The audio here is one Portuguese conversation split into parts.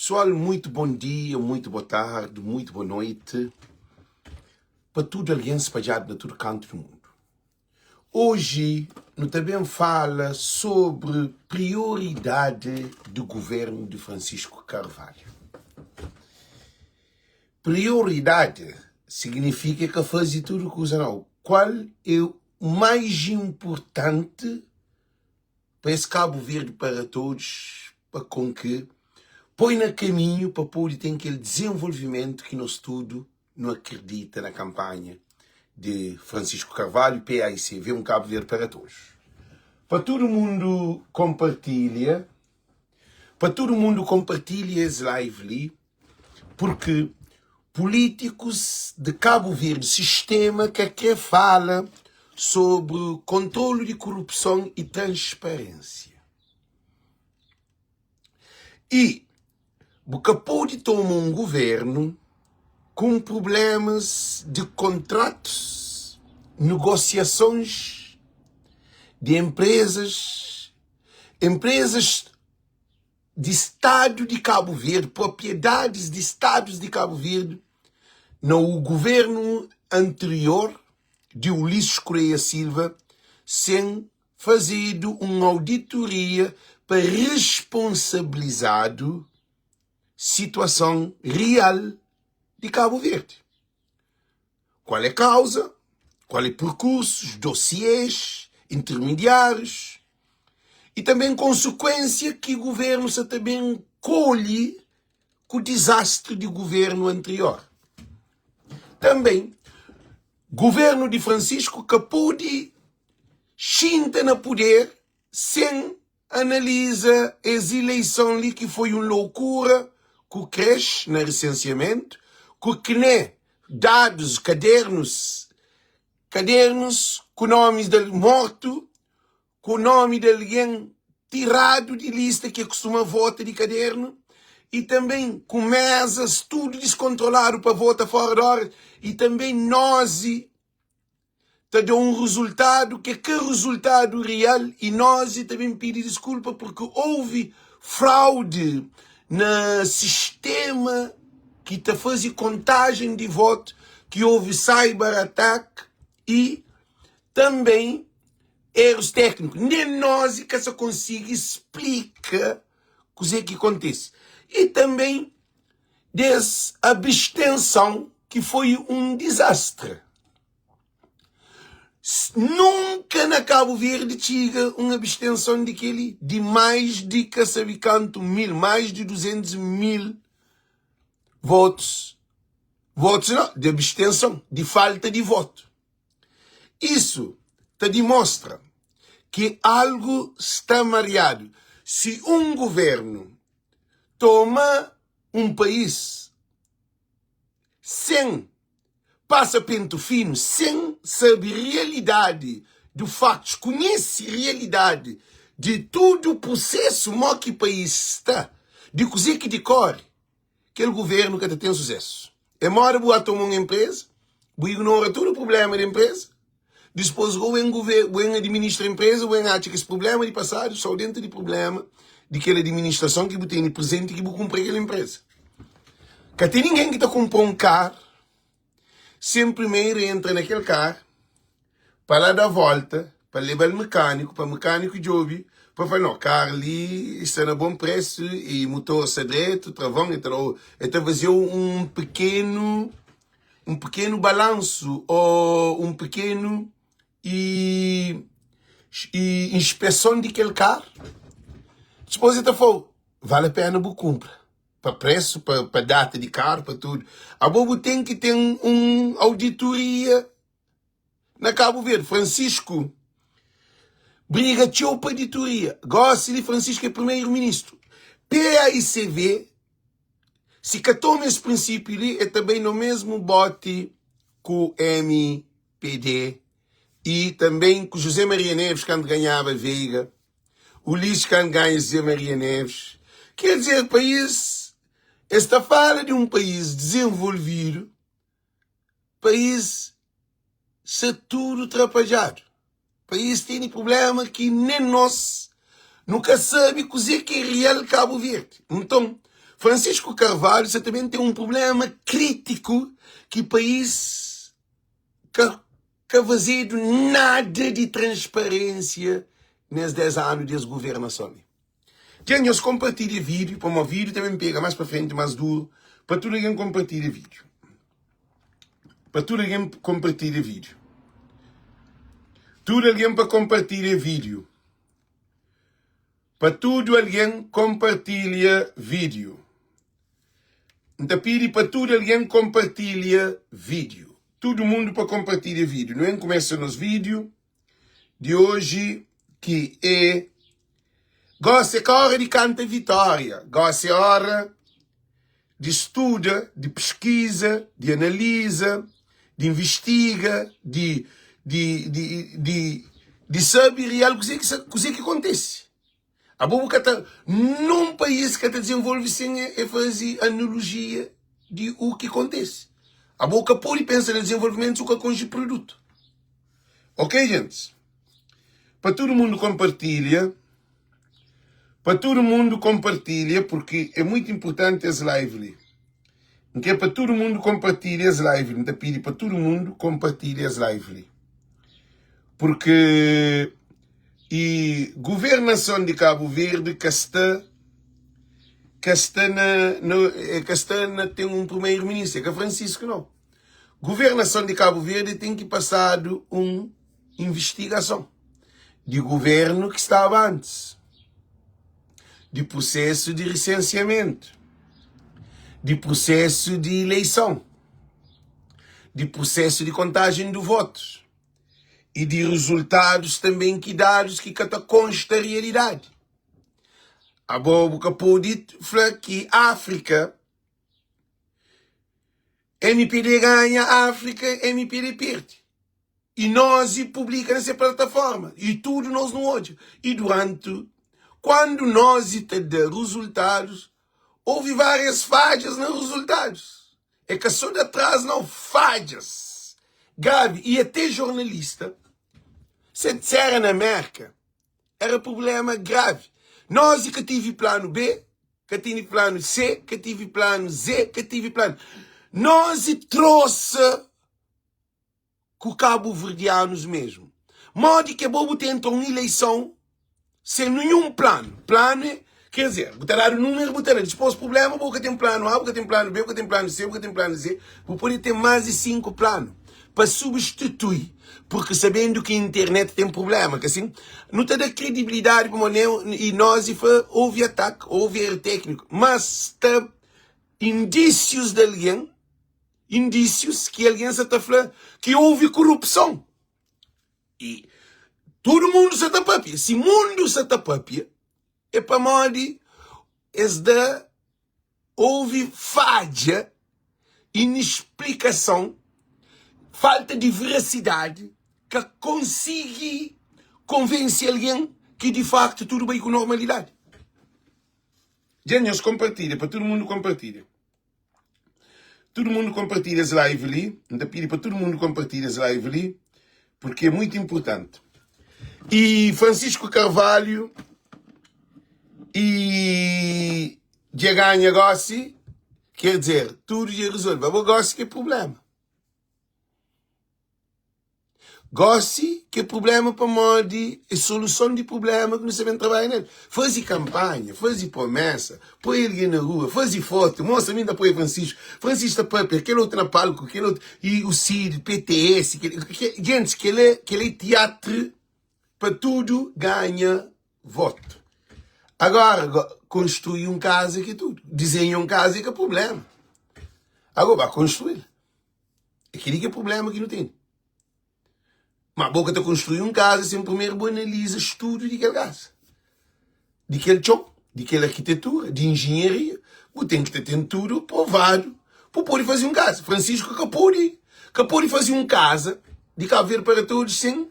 Pessoal, muito bom dia, muito boa tarde, muito boa noite para tudo alguém espalhado de todo canto do mundo. Hoje, nós também fala sobre prioridade do governo de Francisco Carvalho. Prioridade significa que fazer tudo que usa não. Qual é o mais importante para esse Cabo Verde para todos, para com que põe no caminho para poder ter aquele desenvolvimento que nós tudo não acredita na campanha de Francisco Carvalho, PAICV, um Cabo Verde para todos. Para todo mundo compartilha, esse live ali, porque políticos de Cabo Verde, sistema que fala sobre controle de corrupção e transparência. E porque pode tomar um governo com problemas de contratos, negociações de empresas de Estado de Cabo Verde, propriedades de Estados de Cabo Verde, no governo anterior de Ulisses Correia Silva, sem fazer uma auditoria para responsabilizado situação real de Cabo Verde. Qual é a causa? Qual é o percurso, dossiês, intermediários e também consequência que o governo se também colhe com o desastre do governo anterior. Também, governo de Francisco que pôde chinta no poder sem analisa as eleições ali que foi uma loucura, que cresce no recenseamento, que nem dados, cadernos com nomes de morto, com nome de alguém tirado de lista que costuma votar de caderno, e também com mesas, tudo descontrolado para votar fora da hora, e também nós está dando um resultado que é resultado real, e nós também pedimos desculpa porque houve fraude no sistema que está fazendo contagem de voto, que houve cyber-ataque e também erros técnicos. Nem nós que se consiga explicar o que acontece. E também dessa abstenção que foi um desastre. Nunca na Cabo Verde chega uma abstenção de mais de que sabe quanto mil, mais de 200 mil votos não, de abstenção, de falta de voto. Isso te demonstra que algo está mareado. Se um governo toma um país sem passaporte fino, sem saber realidade dos fatos, conhece realidade de todo o processo que o país está, de coisa que decore, aquele governo que tem sucesso. É mora boa tomar uma empresa, boa ignora todo o problema da empresa, depois o governo administra a empresa, o acha que esse problema de passado só dentro do problema daquela administração que tem presente que cumprir aquela empresa. Que tem ninguém que está comprando um carro, sempre primeiro entra naquele carro, para lá dar a volta, para levar o mecânico, para o mecânico de ouvir, para falar, não, carro ali está a bom preço, e motor está direito, travão, então fazer um pequeno balanço, ou um pequeno inspeção daquele carro. Depois ele falou, vale a pena você compra. Para preço, para data de carro, para tudo. A bobo tem que ter uma auditoria na Cabo Verde. Francisco briga tchau para auditoria. Gosta de Francisco é primeiro-ministro. PAICV, se que toma esse princípio ali, é também no mesmo bote com o MPD e também com José Maria Neves, quando ganhava Veiga. Ulisses, quando ganha José Maria Neves. Quer dizer, esta fala de um país desenvolvido, país se tudo atrapalhado. País tem problema que nem nós nunca sabe o que é real Cabo Verde. Então, Francisco Carvalho você também tem um problema crítico que o país que fazendo nada de transparência nesses 10 anos de governação. Gente, compartilha vídeo, para o vídeo também pega mais para frente, mais duro, para tudo alguém compartilha vídeo. Para tudo alguém compartilha vídeo. Tudo alguém para compartilhar vídeo. Para tudo alguém compartilha vídeo. Então pedi para tudo alguém compartilha vídeo. Todo mundo para compartilhar vídeo. Não é? Começa nos vídeos de hoje que é gosta que hora de canta vitória. Gosta hora de estuda, de pesquisa, de analisa, de investiga, de saber real o que acontece. A boca está num país que está desenvolve sem fazer analogia de o que acontece. A boca pode pensar no desenvolvimento do que é produto. Ok, gente? Para todo mundo compartilha. Para todo mundo compartilha, porque é muito importante as lives. Que é para todo mundo compartilhar as lives. Então pedi para todo mundo compartilhar as lives. Porque a governação de Cabo Verde que está tem um primeiro-ministro, que é Francisco não. Governação de Cabo Verde tem que passar uma investigação de governo que estava antes, de processo de licenciamento, de processo de eleição, de processo de contagem de votos e de resultados também que dados que consta a realidade. A boca pode falar que África, MPD ganha, África, MPD perde. E nós publica nessa plataforma. E tudo nós não hoje. E quando nós temos resultados, houve várias falhas nos resultados. É que só de atrás não falhas. Grave. E até jornalista, se disseram na América, era problema grave. Nós que tive plano B, que tive plano C, que tive plano Z, que tive plano... Nós trouxe com Cabo Verdeanos mesmo. Modo que bobo tentou uma eleição sem nenhum plano. Plano, quer dizer, botar o número, botar depois o problema, porque tem plano A, porque tem plano B, porque tem plano C, porque tem plano Z, porque pode ter mais de 5 planos para substituir. Porque sabendo que a internet tem problema, que assim, não tem da credibilidade como e nós houve ataque, houve erro técnico, mas tem indícios de alguém, indícios que alguém está falando que houve corrupção. E todo mundo se está papia. Se o mundo se está papia, é para modo houve falha, inexplicação, falta de veracidade, que consiga convencer alguém que de facto tudo bem com normalidade. Gente, compartilha, para todo mundo compartilha. Todo mundo compartilha as lives ali. Então pedi para todo mundo compartilhar as lives ali, porque é muito importante. E Francisco Carvalho e já ganha Gossi, quer dizer, tudo já resolve. Agora Gossi que é problema. Gossi que é problema para modo é solução de problema que não sabem trabalhar nele. Fazer campanha, fazer promessa, põe ele na rua, fazer foto, mostra ainda para o Francisco. Francisco está aquele outro na palco, aquele outro, e o CID, PTS, gente, que ele é teatro para tudo ganha voto. Agora, construir um casa que é tudo. Desenhar um casa que é problema. Agora, vai construir. Aquele que é problema que não tem. Mas a boca está construir um casa, sem primeiro analisa estudo de aquela casa. De aquele chão, de aquela arquitetura, de engenharia. Você tem que ter tudo provado para poder fazer um casa. Francisco que pode fazer um casa de Cabo Verde para todos sem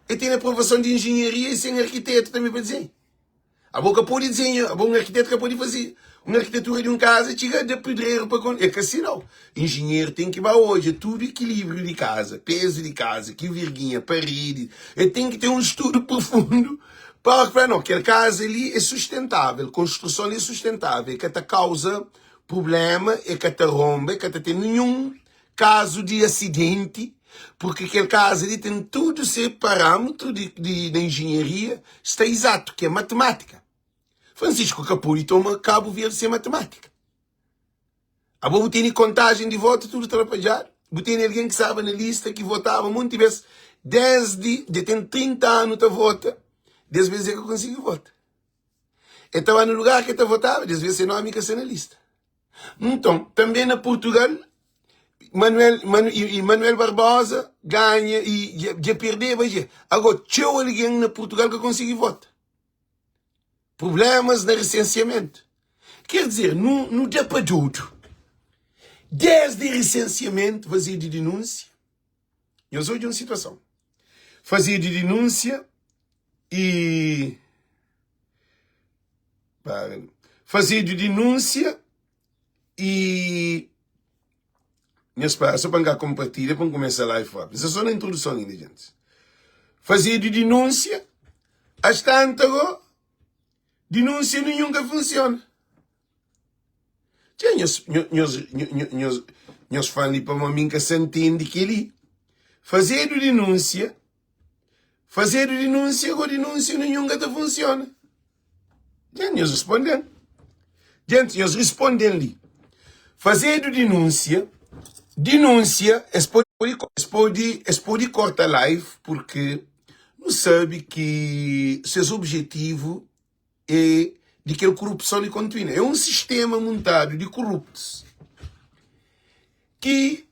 e ter aprovação de engenharia e sem arquiteto também para dizer. A boca pode desenhar, a bom arquiteto que pode fazer uma arquitetura de um casa, chega de pedreiro para... É que assim não. Engenheiro tem que ir hoje, é tudo equilíbrio de casa, peso de casa, que virguinha, parede. Ele tem que ter um estudo profundo Para não, aquela casa ali é sustentável, a construção ali é sustentável, que te causa problema, é que te rompe, é que te tem nenhum caso de acidente, porque aquele caso ali tem tudo esse parâmetro de engenharia, está exato, que é matemática. Francisco Capuri toma Cabo Verde sem matemática. A boa tem contagem de votos, tudo atrapalhado. Tem alguém que sabe na lista que votava muito, tivesse desde tem 30 anos que vota, 10 vezes é que eu consigo votar. Eu estava no lugar que eu votava, 10 vezes é nome que é na lista. Então, também na Portugal, Manuel Barbosa ganha e já perdeu. Agora, tinha alguém na Portugal que consiga votar. Problemas no recenseamento. Quer dizer, não dá para tudo. Desde recenseamento, fazer de denúncia. Eu sou de uma situação. Fazer de denúncia e... fazer de denúncia e... Só para compartilhar, para começar a live. Isso é só na introdução ainda, gente. Fazer de denúncia, às tantas, denúncia nunca funciona. Nós falamos para uma minha que entende que ali. Fazer de denúncia, agora denúncia nunca funciona. Gente, nós respondemos. Gente, nós respondemos ali. Fazer de denúncia, pode cortar live, porque não sabe que seus objetivos é de que a corrupção continue. É um sistema montado de corruptos que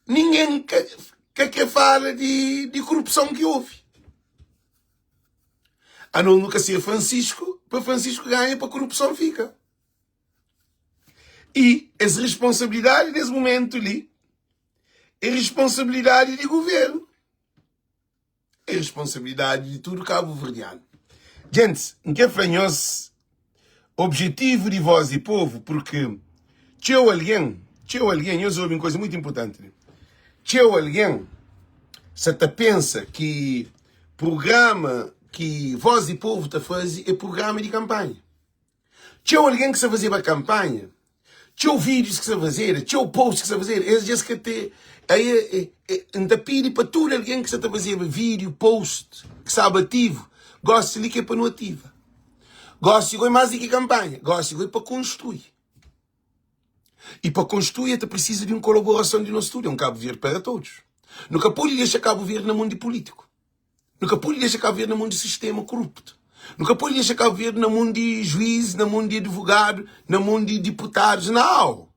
ninguém que fala de corrupção que houve. A não nunca ser Francisco, para Francisco ganha, para a corrupção fica. E essa responsabilidade nesse momento ali é responsabilidade de governo. É responsabilidade de tudo cabo-verdiano. Gente, não quer fanhoso objetivo de voz e povo, porque tinha alguém, eu sou uma coisa muito importante. Tinha alguém, se te pensa que programa que voz e povo te faz é programa de campanha. Tinha alguém que se fazia para campanha, tinha vídeos que se fazer, tinha posts que se fazer, esses que te ainda pede para tudo alguém que se te fazer vídeo, post, que sabe ativo, gosta de que é para não ativa. Gosto de mais do que campanha. Gosto de para construir. E para construir, até precisa de uma colaboração de nosso estúdio. É um Cabo Verde para todos. Nunca pode deixar Cabo Verde no mundo político. Nunca pode deixar Cabo Verde no mundo de sistema corrupto. Nunca pode deixar Cabo Verde no mundo de juiz, no mundo de advogado, no mundo de deputados. Não.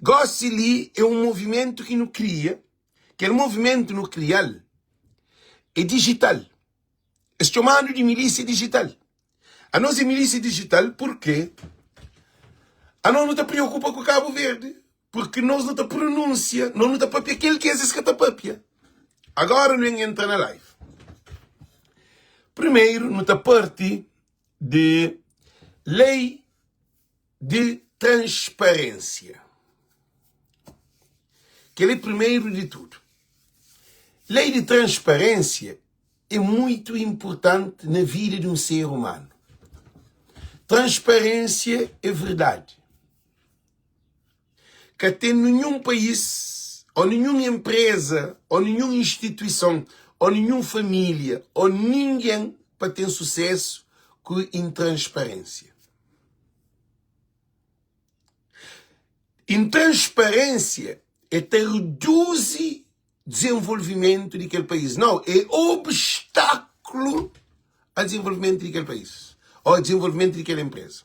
Gosto ali é um movimento que não cria, que é um movimento não crial, é digital. É chamado de milícia digital. A nossa milícia digital, por quê? A nós não te preocupa com o Cabo Verde, porque nós não te pronuncia, nós não te papia aquele que é esse que te papia. Agora não entra na live. Primeiro, não te parte de lei de transparência. Que é primeiro de tudo. Lei de transparência é muito importante na vida de um ser humano. Transparência é verdade. Que até nenhum país, ou nenhuma empresa, ou nenhuma instituição, ou nenhuma família, ou ninguém para ter sucesso com intransparência. Intransparência é ter reduz desenvolvimento daquele país. Não, é obstáculo ao desenvolvimento daquele país. Ou ao desenvolvimento daquela empresa.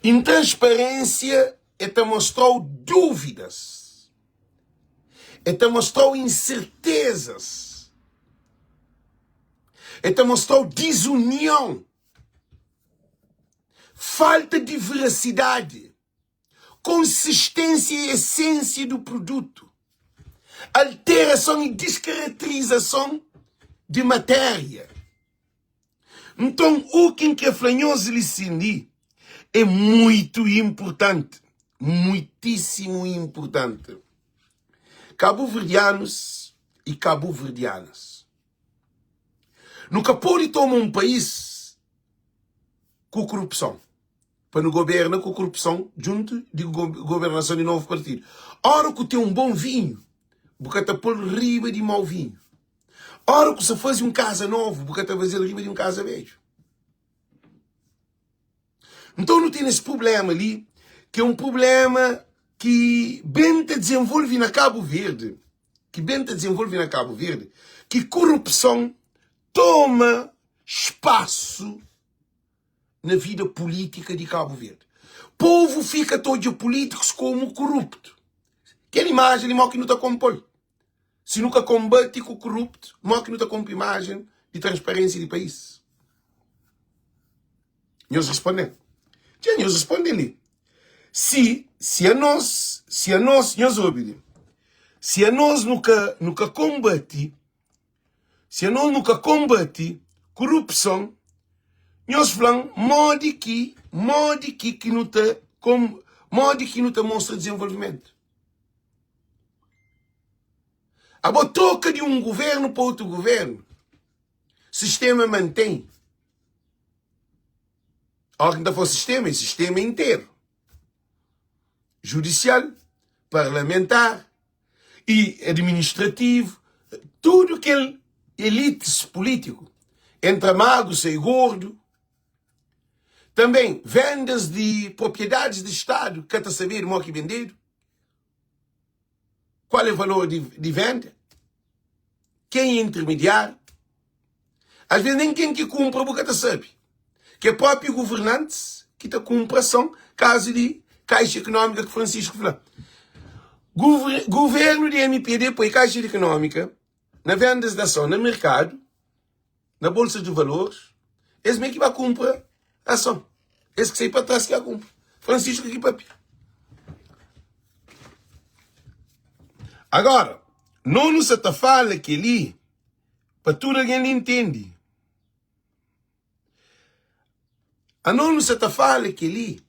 Intransparência é te mostrar dúvidas. É te mostrar incertezas. É te mostrar desunião. Falta de veracidade. Consistência e essência do produto. Alteração e descaracterização de matéria. Então, o que é flanhoso lhe é muito importante. Muitíssimo importante. Cabo-verdianos e cabo-verdianas. Nunca pode tomar um país com corrupção. Para não governar com corrupção junto de governação de novo partido. Ora que tem um bom vinho, porque está por riba de mau vinho. Ora que se faz um casa novo, porque está fazendo riba de um casa velho. Então não tem esse problema ali, que é um problema que bem te desenvolve na Cabo Verde. Que corrupção toma espaço na vida política de Cabo Verde. O povo fica todo políticos como corrupto. Aquela imagem, mal que não está compor. Se nunca combate com o corrupto, mal que não está com imagem de transparência de país. Nós respondemos. Nós respondemos ali. Se a nós nunca combate corrupção, nós falamos modo que não mostra desenvolvimento. A troca de um governo para outro governo, sistema mantém. Ora, que não for sistema, é sistema inteiro. Judicial, parlamentar e administrativo, tudo aquele elites político, entre magro e gordo. Também vendas de propriedades de Estado, quer saber o que vender? Qual é o valor de venda? Quem é intermediário? Às vezes nem quem que compra, porque sabe. Que é próprio governante que está com ação, caso de Caixa Econômica que Francisco falou. Governo de MPD põe Caixa Econômica na vendas de ação no mercado, na Bolsa de Valores, esse meio que vai comprar ação. Esse que sai para trás que a compra. Francisco aqui para agora, não nos fala que ali, para tudo alguém entende. A não nos fala que ali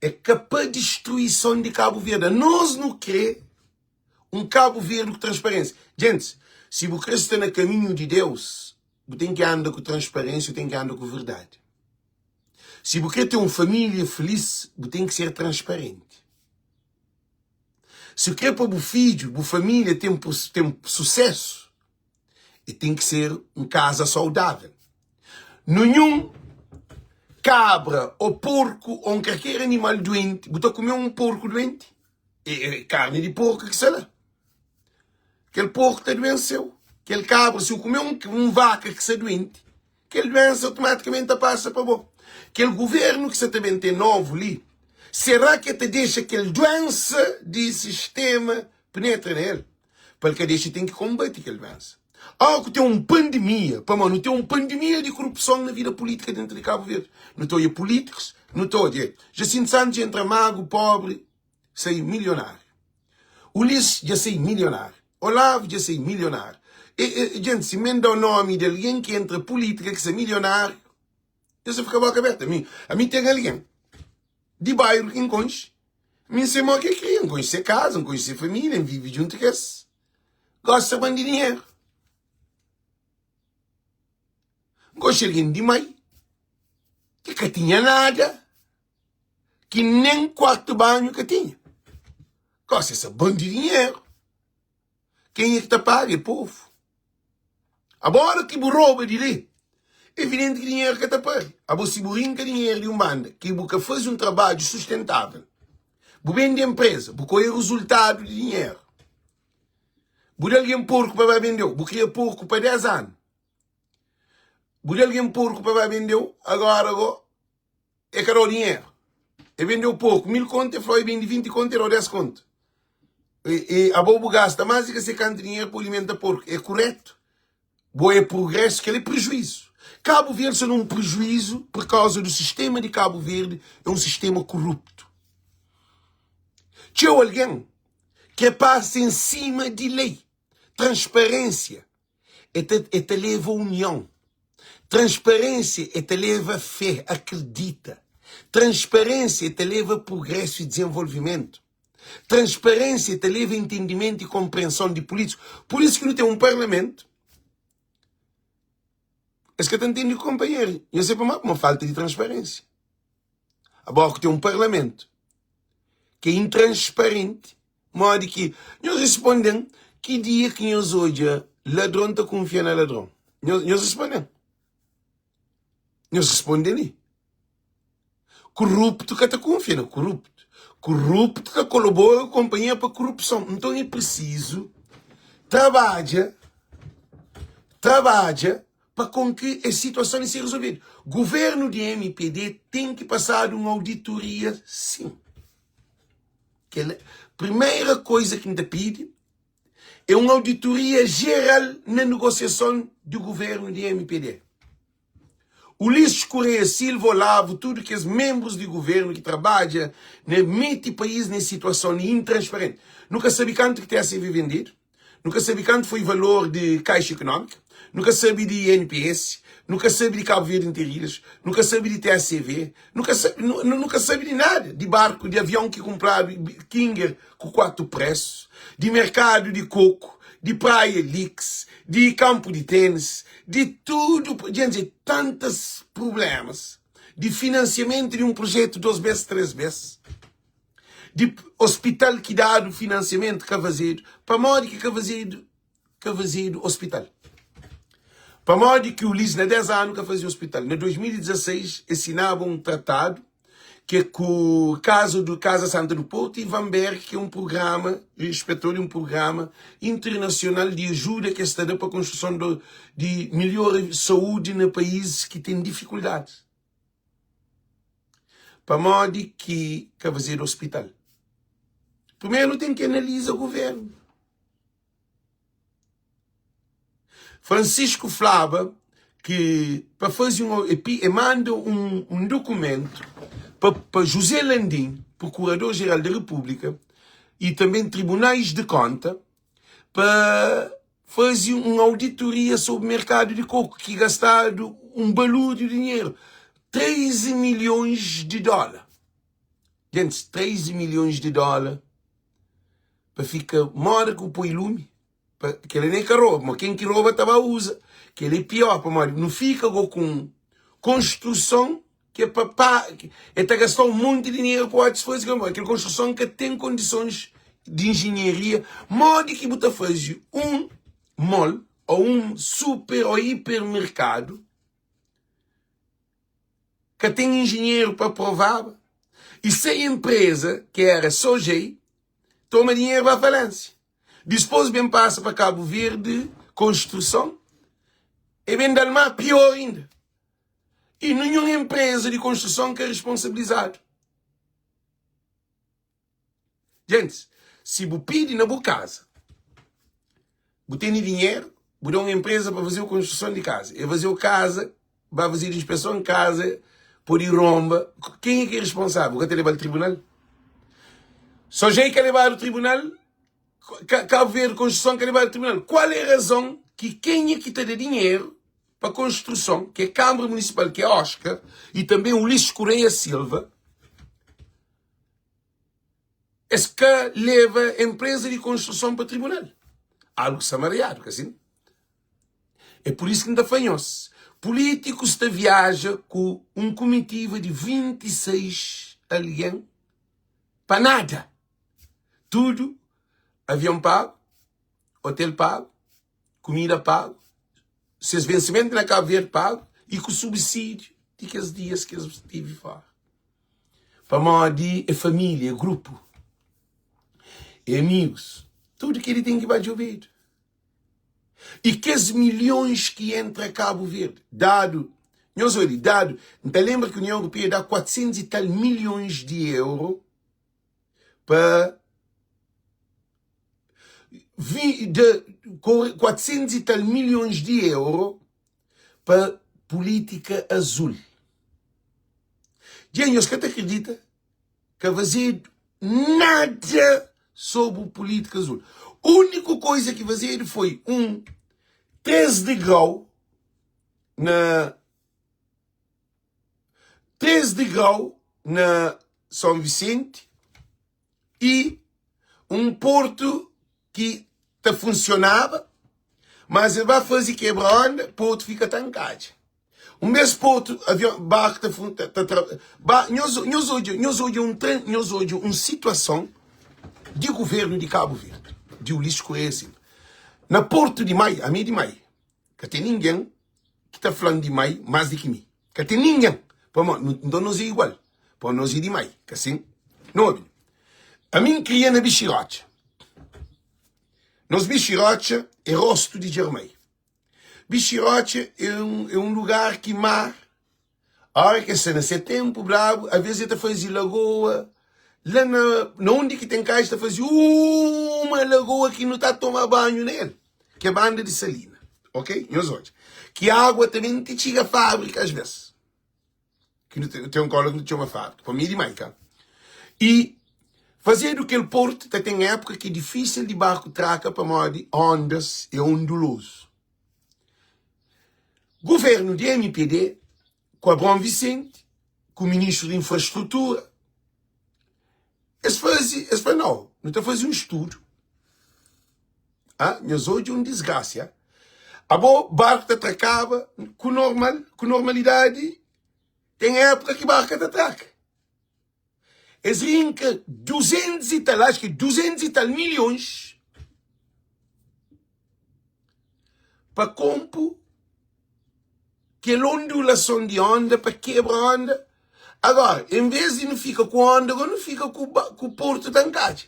é capaz de destruição de Cabo Verde. Nós não queremos um Cabo Verde com transparência. Gente, se você está no caminho de Deus, você tem que andar com transparência, tem que andar com verdade. Se você tem uma família feliz, você tem que ser transparente. Se quer para o filho, a família tem sucesso, e tem que ser uma casa saudável. Nenhum cabra ou porco ou qualquer animal doente, você comer um porco doente, é carne de porco que sei lá. Aquele porco está doente. Aquele cabra, se eu comer um vaca que está doente, aquele doença automaticamente passa para bom. Aquele governo que você também tem novo ali, será que te deixa aquela doença de sistema penetra nele? Porque deixa tem que combater aquela doença. Que tem uma pandemia, não tem uma pandemia de corrupção na vida política dentro de Cabo Verde. Não estou a políticos, não estou a Jacinto Santos entra mago, pobre, sai milionário. Ulisses já sai milionário. Olavo já sai milionário. Gente, se me dá o nome de alguém que entra política, que sai milionário, você fica a boca aberta. A mim tem alguém de bairro que enconche. A mim sei mal que cria, enconche ser casa, enconche ser família, vive junto com esse. Gosta de dinheiro. Enconche alguém de mãe, que tinha nada, que nem quarto banho que tinha. Gosta de bom de dinheiro. Quem é que te paga? É o povo. Agora que rouba de ali, é evidente que dinheiro que te paga. Se você que dinheiro de um banda, que você faz um trabalho sustentável, você vende a empresa, você colhe o resultado de dinheiro. Você alguém porco para vender, você cria porco para 10 anos. Você alguém porco para vender, agora é caro o dinheiro. E vendeu pouco, 1000 contas, foi vende 20 contas, ou 10 contas. E a bobo gasta mais do que 50 dinheiro para alimentar porco. É correto? Boa é progresso, que ele é prejuízo. Cabo Verde é um prejuízo por causa do sistema de Cabo Verde, é um sistema corrupto. Tinha alguém que passa em cima de lei. Transparência te leva a união. Transparência te leva a fé, acredita. Transparência te leva a progresso e desenvolvimento. Transparência te leva a entendimento e compreensão de políticos. Por isso que não tem um parlamento Esse que eu entendo, companheiro. Eu sei para uma falta de transparência. Agora que tem um parlamento que é intransparente, modo que nós respondem que dia que nós hoje ladrão está confiando no ladrão. Nós respondemos. Nós respondemos. Corrupto que está confiando no corrupto. Corrupto que colabora com a companhia para a corrupção. Então é preciso trabalhar para com que a situação seja resolvida. O governo de MPD tem que passar uma auditoria, sim. Que a primeira coisa que a gente pede é uma auditoria geral na negociação do governo de MPD. Ulisses Correia Silva Olavo, tudo que os membros do governo que trabalham, mete o país nessa situação intransparente. Nunca sabe quanto que tem a ser vendido. Nunca sabe quanto foi o valor de Caixa Econômica. Nunca sabe de INPS. Nunca sabe de Cabo Verde Interilhas. Nunca sabe de TACV. Nunca sabe de nada. De barco, de avião que compraram, Kinger com 4 preços. De mercado de coco. De praia Lix. De campo de tênis. De tudo. Gente, tantos problemas. De financiamento de um projeto 2 vezes, 3 vezes. De hospital que dá o financiamento Cavazeiro. Para modo que Cavazeiro hospital. Para modo que o Ulisses, na 10 anos, que fazia hospital. Em 2016, assinava um tratado que é com o caso do Casa Santa do Porto e Vanberg, que é um programa, inspetor um programa internacional de ajuda que está dando para a construção de melhor saúde no país que tem dificuldades. Para modo que fazer hospital. Primeiro tem que analisar o governo. Francisco Flava, que para fazer manda um documento para José Landim, Procurador-Geral da República, e também tribunais de conta, para fazer uma auditoria sobre o mercado de coco, que gastaram um balúrdio de dinheiro. 13 milhões de dólares. Gente, 13 milhões de dólares para ficar mora com o põe lume. Que ele nem que rouba, mas quem que rouba também usa. Que ele é pior, para não fica com construção que é para está gastando um monte de dinheiro para outras coisas. Aquela construção que tem condições de engenharia, modo que você faz um mall ou um super ou hipermercado que tem engenheiro para provar, e se a empresa, que era Sojei, toma dinheiro para a falência. Depois bem passa para Cabo Verde, construção, e bem dar pior ainda. E nenhuma empresa de construção que é responsabilizado. Gente, se você pede na sua casa, você tem dinheiro, você dá uma empresa para fazer a construção de casa, e fazer a casa, vai fazer a inspeção em casa, por ir romba, quem é que é responsável? Quem levar ao tribunal? Só já quer levar ao tribunal? Cabo Verde construção quer levar ao tribunal? Qual é a razão que quem é que tem dinheiro para a construção, que é a Câmara Municipal, que é a Oscar, e também o Ulisses Correia Silva, é que leva a empresa de construção para o tribunal? Algo samariado, assim. É por isso que ainda fanhou-se. Políticos que viajam com um comitiva de 26 aliens para nada. Tudo, avião pago, hotel pago, comida pago, seus vencimentos na Cabo Verde pago e com subsídio de aqueles dias que eles estiveram fora. Para modo é família, é grupo, é amigos, tudo que ele tem que bater o ouvido. E que os milhões que entram a Cabo Verde, dado, então lembra que a União Europeia dá 400 e tal milhões de euros para 400 e tal milhões de euros para política azul. Gente, você acredita que vai fazer nada sobre política azul? A única coisa que fazer foi 13 de grau na São Vicente e um porto que funcionava, mas ele vai fazer quebra-onda, o porto fica trancado. Um mês porto, avião, barco, nós hoje uma situação de governo de Cabo Verde, de Ulisses Correia Silva. Na Porto de Maio, a mim de Maio, que tem ninguém que está falando de Maio mais do que mim. Que tem ninguém. Então nós é igual. Para nós é de Maio. Que assim, não. A mim cria na Bichirocha. Nos Bichirocha é rosto de Germei. Bichirocha é um lugar que mar. A hora que é na setembro, bravo, às vezes está fazendo lagoa. Lá na onde que tem cá, está fazendo uma lagoa que não está a tomar banho nele. Que é banda de salina. Ok? Nós hoje. Que a água também te chega a fábrica às vezes. Que não tem um colo que não tinha uma fábrica. Para mim é demais, cara. E fazer do que o porto tem época que é difícil de barco traca para modo ondas e onduloso. Governo de MPD, com Abrão Vicente, com o ministro de Infraestrutura, eles fazem, não está fazendo um estudo. Nós hoje é um desgraça. O barco te atracava com normalidade. Tem época que o barco te atraca. Eles rincam 200 e tal, acho que 200 e tal milhões para comprar aquela ondulação de onda, para quebrar a onda. Agora, em vez de não ficar com a onda, agora não fica com o porto tancado.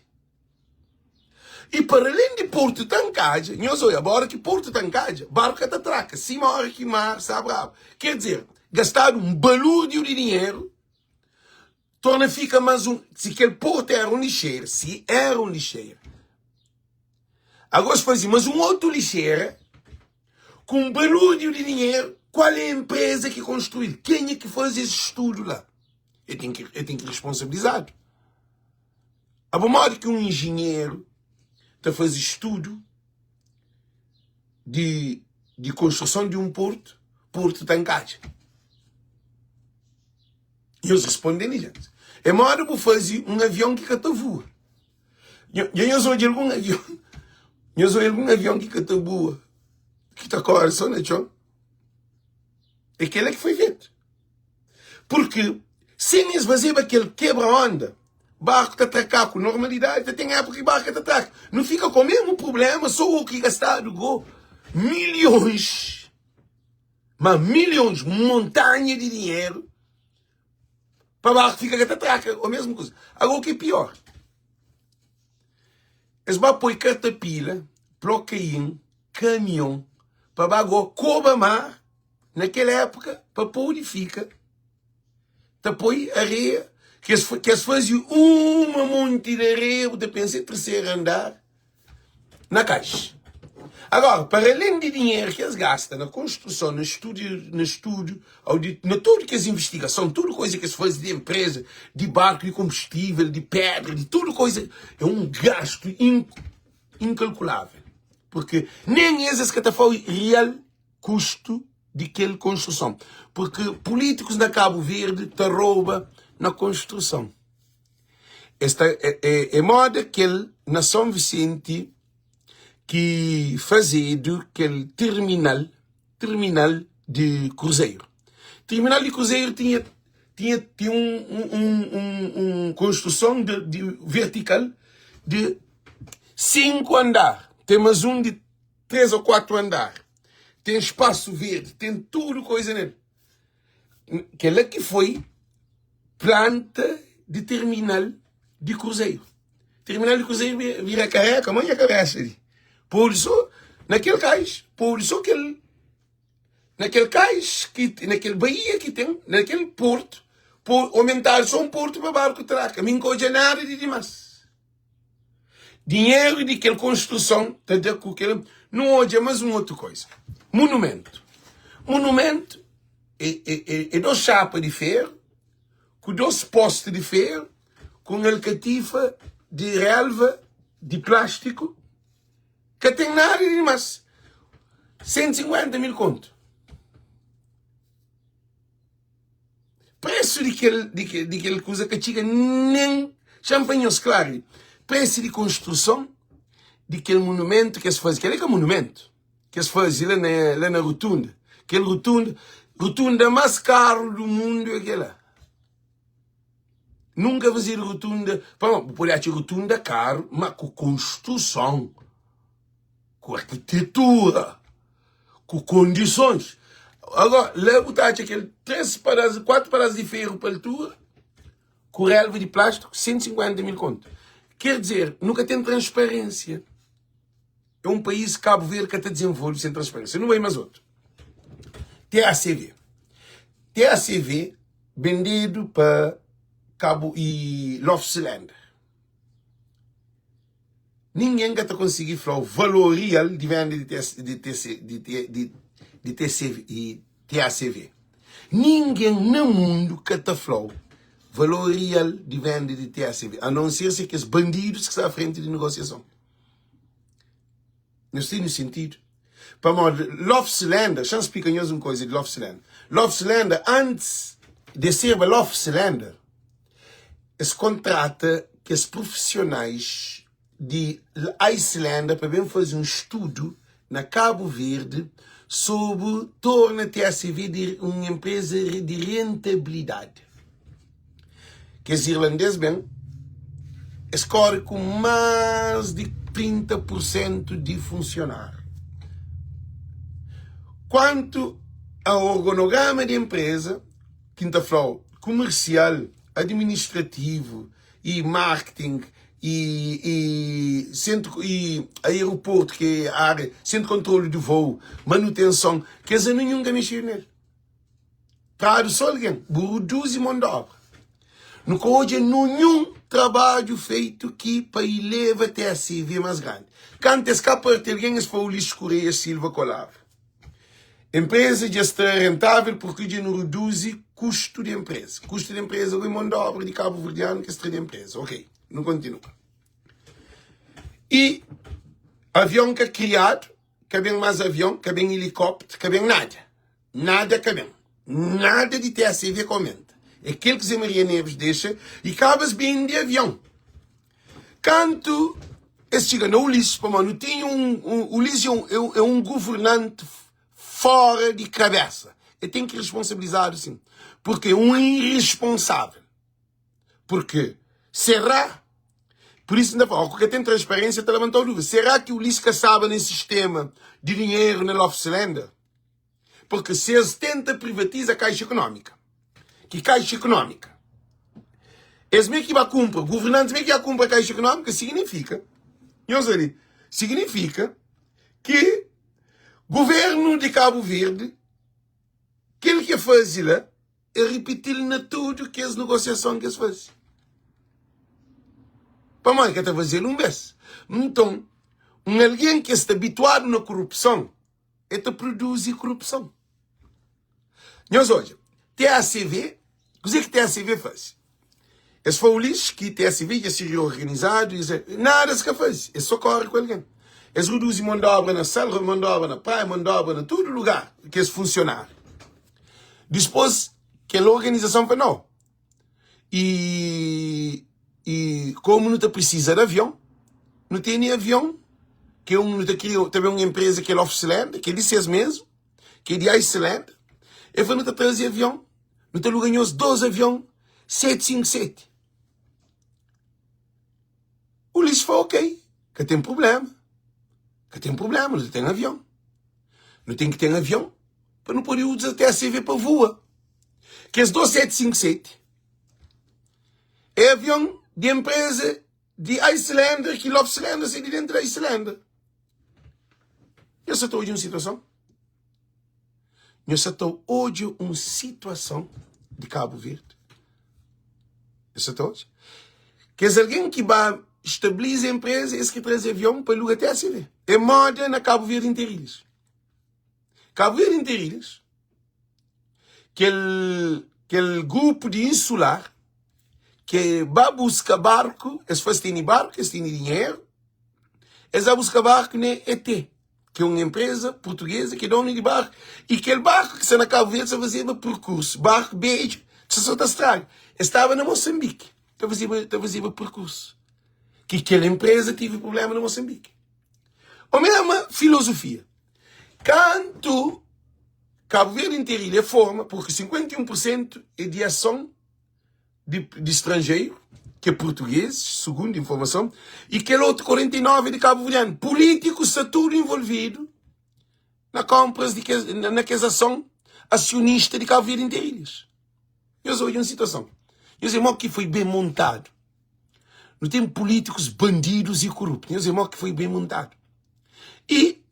E para além de porto tancado, nós olhamos agora que porto tancado, barco te atraca, cima hora que mar, sabe? Quer dizer, gastar um balúrdio de dinheiro, torna fica mais um. Se aquele porto era um lixeiro, se era um lixeiro. Agora se fazia mais um outro lixeiro, com um balúrdio de dinheiro, qual é a empresa que construiu? Quem é que faz esse estudo lá? Eu tenho que responsabilizar. A modo que um engenheiro está a fazer estudo de construção de um porto tancado. E eles respondem, gente. É modo para fazer um avião que cata voa. Eu sou de algum avião. Eu sou de algum avião que cata voa. Que está com a só, né, tchau? É aquele que foi feito. Porque, sem eles fazer aquele quebra-onda, barco te atracar com normalidade, tem época que barco te atraca. Não fica com o mesmo problema, só o que gastado milhões, mas milhões, montanha de dinheiro, para barco fica que te atraca, a mesma coisa. Agora o que é pior? Eles vão pôr catapila, bloqueio, caminhão, para bagulho, cobra-mar, naquela época, para purificar, para pôr areia, que eles faziam uma monte de areia, de pensar terceiro andar, na caixa. Agora, para além de dinheiro que eles gastam na construção, no estúdio, na tudo que as investigações, tudo coisa que eles fazem de empresa, de barco, de combustível, de pedra, de tudo coisa, é um gasto incalculável. Porque nem esses que estão falando real custo de aquela construção. Porque políticos na Cabo Verde te roubam na construção. Esta é moda que na São Vicente que fazia aquele terminal de cruzeiro. Terminal de cruzeiro tinha uma construção de vertical de 5 andares. Tem mais um de 3 ou 4 andares. Tem espaço verde, tem tudo coisa nele. Aquela que foi planta de terminal de cruzeiro. Terminal de cruzeiro vira careca, mãe é cabeça ali. Por isso, naquele cais, naquele baía que tem, naquele porto, por aumentar só um porto para barco traca. Me encoja nada de demais. Dinheiro de aquela construção, não hoje é mais uma outra coisa. Monumento. Monumento é 2 chapas de ferro, com 2 postes de ferro, com alcatifa de relva de plástico, que tem nada de mais. 150 mil conto. Preço de aquela coisa que chega nem champanhos, claro. Preço de construção de aquele monumento que se faz. Aquele é monumento que se faz lá na rotunda. Aquele rotunda, Rotunda mais caro do mundo é aquela. Nunca fazer rotunda. Pode ter rotunda caro, mas com construção, com arquitetura, com condições. Agora, levo aquele 4 pedaços de ferro para a altura, com relva de plástico, 150 mil conto. Quer dizer, nunca tem transparência. É um país, Cabo Verde, que até desenvolve sem transparência. Não vai mais outro. TACV. TACV, vendido para Cabo e Lofslander. Ninguém que está conseguindo falar o valor real de venda de TACV. Ninguém no mundo que está falando o valor real de venda de TACV, a não ser que os bandidos que estão à frente de negociação. Não tem no sentido. Para Lofslander, deixa eu explicar uma coisa de Lofslander. Lofslander, antes de ser Lofslander, eles contratam que os profissionais de Islândia para bem fazer um estudo na Cabo Verde sobre torna TACV de uma empresa de rentabilidade. Que os irlandeses, bem, escolhem com mais de 30% de funcionário. Quanto ao organograma de empresa, quinta flor, comercial, administrativo e marketing e aeroporto, que é a área, centro de controle de voo, manutenção, quer dizer, nunca mexeu nele. Para só alguém, reduz mão de obra. Nunca hoje nenhum trabalho feito que para elevar até a CV mais grande. Quando escapa de alguém, é para o lixo Correia Silva Colava. Empresa de estar rentável porque já não reduz custo de empresa. Custo de empresa, o mão de obra de Cabo Verdeano que é de empresa. Ok, não continua. E avião que é criado, que vem mais avião, que vem helicóptero, que vem nada. Nada que vem. Nada de TACV comenta. É aquele que Zé Maria Neves deixa e cabas bem de avião. Quando esse chega no Ulisses, não tem o Ulisses é um governante fora de cabeça. Ele tem que responsabilizar, sim. Porque é um irresponsável. Porque será? Por isso, ainda fala, porque tem transparência, está levantando dúvida. Será que o Ulisses caçava nesse sistema de dinheiro na Lofslander? Porque se eles tentam privatizar a Caixa Econômica, que Caixa Econômica, eles meio que vão cumprir, governantes meio que vão cumprir a Caixa Econômica, significa que governo de Cabo Verde, aquilo que faz lá, é repetir na tudo que as negociações que eles fazem. Para mais que está fazendo um mês. Então, alguém que está habituado na corrupção, ele produz corrupção. Nós hoje, TACV, o que TACV faz? Esse foi o lixo que TACV já se reorganizado, nada se faz, ele socorre com alguém. Eles reduzem mão de obra na selva, mão de obra na praia, mão de obra em todo lugar que eles funcionar. Depois, aquela organização fala, não. E como não precisa de avião, não tem nem avião, que não criou também uma empresa que é Lofslander, que é de vocês mesmo, que é de Islândia, ele falou, não trazer avião, não ganhou os 12 aviões, 757. O lixo foi ok, que tem problema. Não tem avião. Não tem que ter avião para não poder usar até a CV para voar. Que as 2757 é avião de empresa de Islândia, que Lofslander sai de dentro da Islândia. Eu só estou hoje em uma situação. Eu só estou hoje em uma situação de Cabo Verde. Eu só estou hoje. Que é alguém que vai estabilizar a empresa, esse que traz avião para lugar até a CV. É moda na Cabo Verde inteirinhos. Cabo Verde inteirinhos, aquele grupo de insular, que vai buscar barco, eles fazem barco, eles têm dinheiro, eles vão buscar barco na ET, que é uma empresa portuguesa que é dona de barco, e aquele barco que está na Cabo Verde está fazendo percurso, barco beijo, que só está estranho. Estava na Moçambique, está fazendo percurso. Que aquela empresa teve problema na Moçambique. A mesma filosofia. Quando Cabo Verde inteiro é forma, porque 51% é de ação de estrangeiro, que é português, segundo a informação, e aquele outro 49% é de cabo-verdiano. Políticos está tudo envolvido na compras, na aquisição acionista de Cabo Verde inteiras. Eu sou uma situação. Eu sei que foi bem montado. Não tem políticos bandidos e corruptos. Eu sei que foi bem montado. E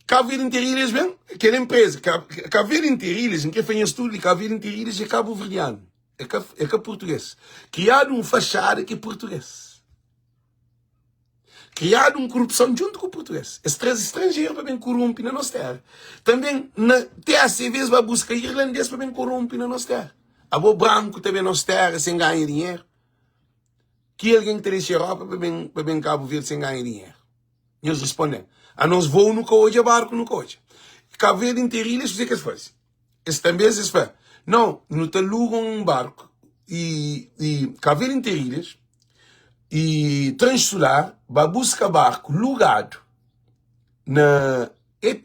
Cabo Verde inteiras, bem, aquela empresa, Cabo Verde inteiras, em que fez estudo de Cabo Verde inteiras é cabo-verdiano. É que português. Criado um fachada que é português. Criado uma corrupção junto com o português. Esses três estrangeiros também corrompem na nossa terra. Também na TACV vai buscar irlandês também corrompem na nossa terra. A boa branco também na nossa terra sem ganhar dinheiro. Que alguém que deixa a Europa para bem Cabo Verde sem ganhar dinheiro. E eles respondem, a nós voo no coche, a barco no coche. Cabo Verde inteiro, eles fazem o que fazem. Eles também se fazem. Não te alugam um barco e Cabo Verde inteiro, e Transolar vai buscar barco lugado na ET,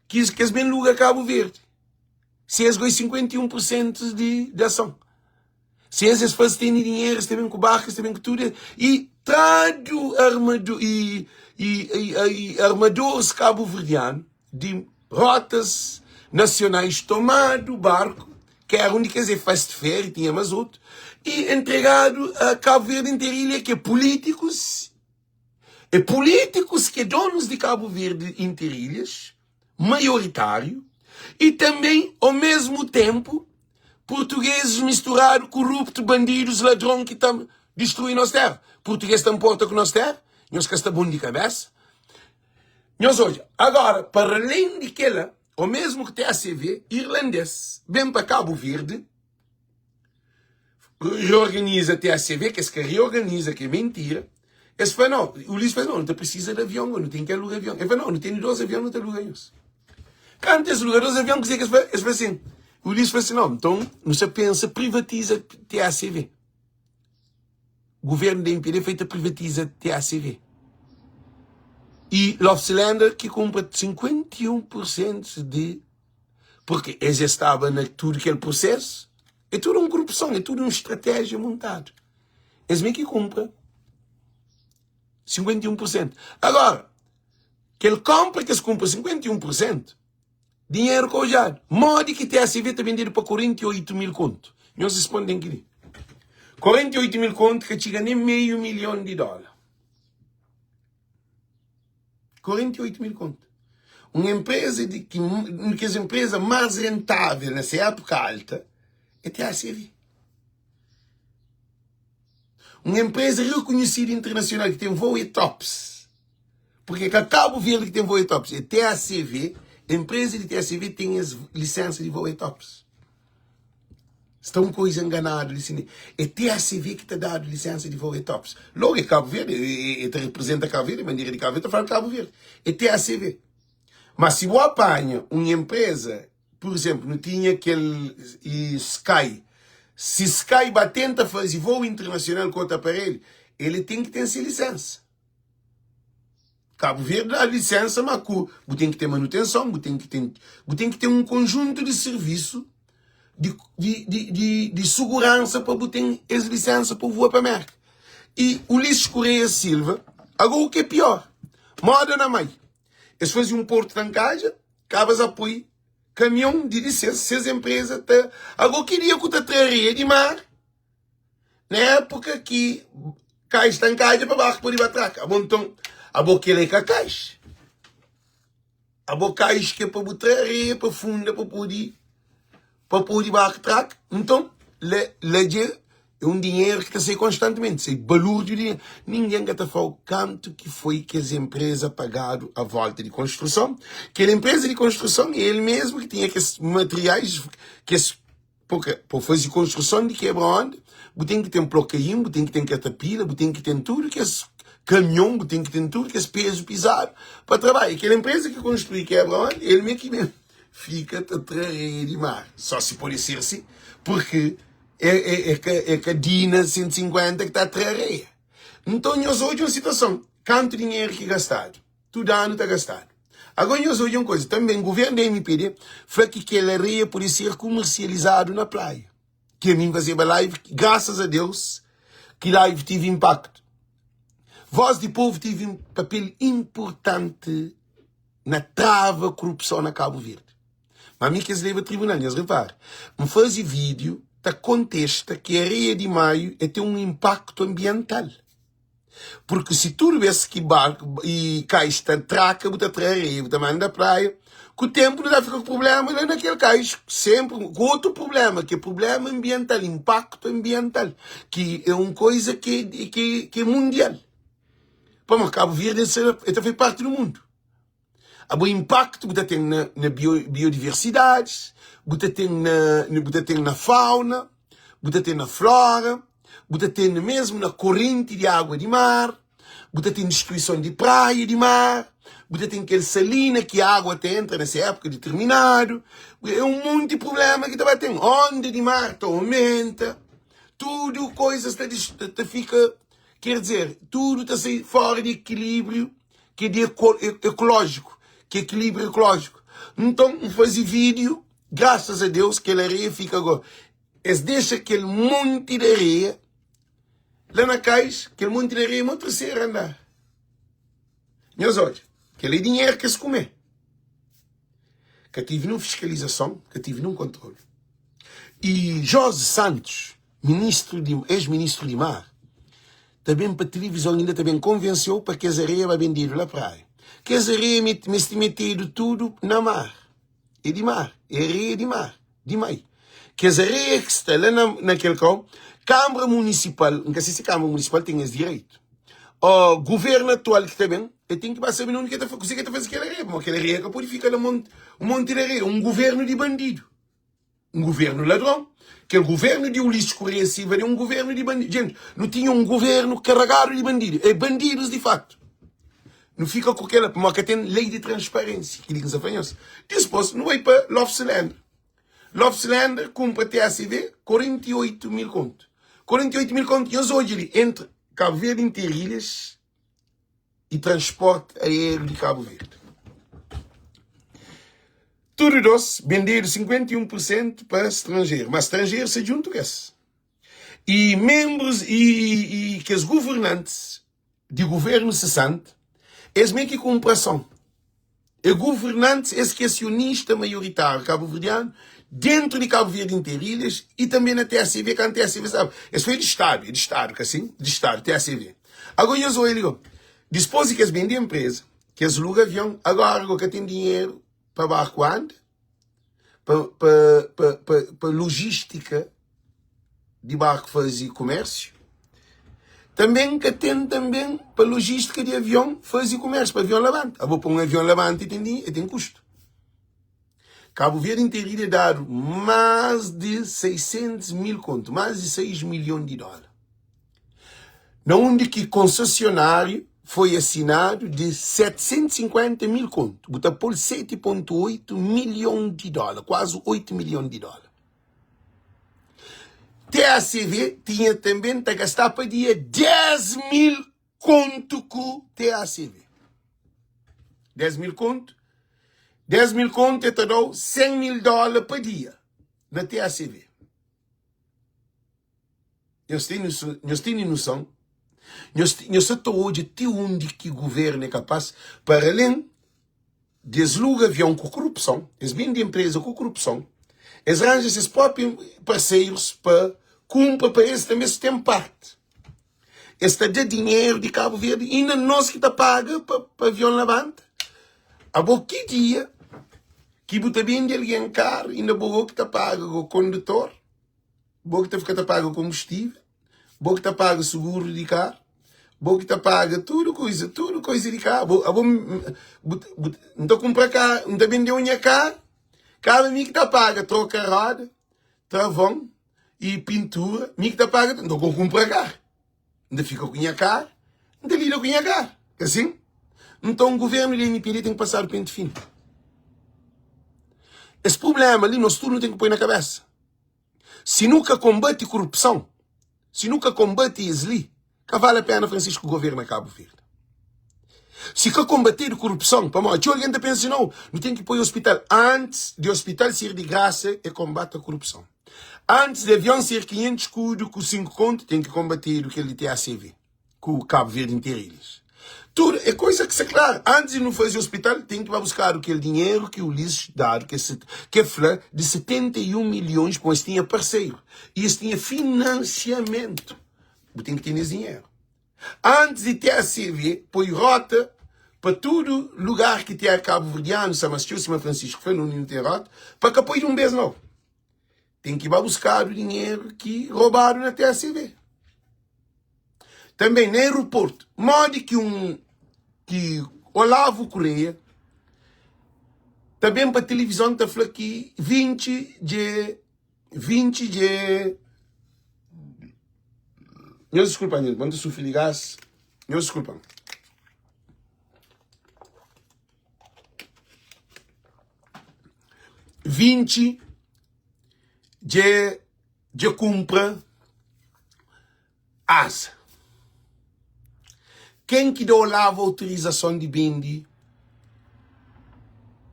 que eles bem luga Cabo Verde. Se eles ganham 51% de ação. Se eles fazem dinheiro, eles têm com barco, eles têm com tudo. E todo armador, e armadores cabo-verdianos de rotas nacionais tomado o barco, que era onde quer dizer faz de ferro, tinha mais outro, e entregado a Cabo Verde inteiro, que é políticos que é donos de Cabo Verde inteiras, maioritário, e também, ao mesmo tempo, portugueses misturados, corruptos, bandidos, ladrões que estão destruindo nossa terra. Português não importa com nossa terra, nós que está bom de cabeça. Nós hoje, agora, para além de que ela, o mesmo que TACV, irlandês, vem para Cabo Verde, reorganiza a TACV, que é que reorganiza, que é mentira. Eles falam, não, o Luís fala, não precisa de avião, não tem que alugar avião. Ele fala, não tem 2 aviões, não tem alugar isso. Quando eles alugam 2 aviões, eles falam assim, o Luís fala assim, não, então, não se pensa, privatiza TACV. O governo da Império feita privatiza TACV. E Lofslander que compra 51% de... Porque eles estavam em tudo aquele processo. É tudo uma corrupção, é tudo uma estratégia montada. Eles meio que compram 51%. Agora, que ele compra, que eles compram 51%, dinheiro cojado. Modo que TACV está vendendo para 48 mil conto. Nós respondem que 48 mil conto que chega nem $500 mil. 48 mil conto. Uma empresa que as empresas mais rentáveis nessa época alta é TACV. Uma empresa reconhecida internacional que tem voo e tops. Porque que Cabo Verde que tem voo e tops é TACV. A empresa de TACV tem as licenças de voo e tops. Estão coisa enganada. É TACV que está dando licença de voo e tops. Logo é Cabo Verde, representa Cabo Verde, a bandeira de Cabo Verde, está falando Cabo Verde. É TACV. Mas se eu apanho uma empresa, por exemplo, não tinha aquele Sky. Se Sky batenta fazer voo internacional com outro aparelho, ele tem que ter essa licença. Cabo Verde dá licença, mas tem que ter manutenção, tem que ter um conjunto de serviço de segurança para ter essa licença para voar para a América. E Ulisses Correia Silva, agora o que é pior, moda na mãe. Eles faziam um porto de tancagem, cabas apoio, caminhão de licença, se as empresas agora queria que a traria de mar, na época que cais tancagem para barco por ir para trás. Então, a boca é com a caixa. A boca que é para botar areia, para funda, para poder barco atrás. Então, é um dinheiro que está a ser constantemente, sei valor de dinheiro. Ninguém está falando quanto que foi que as empresas pagaram a volta de construção. Que a empresa de construção é ele mesmo que tinha aqueles materiais, para fazer construção de quebra-onda, tem que ter um bloqueio, tem que ter catapila, tem que ter tudo que esse caminhão, tem que ter tudo que esse peso pisado para trabalhar. Aquela empresa que construi quebra-onda, ele mesmo que fica a trazer de mar. Só se pode ser assim, porque é a Dina 150 que está a trazer. Então, nós hoje uma situação, quanto dinheiro que é gastado, todo ano está gastado. Agora, eu sou de uma coisa, também o governo da MPD falou que aquela areia podia ser comercializado na praia. Que a mim fazer a live, graças a Deus, que live teve impacto. Voz do Povo teve um papel importante na trava corrupção na Cabo Verde. Mas a mim que se leva a tribunal, mas repare, me faz vídeo, tá contesta que a areia de maio tem um impacto ambiental. Porque se tu vês que barco e cais traca, bota areia, bota manda praia, com o tempo não dá ficar com problema lá naquele cais, sempre com outro problema, que é problema ambiental, impacto ambiental, que é uma coisa que é mundial. Para Cabo Verde, ela faz parte do mundo. O impacto que tem na biodiversidade, que tem na fauna, que tem na flora, que tem mesmo na corrente de água de mar, que tem destruição de praia de mar, que tem aquele salina que a água entra nessa época determinada. É um monte de problema que também tem. Onda de mar aumenta, tudo coisas fica, quer dizer, tudo está fora de equilíbrio, que é de ecológico. Que equilíbrio ecológico. Então, fazer vídeo, graças a Deus, que a areia fica agora. Eles deixam aquele monte de areia lá na caixa, aquele monte de areia, uma terceira andar. Meus olhos, aquele dinheiro que se comer. Que tive numa fiscalização, que tive num controle. E Jorge Santos, ex-ministro de Mar, também para a televisão ainda também convenceu para que as areias vão vender na praia. Que as areias metido tudo na mar. É de mar. É areia de mar. De mar. Que as areias que estão lá naquele campo, Câmara Municipal, não sei se a Câmara Municipal tem esse direito. O governo atual que está bem, tem que passar onde que está fazendo aquela areia. Mas aquela areia que pode ficar um monte de areia. Um governo de bandido. Um governo ladrão. Que o governo de Ulisses Correia Silva é um governo de bandido. Gente, não tinha um governo carregado de bandidos. É bandidos de fato. Não fica com aquela, porque tem lei de transparência, que diga-se a fanhosa. Depois, não vai para Love Cylinder. Love Cylinder compra TACV 48 mil contos. 48 mil contos, e hoje ali, entre Cabo Verde Interilhas e transporte aéreo de Cabo Verde. Tudo doce, vendido 51% para estrangeiro. Mas estrangeiro se junta com esse. E membros e que os governantes de governo cessante, eles meio que compração. É governante, esse que é acionista maioritário cabo-verdiano, dentro de Cabo Verde Interilhas e também na TACV, que a TACV sabe. Esse foi de Estado, que assim, de Estado, TACV. Agora eu sou ele, depois que eles vendem a empresa, que eles alugam avião, agora que tem dinheiro para barco anda, para logística de barco fazer comércio, também que tem também para logística de avião fazer comércio, para avião levante. Vou para um avião levante e tem custo. Cabo Verde inteiro é dado mais de 600 mil contos, mais de 6 milhões de dólares. Na onde que concessionário foi assinado de 750 mil contos. Botar por 7,8 milhões de dólares, quase 8 milhões de dólares. TACV tinha também a gastar para dia 10 mil conto com TACV. 10 mil conto? 10 mil conto te dou 100 mil dólares por dia na TACV. Nós temos noção. Nós estamos hoje até onde que o governo é capaz, para além de deslugar avião com corrupção, eles vendem empresa com corrupção, eles arranjam esses próprios parceiros para cumprir para eles também se tem parte. Eles estão de dinheiro de Cabo Verde e ainda nós que está paga para avião levante. Há pouco dia que você vende alguém caro, ainda boa que está paga o condutor, boa que está paga o combustível, boa que está paga o seguro de carro, boa que está paga tudo coisa de carro. Então comprar carro, então vender unha carro, carro mim que está paga troca roda, travão e pintura, mim que está paga, então comprar carro. Ainda fica com a carro, ainda lida com a carro. Assim? Então o governo e a MPD tem que passar o pente fino. Esse problema ali, nós tudo não tem que pôr na cabeça. Se nunca combate corrupção, se nunca combate isso ali, que vale a pena Francisco governa Cabo Verde. Se quer combater a corrupção, para nós, alguém está pensando, não tem que pôr o hospital. Antes de hospital ser de graça, é combate a corrupção. Antes de avião ser 500 escudos com 5 contos, tem que combater o que ele tem a CV, com o Cabo Verde inteiro. Tudo é coisa que se claro. Antes de não fazer hospital, tem que buscar aquele dinheiro que o Ulisses dá, que é de 71 milhões, pois tinha parceiro. E isso tinha financiamento. Tem que ter esse dinheiro. Antes de ter a CV, põe rota para todo lugar que tem Cabo Verdeano, São Massachusetts, São Francisco, foi no tem rota, para que apoie um vez não. Tem que ir buscar o dinheiro que roubaram na TACV. Também no aeroporto, modo que Olavo Correia, também para a televisão está falando que 20 de eu desculpa, gente, quando sofri de gás, eu desculpa. de compra asa. Quem que deu lá a autorização de vender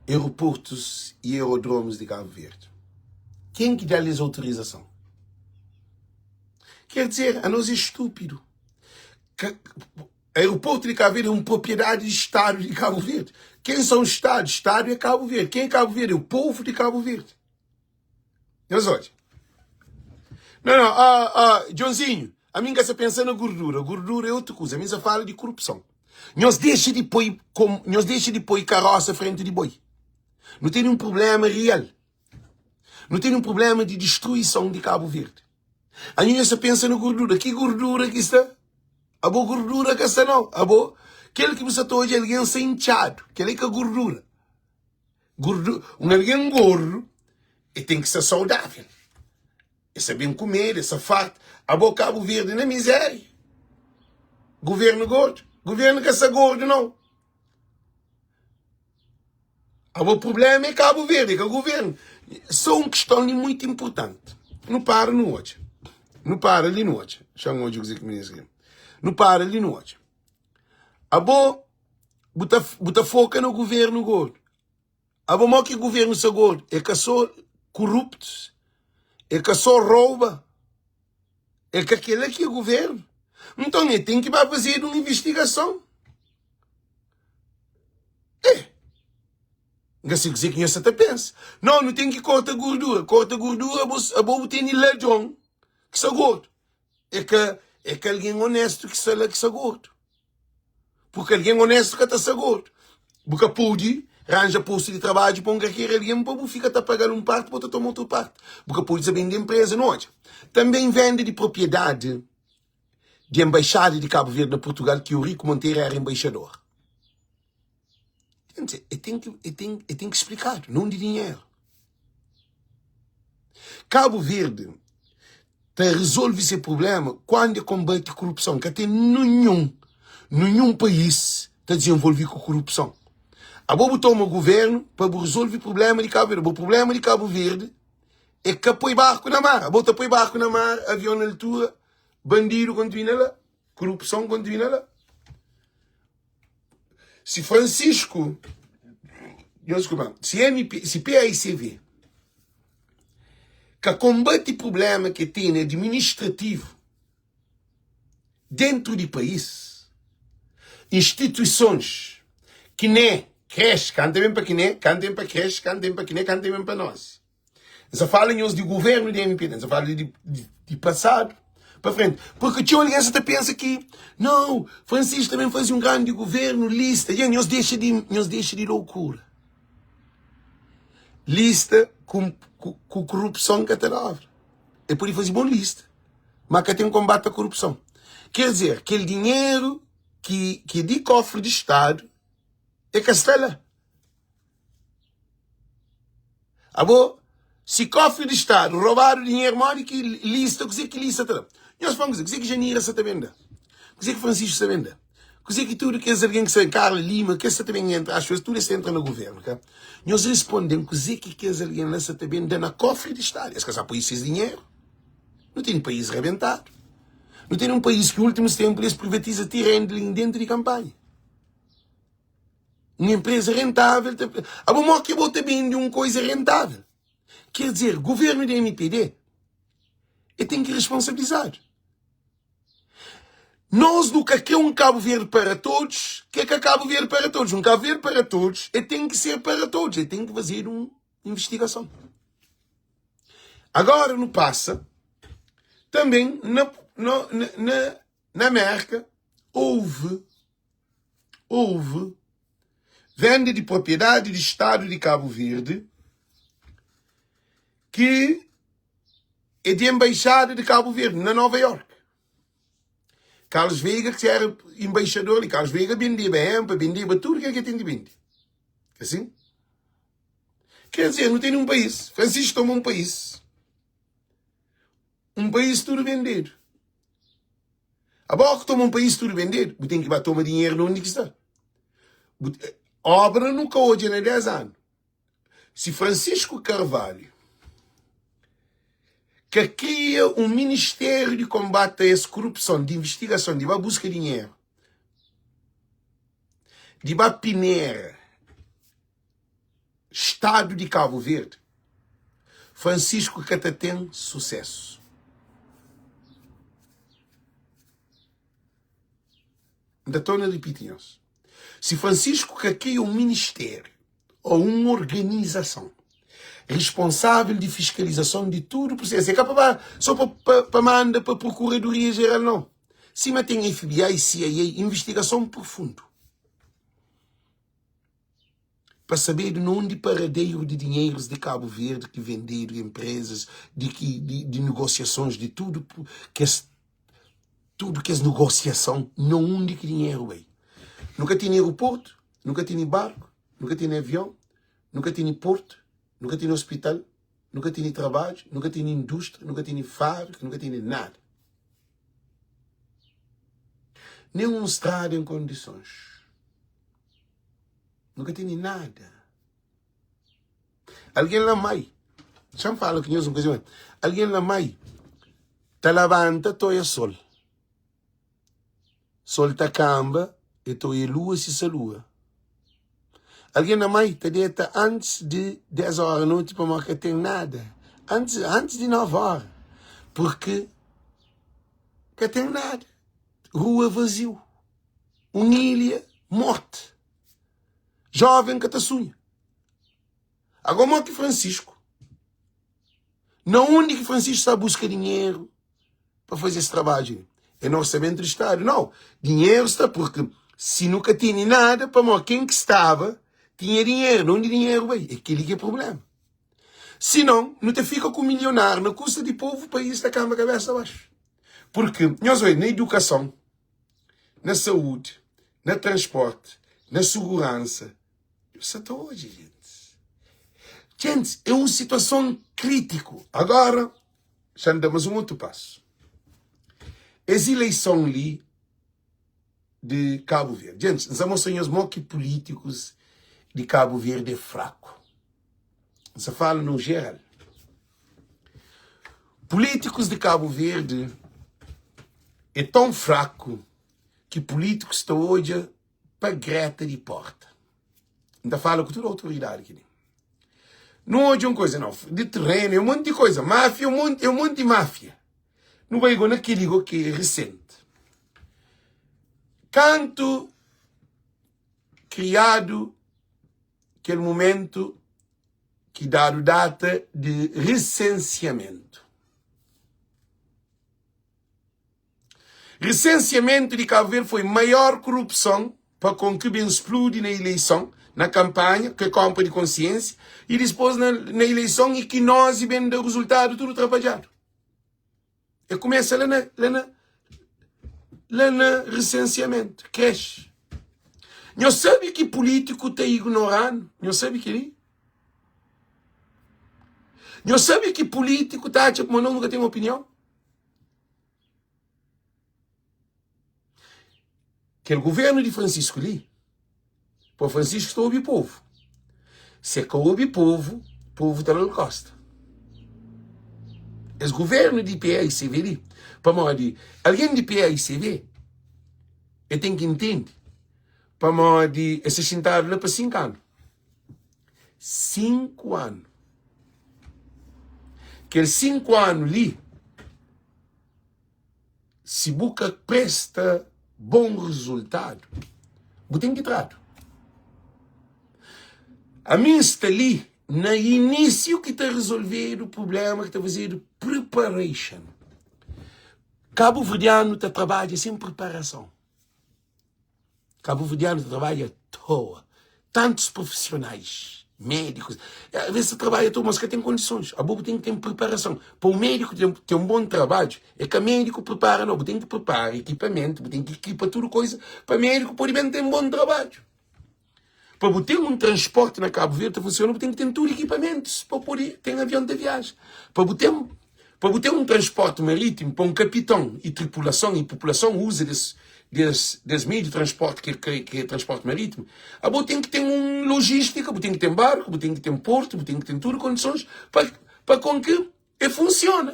aeroportos e aerodromes de Cabo Verde? Quem que dá-lhes autorização? Quer dizer, a nós é estúpido. O aeroporto de Cabo Verde é uma propriedade do Estado de Cabo Verde. Quem são os Estados? O Estado é Cabo Verde. Quem é Cabo Verde? É o povo de Cabo Verde. Mas olha. Não, Joãozinho, a mim que você pensa na gordura. Gordura é outra coisa. A mim se fala de corrupção. Nós deixa de pôr carroça à frente de boi. Não tem um problema real. Não tem um problema de destruição de Cabo Verde. A gente se pensa na gordura. Que gordura que está? A boa gordura que está não. A boa. Aquele que você está hoje é alguém sem inchado. Aquele que é gordura. Alguém gordo tem que ser saudável. É saber comer, é ser farto. A boa Cabo Verde na miséria. Governo gordo. Governo que é gordo não. O problema é Cabo Verde, que o governo. Só uma questão muito importante. Não para no hoje. Não para ali no hoje. Chama hoje o que me diz. Não para ali no hoje. A boa, bota foca no governo gordo. A boa que o governo se gordo é que só corruptos, é que só rouba, é que aquele aqui é o governo. Então ele tem que fazer uma investigação. Assim dizer que você pensa. Não tem que cortar gordura. Corta gordura, a boa tem ladrão que se gordo. É que alguém honesto que se gordo. Porque alguém honesto que está gordo. Porque pode arranja posto de trabalho para um carreira alguém para ficar a pagar um parte para tomar outra parte. Porque pode saber de empresa, não é? Também vende de propriedade de embaixada de Cabo Verde na Portugal que o Rico Monteiro era embaixador. Eu tenho que explicar, não de dinheiro. Cabo Verde resolve esse problema quando combate a corrupção, que até nenhum país está desenvolvido com corrupção. A boa toma o governo para resolver o problema de Cabo Verde. O problema de Cabo Verde é que põe barco na mar. A boa põe barco na mar, avião na altura, bandido continua lá, corrupção continua lá. Se Francisco, desculpa, se PAICV, que combate o problema que tem administrativo dentro do país, instituições que nem creche, cantem bem para que nem, cantem para creche, cantem para que nem, cantem bem para nós. Só falam de governo de MP, só falam de passado para frente. Porque tinha alguém que pensa que, não, Francisco também faz um grande governo, lista, e nós deixa de loucura. Lista com corrupção que está. É por isso fazer boa lista. Mas que tem um combate à corrupção. Quer dizer, aquele dinheiro que é de cofre de Estado é que está lá. Se cofre de Estado roubar o dinheiro, mora que lista, que lista está lá. Nós vamos dizer que Janira está venda. Que Francisco está venda. Que tudo que é alguém que se Carla Lima, que essa também entra, as coisas, tudo isso entra no governo. Okay? Nós respondemos que é alguém que está venda na cofre de Estado. Esse que sabe esse dinheiro. Não tem um país arrebentado. Não tem um país que, nos últimos tempos, eles privatizam terreno dentro de campanha. Uma empresa rentável. A bom que vou também de uma coisa rentável. Quer dizer, governo da MPD, ele tem que responsabilizar. Nós nunca queremos um Cabo Verde para todos. O que é Cabo Verde para todos? Um Cabo Verde para todos, ele tem que ser para todos. Ele tem que fazer uma investigação. Agora, no passa, também na América, houve venda de propriedade do Estado de Cabo Verde que é de embaixada de Cabo Verde, na Nova York. Carlos Veiga, que era embaixador, e Carlos Veiga vendia bem, vendia tudo que tem de vender. Assim? Quer dizer, não tem um país. Francisco toma um país. Um país tudo vendido. A boca toma um país tudo vendido. Tem que tomar dinheiro de onde que está. Obra nunca hoje, há 10 anos. Se Francisco Carvalho que cria um Ministério de Combate a essa corrupção, de investigação, de busca de dinheiro, de pineira, Estado de Cabo Verde, Francisco Cata tem sucesso. Ainda estou a repetir. Se Francisco cria um ministério ou uma organização responsável de fiscalização de tudo o processo. É capaz só para mandar para a Procuradoria Geral, não. Se tem FBI, CIA, investigação profunda. Para saber de onde paradeiro de dinheiros de Cabo Verde que venderam empresas, de negociações, de tudo que é negociação, não onde que dinheiro é. Nunca tinha aeroporto, nunca tinha barco, nunca tinha avião, nunca tinha porto, nunca tinha hospital, nunca tinha trabalho, nunca tinha indústria, nunca tinha fábrica, nunca tinha nada. Nem um estrada em condições. Nunca tinha nada. Alguém lá mais, já me fala que não é uma coisa, alguém lá mais, tá levanta, toia sol. Sol tá camba, e toia lua se sa lua. Alguém na mãe te deita antes de 10 horas da noite para não tem nada. Antes de 9 horas. Porque não tem nada. Rua vazio. Uma ilha morte. Jovem que te sonha. Agora que Francisco. Não onde que Francisco está a buscar dinheiro para fazer esse trabalho. É no orçamento do Estado. Não. Dinheiro está porque se nunca tinha nada para quem que estava tinha dinheiro, onde dinheiro vai? É aquele que é o problema. Se não te fica com o milionário, na custa de povo, o país está com a cabeça abaixo. Porque, nós vemos, na educação, na saúde, na transporte, na segurança, isso está hoje, gente. Gente, é uma situação crítica. Agora, já damos um outro passo. As eleições ali de Cabo Verde. Gente, nós vamos sonhar os que políticos de Cabo Verde é fraco. Você fala no geral. Políticos de Cabo Verde é tão fraco que políticos estão hoje para greta de porta. Ainda fala com toda a autoridade aqui. Não hoje uma coisa, não. De terreno, é um monte de coisa. Máfia, é um monte de máfia. Não vai igual naquele que é recente. Canto criado aquele momento que dá a data de recenseamento. Recenseamento de Cabo Verde foi maior corrupção para com que bem explode na eleição, na campanha, que compra de consciência, e depois na eleição e que nós e bem do resultado tudo trabalhado. E começa lá na recenseamento, cresce. Não sabe que político está ignorando? Não sabe que ele? Não sabe que político está tipo, mas nunca tem uma opinião? Que o governo de Francisco ali, para Francisco está ouvindo o povo. Se é que ouve o povo está na costa. Esse governo de PAICV ali, para morrer, alguém de PAICV, ele tem que entender. para modo essa sentada lá para 5 anos. 5 anos. Aqueles 5 anos ali, se busca presta bom resultado, você tem que tratar. A mim está ali, no início que está a resolver o problema, que está a fazer preparation. Cabo Verdeano está trabalha sem preparação. Cabo Verdeano trabalha à toa. Tantos profissionais, médicos. Às vezes trabalha à toa, mas que tem condições. A boca tem que ter preparação. Para o médico ter um bom trabalho, é que o médico prepara, não. Tem que preparar equipamento, tem que equipar tudo coisa para o médico poder ter um bom trabalho. Para ter um transporte na Cabo Verde funciona, tem que ter tudo equipamentos para poder ter um avião de viagem. Para ter um transporte marítimo, para um capitão e tripulação e população usa desse meio de transporte que é transporte marítimo, a boa tem que ter uma logística, tem que ter um barco, tem que ter um porto, tem que ter tudo condições para com que funcione.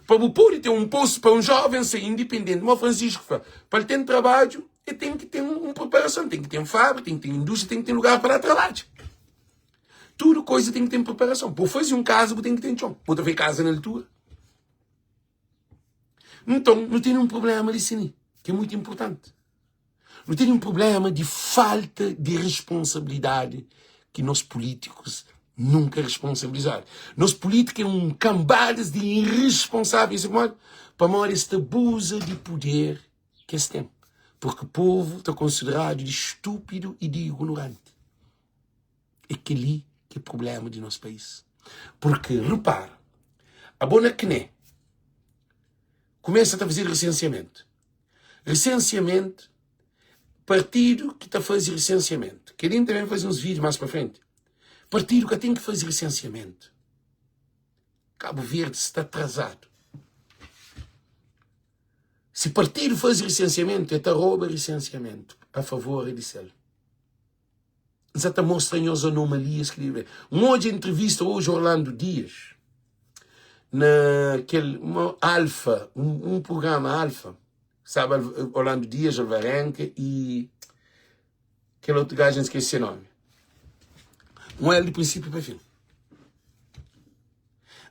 Para poder ter um posto para um jovem ser independente, como o Francisco fala, para ele ter trabalho, ele tem que ter uma preparação, tem que ter fábrica, tem que ter indústria, tem que ter lugar para trabalho. Tudo coisa tem que ter preparação. Para fazer um caso, tem que ter chão. Para fazer casa na altura. Então, não tem um problema ali, que é muito importante. Não tem um problema de falta de responsabilidade que nós políticos nunca responsabilizaram. Nós políticos é um cambadas de irresponsáveis para maior esta abuso de poder que eles têm. Porque o povo está considerado de estúpido e de ignorante. É aquele que é o problema do nosso país. Porque, repara, a bona Kné começa a fazer recenseamento. Recenseamento, partido que está a fazer recenseamento. Querem também fazer uns vídeos mais para frente. Partido que tem que fazer recenseamento. Cabo Verde está atrasado. Se partido faz recenseamento, é rouba recenseamento a favor de ele. Exatamente, mostram as anomalias que ele vê. Uma entrevista hoje Orlando Dias, naquele Alfa, um programa Alfa, sabe, Orlando Dias, Alvarenque e aquele outro gajo, não esqueci o nome. Um é de princípio para fim.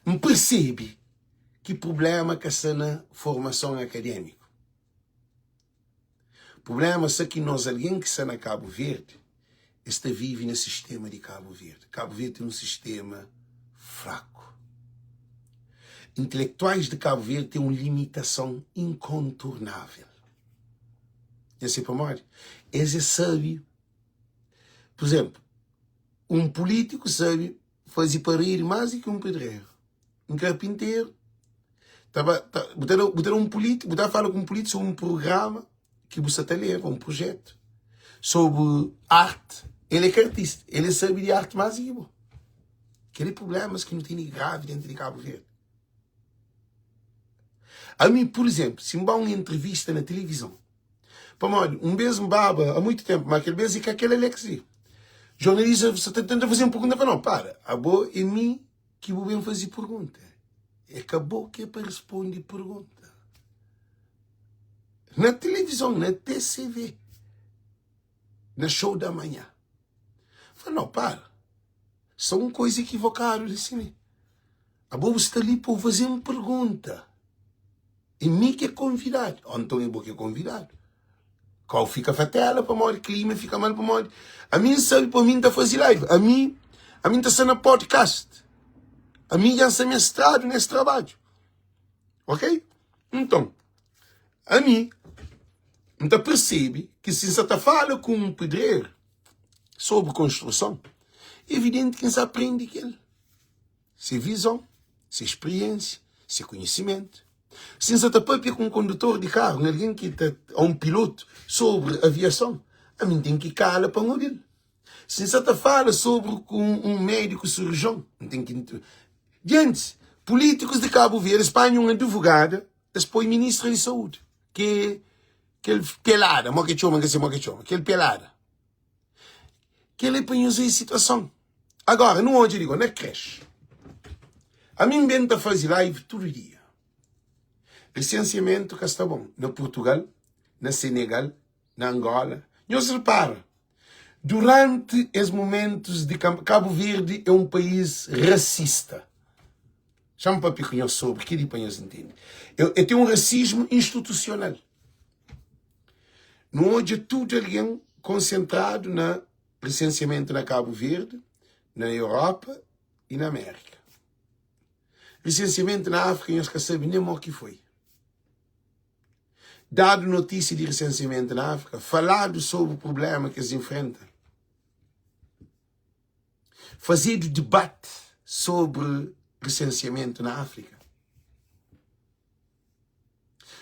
Me percebe que problema que está na formação acadêmica. O problema é que nós, alguém que está na Cabo Verde, está vive no sistema de Cabo Verde. Cabo Verde tem um sistema fraco. Intelectuais de Cabo Verde têm uma limitação incontornável. E assim para mais. Esse sabe, por exemplo, um político sabe fazer parir mais do que um pedreiro. Um carpinteiro. Botar um político, botar fala com um político sobre um programa que você está a ler, um projeto sobre arte. Ele é artista, ele sabe de arte mais e bom. Aquele problemas que não tem grave dentro de Cabo Verde. A mim, por exemplo, se me dá uma entrevista na televisão, para um beijo baba há muito tempo, mas aquele beijo é que aquele Alexi. Jornalista, você está tentando fazer uma pergunta para não, para. Acabou em mim que vou bem fazer pergunta. Acabou que é para responder pergunta. Na televisão, na TCV, na show da manhã. Falei, não, para. São coisas equivocadas assim. A boa está ali para fazer uma pergunta. E mim que é convidado. Ou então eu que é convidado. Qual fica fatela para morrer, clima fica mal para morrer. A mim sabe para mim está fazer live. A mim está sendo podcast. A mim já está mestrado nesse trabalho. Ok? Então, a mim, então percebe que se você fala com um pedreiro sobre construção, é evidente que você aprende aquilo. Se visão, se experiência, se conhecimento. Se você está com um condutor de carro, alguém que está a um piloto sobre aviação, a mim tem que cala para ouvir. Se você fala sobre um médico cirurgião, tem que... Gente, políticos de Cabo Verde, Espanha, uma advogada, depois ministra de saúde, que é pelada, que é pelada. Que ele põe a situação. Agora, não hoje digo, na creche. A mim bem fazer live todo dia. Licenciamento que está bom. Na Portugal, na Senegal, na Angola. Não se repara, durante esses momentos de Cabo Verde é um país racista. Chama para piconhar sobre, que depois entende. Eu tenho um racismo institucional. Não hoje é tudo alguém concentrado no licenciamento na Cabo Verde, na Europa e na América. Licenciamento na África, nós não sabemos nem o que foi. Dado notícia de licenciamento na África, falado sobre o problema que eles enfrentam. Fazer debate sobre licenciamento na África.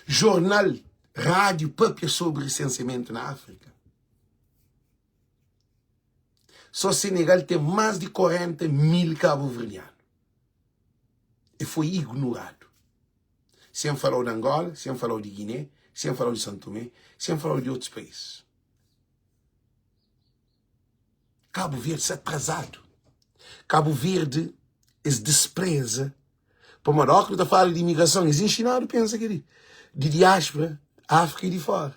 Jornal, rádio, papia sobre licenciamento na África. Só Senegal tem mais de 40 mil cabo-verdianos. E foi ignorado. Sem falar de Angola, sem falar de Guiné, sem falar de São Tomé, sem falar de outros países. Cabo Verde está atrasado. Cabo Verde despreza. Para Marrocos, está falando de imigração. Eles ensinaram, pensa que de diáspora, África e de fora.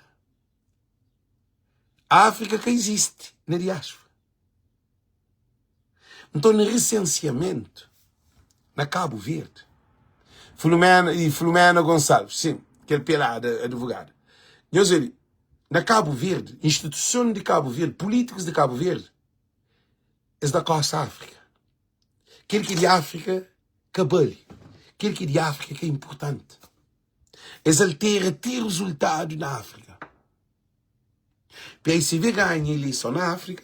A África que existe na diáspora. Então, no recenseamento, na Cabo Verde, Filomena Gonçalves, sim, aquele pelado advogado. Eu sei, na Cabo Verde, instituição de Cabo Verde, políticos de Cabo Verde, é da Costa África. Aquele que é de África, cabelo. Aquele que é de África que é importante. Eles alteram ter resultado na África. Para aí se vê ganha a eleição na África,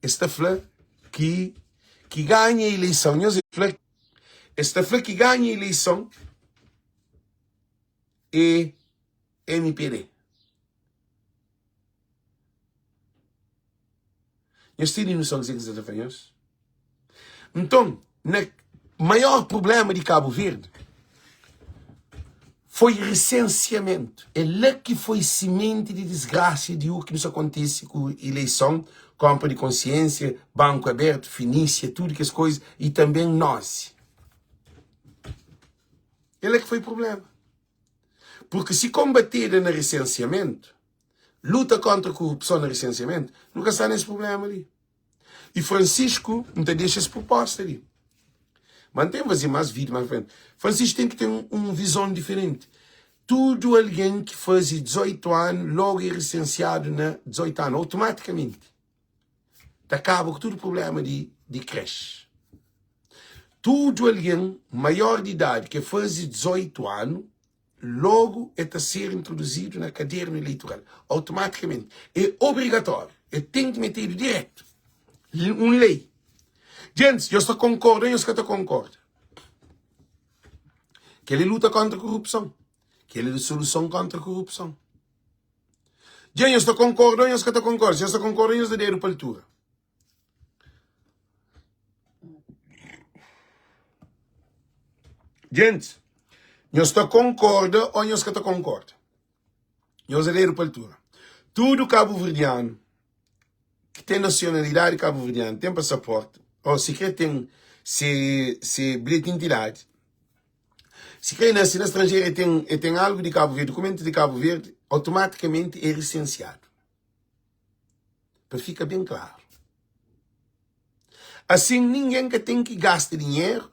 esta flor que ganha a eleição, esta flor que ganha a eleição é MPD. Nós temos noção do que você está fazendo? Então, o maior problema de Cabo Verde foi recenseamento. É lá que foi semente de desgraça de o que nos acontece com eleição, compra de consciência, banco aberto, finícia, tudo que as coisas, e também nós. Ele é que foi o problema. Porque se combater no recenseamento, luta contra a corrupção no recenseamento, nunca está nesse problema ali. E Francisco não te deixa essa proposta ali. Mantém fazer mais vídeo mais frente. Francisco tem que ter uma visão diferente. Tudo alguém que faz 18 anos, logo é recenseado na 18 anos, automaticamente. Acaba com todo o problema de creche. Tudo alguém maior de idade que faz 18 anos, logo é a ser introduzido na caderno eleitoral. Automaticamente. É obrigatório. Tem que meter direto. Uma lei. Gente, eu estou concordando, eu estou concordando. Que ele luta contra a corrupção. Que ele é a solução contra a corrupção. Gente, eu estou concordando, eu estou concordando. Eu estou concordando, eu estou de aeroportura. Gente, eu estou concordando ou eu estou concordando. Eu estou de aeroportura. Tudo cabo-verdiano que tem nacionalidade cabo-verdiana, tem passaporte, ou se quer tem se bilhete de idade, se quer nascer na estrangeira e tem algo de Cabo Verde, documento de Cabo Verde, automaticamente é licenciado. Para ficar bem claro. Assim, ninguém que tem que gastar dinheiro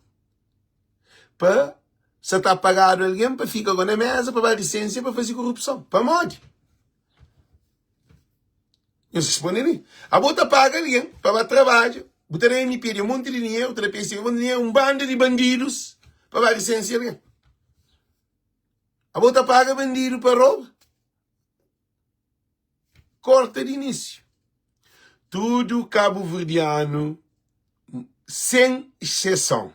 para se está pagado alguém para ficar na mesa, para dar licença, para fazer corrupção. Para onde? Eu respondo ali. A bota paga alguém para trabalho. Botarei me pedir um monte de dinheiro, um bando de bandidos para dar licença a alguém. A bota paga bandido para roubo. Corta de início. Tudo cabo-verdiano, sem exceção.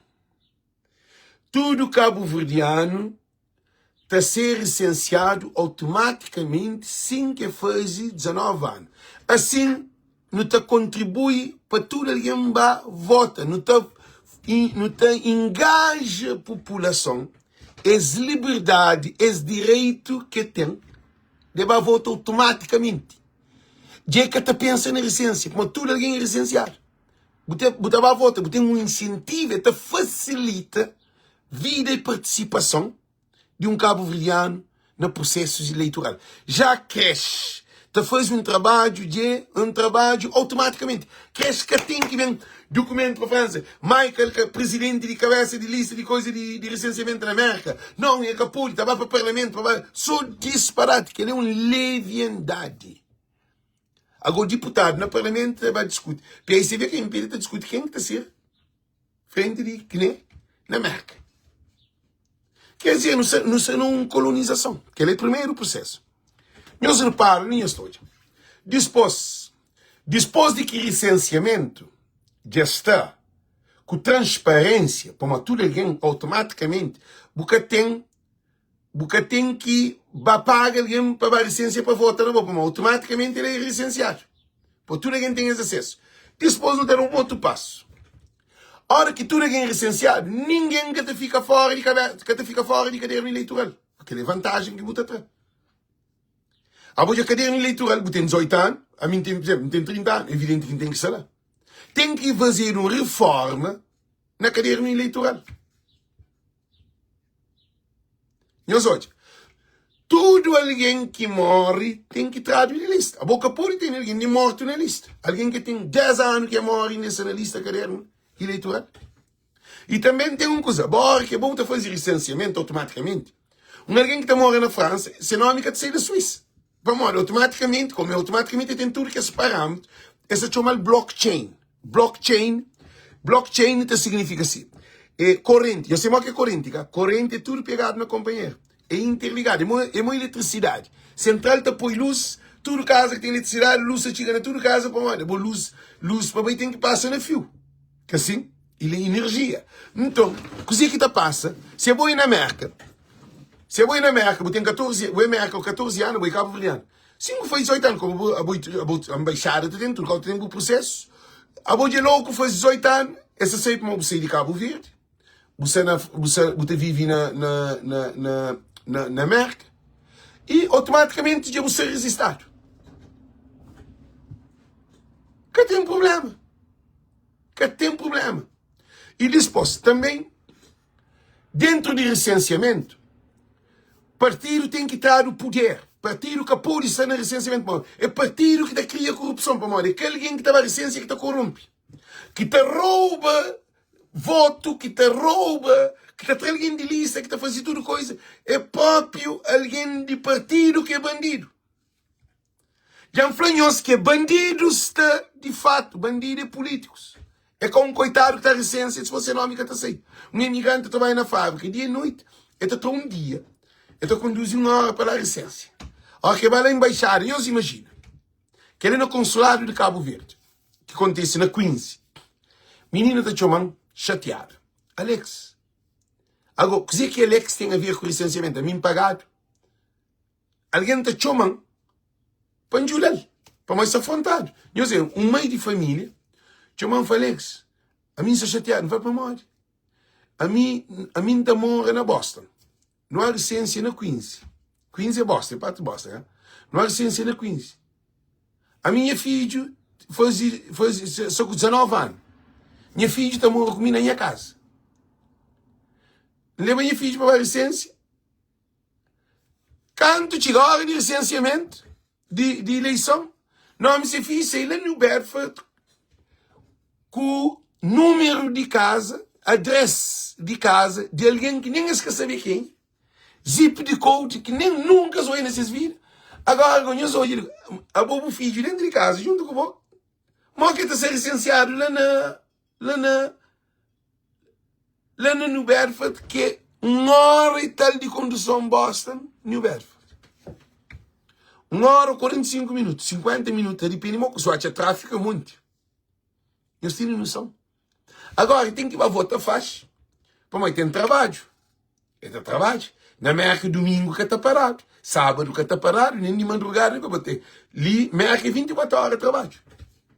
Tudo cabo-verdiano está a ser licenciado automaticamente sem que faz 19 anos. Assim, não te contribui para tudo alguém que vota, não te engaja a população, as liberdades, os direitos que tem, deve votar automaticamente. Já que tu pensa na licença, como tudo alguém é licenciado. Você vai votar, você tem um incentivo, te facilita vida e participação de um cabo-verdiano no processo eleitoral. Já creche, te faz um trabalho automaticamente. Queres que tem que vir documento para a França? Michael, que é presidente de cabeça de lista de coisa de licenciamento na América. Não, é capulho, estava para o parlamento, só disparate, que ele é uma leviandade. Agora o deputado no parlamento vai discutir. E aí você vê que a império está discutindo quem está a ser frente de que nem na América. Quer dizer, não é uma colonização, que é o primeiro processo. Nós reparamos nisso história. Depois de que licenciamento já está com transparência, para tudo alguém automaticamente, porque tem que pagar alguém para a licença para votar, não, automaticamente ele é licenciado. Para tudo alguém tem esse acesso. Depois não tem um outro passo. A hora que tudo alguém é licenciado, ninguém que te fica fora de caderno eleitoral. Aquela é a vantagem que você tem. A caderno eleitoral, você tem 18 anos, a mim tem 30 anos, evidente que tem que ser lá. Tem que fazer uma reforma na caderno eleitoral. Nós olha, todo alguém que morre tem que entrar na lista. A boca pode ter alguém de morto na lista. Alguém que tem 10 anos que morre nessa lista caderno eleitoral. E também tem uma coisa, que é bom fazer licenciamento automaticamente. Alguém que está morrendo na França, se não é que sai da Suíça. Vamos lá, automaticamente, como automaticamente tem tudo que é separado, essa chama blockchain. Blockchain significa assim. É corrente, eu sei mais que é corrente, cara. Corrente é tudo pegado na companheira. É interligado, é uma eletricidade. Central está põe luz, tudo casa que tem eletricidade, luz chega na tudo casa, para onde? Luz para bem tem que passar no fio. Que assim, ele é energia. Então, coisa que passa, se eu vou ir na América, eu tenho 14 anos, eu acabo brilhando. Se eu faz 18 anos, como a embaixada, tem tudo, tem o processo. A boa de louco faz 18 anos, essa sempre uma você de Cabo Verde. Você vive na América. E automaticamente já você é registrado. Que tem problema. E depois, também, dentro de licenciamento, partido tem que estar no poder. Partido que pode estar no licenciamento. É partido que cria corrupção. É aquele que está na licença que te corrompe. Que te rouba voto, que te rouba, que te traz alguém de lista, que te faz tudo coisa. É próprio alguém de partido que é bandido. Já falamos que bandidos está, de fato, bandidos políticos. É como um coitado que está na licença, se você não me está sair. Um imigrante trabalha na fábrica, dia e noite, ele está um dia, ele está conduzindo uma hora para a licença. A hora que vai lá embaixada, e os imagina, que ele é no consulado de Cabo Verde, que acontece na Queens. Menina está chamando, chateada. Alex, agora, o que Alex tem a ver com o licenciamento? A mim pagado. Alguém está chamando para enjular, para mais afrontado. Eu sei, um meio de família, chamando Alex, a mim está chateado, não vai para morte. A mim está morrendo na Boston. Não há licença na Queens. Queens é Boston, é parte de Boston. Né? Não há licença na Queens. A minha filha faz só com 19 anos. Minha filha está morrendo comigo na minha casa. Leva minha filha para a licença. Quando chega a hora de licenciamento, de eleição, não me se fiz, sei lá no Bedford, com o número de casa, adresse de casa, de alguém que nem quer saber quem, zip de code, que nem nunca sou nesses vídeos. Agora, quando eu sou a bobo filho dentro de casa, junto com o bobo, mas que está ser licenciado lá no New Bedford, que é uma hora e tal de condução Boston, New Bedford. 1 hora e 45 minutos, 50 minutos, depende muito, só que tráfego é muito. Eu tenho noção. Agora, tem que ir para votar faz. Porque tem trabalho. É trabalho. Na América, domingo que está parado. Sábado que está parado, nem de madrugada para bater. Ali, América, 24 horas de trabalho.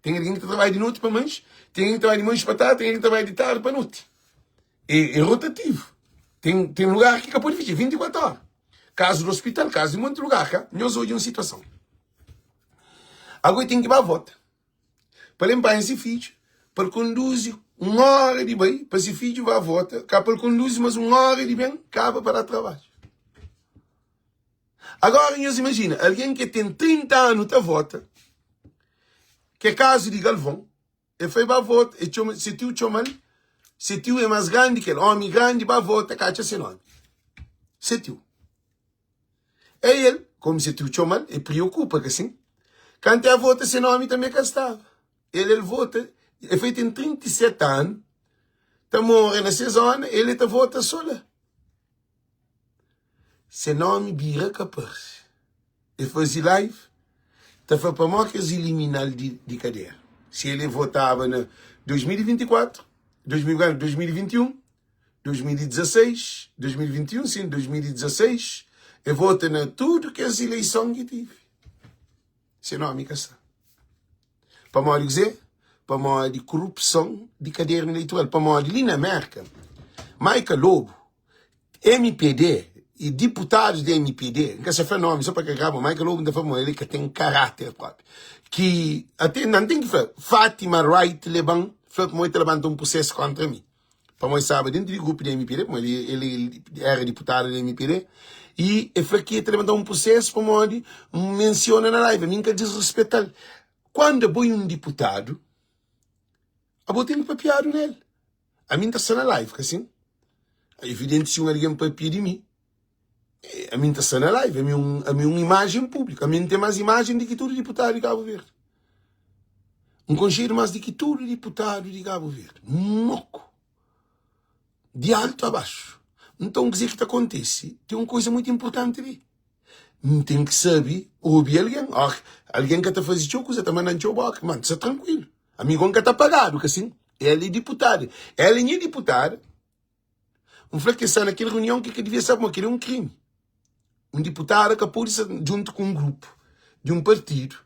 Tem alguém que trabalha de noite para manhã, tem alguém que trabalha de manhã para tarde, tem alguém que trabalha de tarde para noite. É rotativo. Tem lugar que pode fazer 24 horas. Caso do hospital, caso de muito lugar, cá, nós hoje uma situação. Agora tem que ir para a volta. Para limpar esse filho, para conduzir 1 hora de bem, para esse filho vai à volta, cá para conduzir mais 1 hora de bem, acaba para o trabalho. Agora, nós imagina, alguém que tem 30 anos a vota, que é caso de Galvão, e foi para votar, e se tio chama, se tio é mais grande que ele, homem grande, para votar, cacha seu nome. Se tio. E ele, como se tio chama, ele preocupa, que assim, quando ele vota, seu nome também cá estava. Ele vota, é feito em 37 anos, está morrendo nessa zona, ele está vota sola. Seu nome vira capaz. Ele faz live, está para mocas eliminar de cadeia. Se ele votava em 2024, 2021, 2016, 2021, sim, 2016, ele vota em tudo que as eleições que tive. Seu nome cá está. Para mal dizer, para mal de corrupção de cadeia eleitoral, para mal de ali na América, Michael Lobo, MPD, e deputados da MPD, que esse fenômeno, só para que acaba, Michael Lobo da forma ele que tem caráter próprio, que até não tem que falar, Fátima Wright Leban, foi como ele levantou processo contra mim. Para mim sabe, dentro do grupo da MPD, como ele era deputado da MPD, e ele foi que ele levantou processo, para mim, menciona na live, nunca desrespeitar. Quando eu vou deputado, eu tenho papiado nele. A mim está sendo na live, assim. É evidente se alguém papia de mim. A mim está sendo na live, a mim uma imagem pública. A mim tem mais imagem do que todo deputado de Cabo Verde. Um conselheiro mais do que todo deputado de Cabo Verde. Moco. De alto a baixo. Então, dizer que acontece, tem uma coisa muito importante ali. Tem que saber ouvir alguém. Alguém que está fazendo show, você está mandando show, mano, está tranquilo. Amigo que está pagado, que assim, ele é deputado. Ela é deputada. Um fracassar naquela reunião que devia saber que ele é um crime. Um deputado que pode ser junto com um grupo de um partido.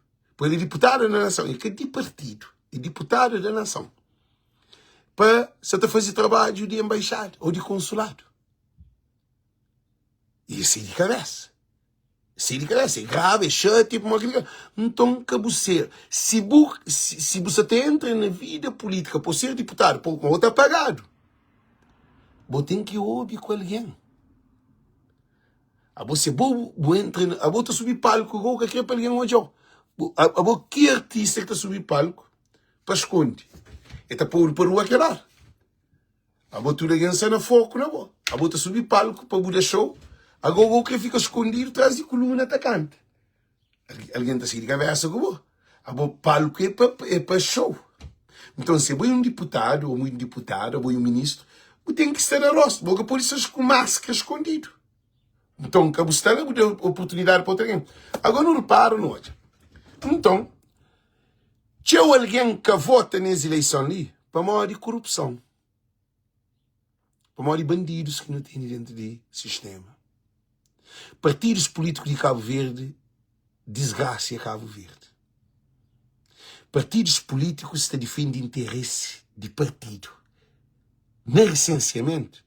Ele é deputado da nação. Ele é de partido. É deputado da nação. Para se fazer trabalho de embaixada ou de consulado. E isso é de cabeça. Isso é de cabeça. É grave, é chato, tipo uma coisa. Então, que você, se você entra na vida política por ser deputado, por outro apagado, você tem que ouvir com alguém. Você entra, você subir palco, você quer para alguém hoje. Que artista que está subir palco para esconder? Está por rua que lá. Você alguém sai na foco na boa. Você subir palco para o show. Agora o que fica escondido atrás de coluna atacante. Alguém está seguindo a cabeça com você. O palco é para show. Então, se você é um deputado, ou muito deputado, ou um ministro, você tem que estar na roça. Porque por isso com máscara escondido. Então, que você tem a oportunidade para alguém. Agora não reparo no outro. Então, tinha alguém que vota nas eleições ali para maior de corrupção. Para maior de bandidos que não têm dentro do sistema. Partidos políticos de Cabo Verde desgraça Cabo Verde. Partidos políticos que defendem interesse de partido. No recenseamento,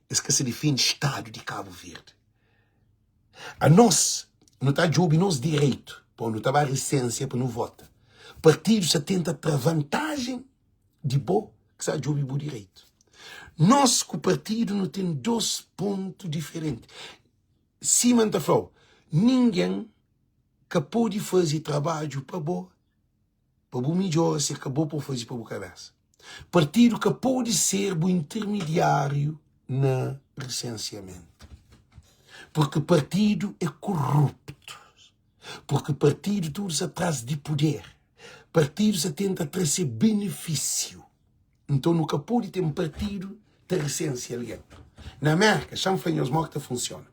é que se defende Estado de Cabo Verde. A nós, não está de ouvir nosso direito, para não estar a recência, para não votar. Partidos se tenta ter vantagem de bom, que está de ouvir o direito. Nós, com o partido, não tem dois pontos diferentes. Simon está falando, ninguém que pode fazer trabalho para bom, para o melhor, se acabou por fazer para a cabeça. Partido que pode ser o intermediário no recenseamento. Porque partido é corrupto. Porque partido todos atrás de poder. Partido se tenta trazer benefício. Então nunca pode ter um partido de recenseamento. Na América, chanfanhos morta funciona.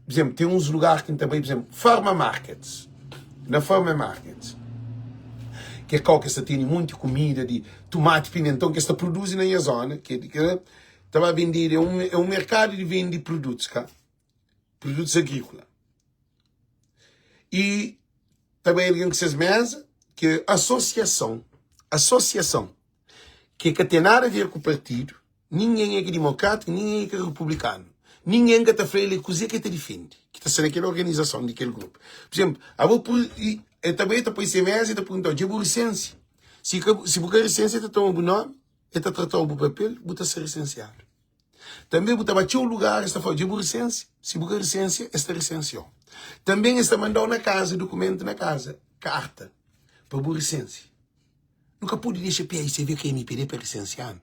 Por exemplo, tem uns lugares que também, por exemplo, Farma Markets. Na Farma Markets. Que é qual que se tem muita comida de tomate, pimentão, que se produz na zona. Que estava a vender, é um mercado de venda de produtos, cá. Produtos agrícolas. E também alguém que se mesa, que é associação, que tem nada a ver com o partido, ninguém é democrático, ninguém é republicano, ninguém que está feio coisa que te defende, que está sendo aquela organização, daquele grupo. Por exemplo, também está por esse mesa e está perguntando, de licença. Se você licença, está tomando o nome, está tratando o papel, você está ser licenciado. Também você vai ter um lugar, está falando de licença, se você licença, está licenciado. Também está mandou na casa, documento na casa, carta, para boa licença. Nunca pude deixar para aí, você vê que me pedir para licenciar.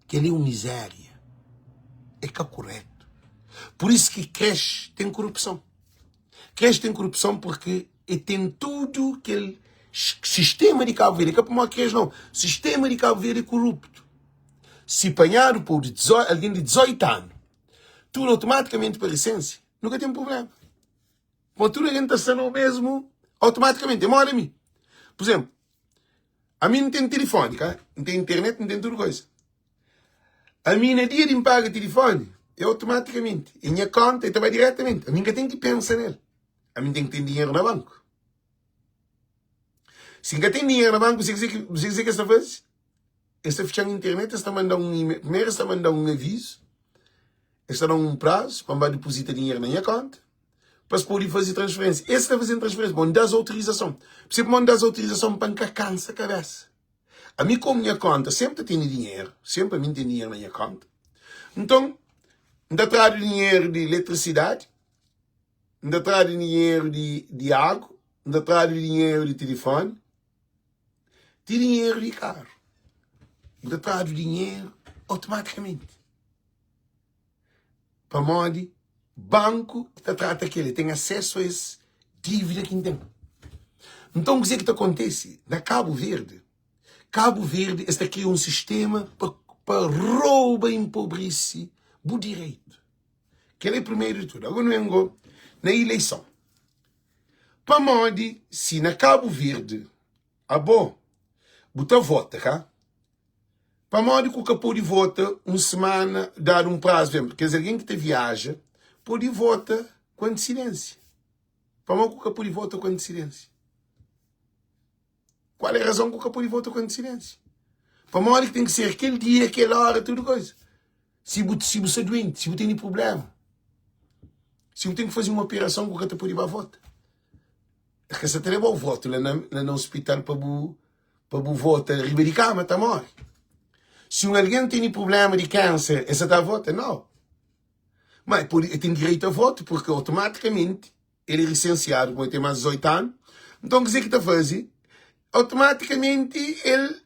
Que ele é uma miséria. É que é correto. Por isso que creche tem corrupção. Creche tem corrupção porque tem tudo aquele sistema de Cabo Verde. Que é para uma creche não. Sistema de Cabo Verde é corrupto. Se apanhar por alguém de 18 anos, tudo automaticamente para licença, nunca tem problema. Quando tudo a gente está o mesmo, automaticamente, demora a mim. Por exemplo, a mim não tem telefone, não tem internet, não tem tudo coisa. A mim, no dia de me pagar telefone, é automaticamente. Em minha conta, eu vai diretamente. A mim que tem que pensar nele. A mim tem que ter dinheiro no banco. Se não tem dinheiro no banco, você dizer que esta vez, esta fechar na internet, está mandando um e-mail. Primeiro está mandando um aviso. Está dando um prazo para me depositar dinheiro na minha conta. Para se poder fazer transferência. Esse está fazendo transferência. Bom, dá autorização. Por exemplo, manda autorização para que cansa a cabeça. A mim, com a minha conta, sempre tenho dinheiro. Sempre a mim tem dinheiro na minha conta. Então, ainda trago dinheiro de eletricidade. Ainda trago dinheiro de água. Ainda trago dinheiro de telefone. De dinheiro de carro. Ainda trago dinheiro automaticamente. Para modo, banco que trata aquele. Tem acesso a esse dívida que tem. Então, o que é que acontece? Na Cabo Verde, está aqui um sistema para roubar e empobrecer o direito. Que é o primeiro de tudo. Agora não vengo na eleição. Para modo, se na Cabo Verde, botar vota, cá? Para modo que o capô de vota, uma semana, dar um prazo, quer dizer, alguém que te viaja, pode votar com antecedência. Para modo que o capô de vota com antecedência. Qual é a razão que o capô de vota com antecedência? Para modo que tem que ser aquele dia, aquela hora, tudo coisa. Se você é doente, se você tem problema, se você tem que fazer uma operação com o capô de vota. É que você tem o voto lá no hospital para o voto, riba de cama, está morre. Se alguém tem problema de câncer, essa está a voto? Não. Mas ele tem direito a voto, porque automaticamente ele é licenciado quando tem mais de 18 anos. Então, o que está a fazer? Automaticamente ele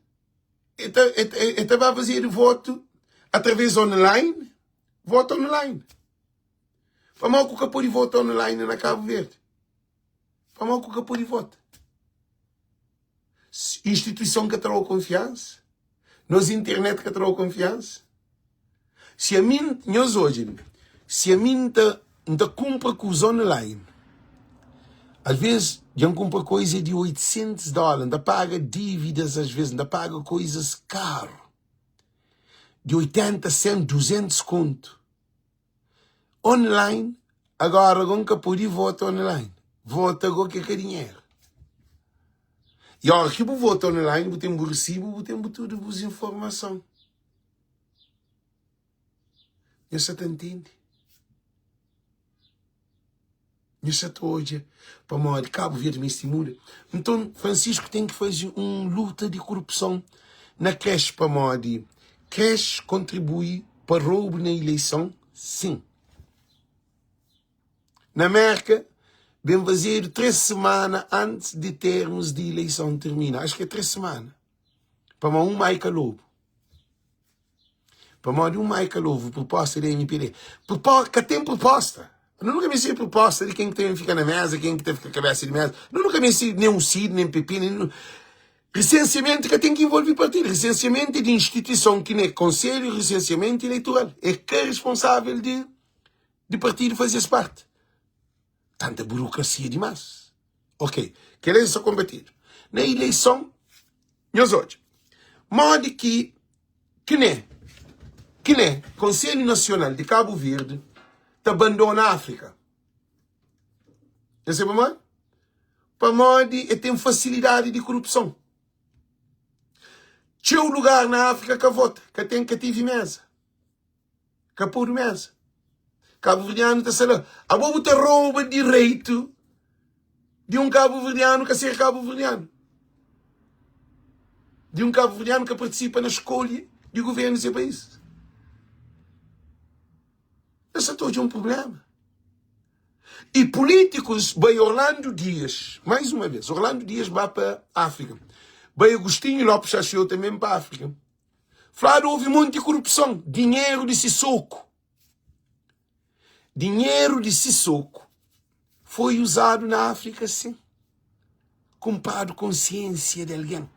vai fazer o voto através online. Voto online. Para mal que o capô de voto online na Cabo Verde. Para mal que o capô de voto. Instituição que terá confiança. Nos internet que terá confiança. Se a mim, nós hoje, se a mim não compra com os online, às vezes, já compra coisa de $800, ainda paga dívidas, às vezes, ainda paga coisas caro. De 80, 100, 200 conto. Online, agora, nunca pode votar online. Vota com que é dinheiro. E agora que eu voto online, eu tenho recibo, eu tenho tudo as informações. Você entende? Isso hoje, para modo Cabo Verde me estimula. Então, Francisco tem que fazer uma luta de corrupção na creche para modo. Creche contribui para roubo na eleição? Sim. Na América, vem fazer 3 semanas antes de termos de eleição terminar. Acho que é 3 semanas. Para modo um Maica Lobo. Para modo um Maica Lobo, proposta da MPD. Que tem proposta. Eu nunca me sei proposta de quem tem que ficar na mesa, quem que tem que ficar cabeça de mesa. Eu nunca me sei nem um CID, nem PP, nem... Recenseamento que tem que envolver partido. Recenseamento de instituição que nem Conselho de Recenseamento Eleitoral. É que é responsável de partido fazer parte. Tanta burocracia demais. Ok. Querem só combater. Na eleição, nós hoje, modo que nem Conselho Nacional de Cabo Verde te abandona a África. Já sabe mais? Para modo e tem facilidade de corrupção. Tinha um lugar na África que vota, que tem que tive mesa. Que pôr mesa. Cabo Verdeano está sendo. A bobo te rouba direito de um Cabo Verdeano que ser Cabo Verdeano. De um Cabo Verdeano que participa na escolha do governo desse país. Esse é todo um problema. E políticos, bem Orlando Dias, mais uma vez, Orlando Dias vai para a África. Bem Agostinho Lopes Chacheu também para a África. Falaram, houve um monte de corrupção, dinheiro de Sissoko. Dinheiro de Sissoko foi usado na África, sim. Comprado consciência de alguém.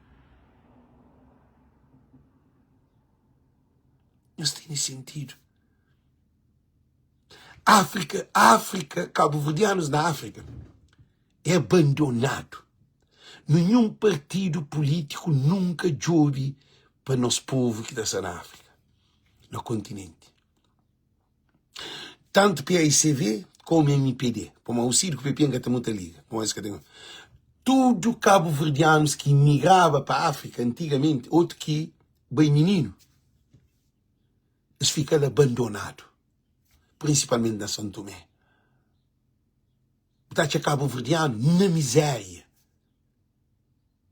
Isso tem sentido. África, cabo-verdianos na África, é abandonado. Nenhum partido político nunca jove para nosso povo que está na África, no continente. Tanto PAICV como MPD. Como o Ciro que tem muita liga. Tudo cabo-verdianos que migrava para a África antigamente, outro que, bem menino, eles ficam abandonados. Principalmente na São Tomé. Portanto, cabo-verdiano, na miséria,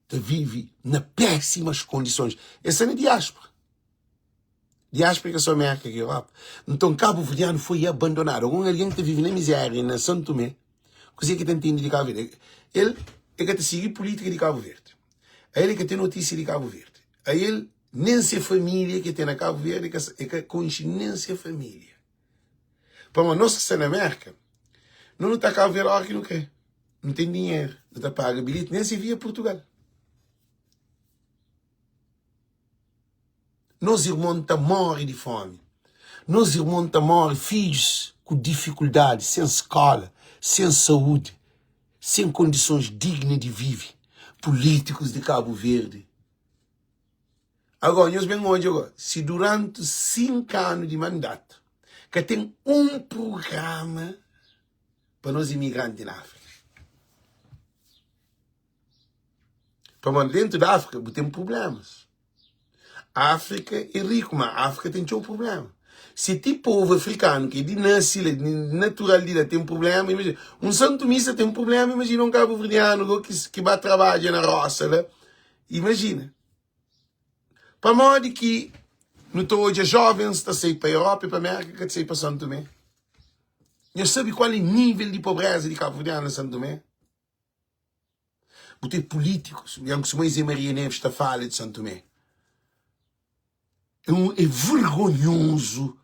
vive nas péssimas condições. Essa é a diáspora. Diáspora que é só América e Europa. Então, cabo-verdiano foi abandonado. Alguém que vive na miséria, na São Tomé, coisa que tem entendido de Cabo Verde. Ele é que seguir política de Cabo Verde. Aí ele que tem notícia de Cabo Verde. Aí ele, nem se família que tem na Cabo Verde, é que consciência família. Para nós que estamos na América, não está Cabo Verde a hora que não quer. Não tem dinheiro, não está paga bilhete, nem se via Portugal. Nós irmãos estão morrendo de fome. Nós irmãos estão morrendo, filhos com dificuldade, sem escola, sem saúde, sem condições dignas de viver. Políticos de Cabo Verde. Agora, nós vemos onde agora. Se durante 5 anos de mandato, que tem um programa para os imigrantes na África. Para dentro da África, temos problemas. A África é rico, mas a África tem um problema. Se tem povo africano que de nasce, de naturalidade tem um problema, imagina, um santomista tem um problema, imagina um cabo-verdiano que vai trabalhar na roça, né? Imagina. Para modo que não estou hoje jovens, está sair para a Europa e para a América, que está sair para São Tomé. Você sabe qual é o nível de pobreza de cabo-verdiano em São Tomé? Tem políticos, como se Moisés Maria Neves está falando de São Tomé. É vergonhoso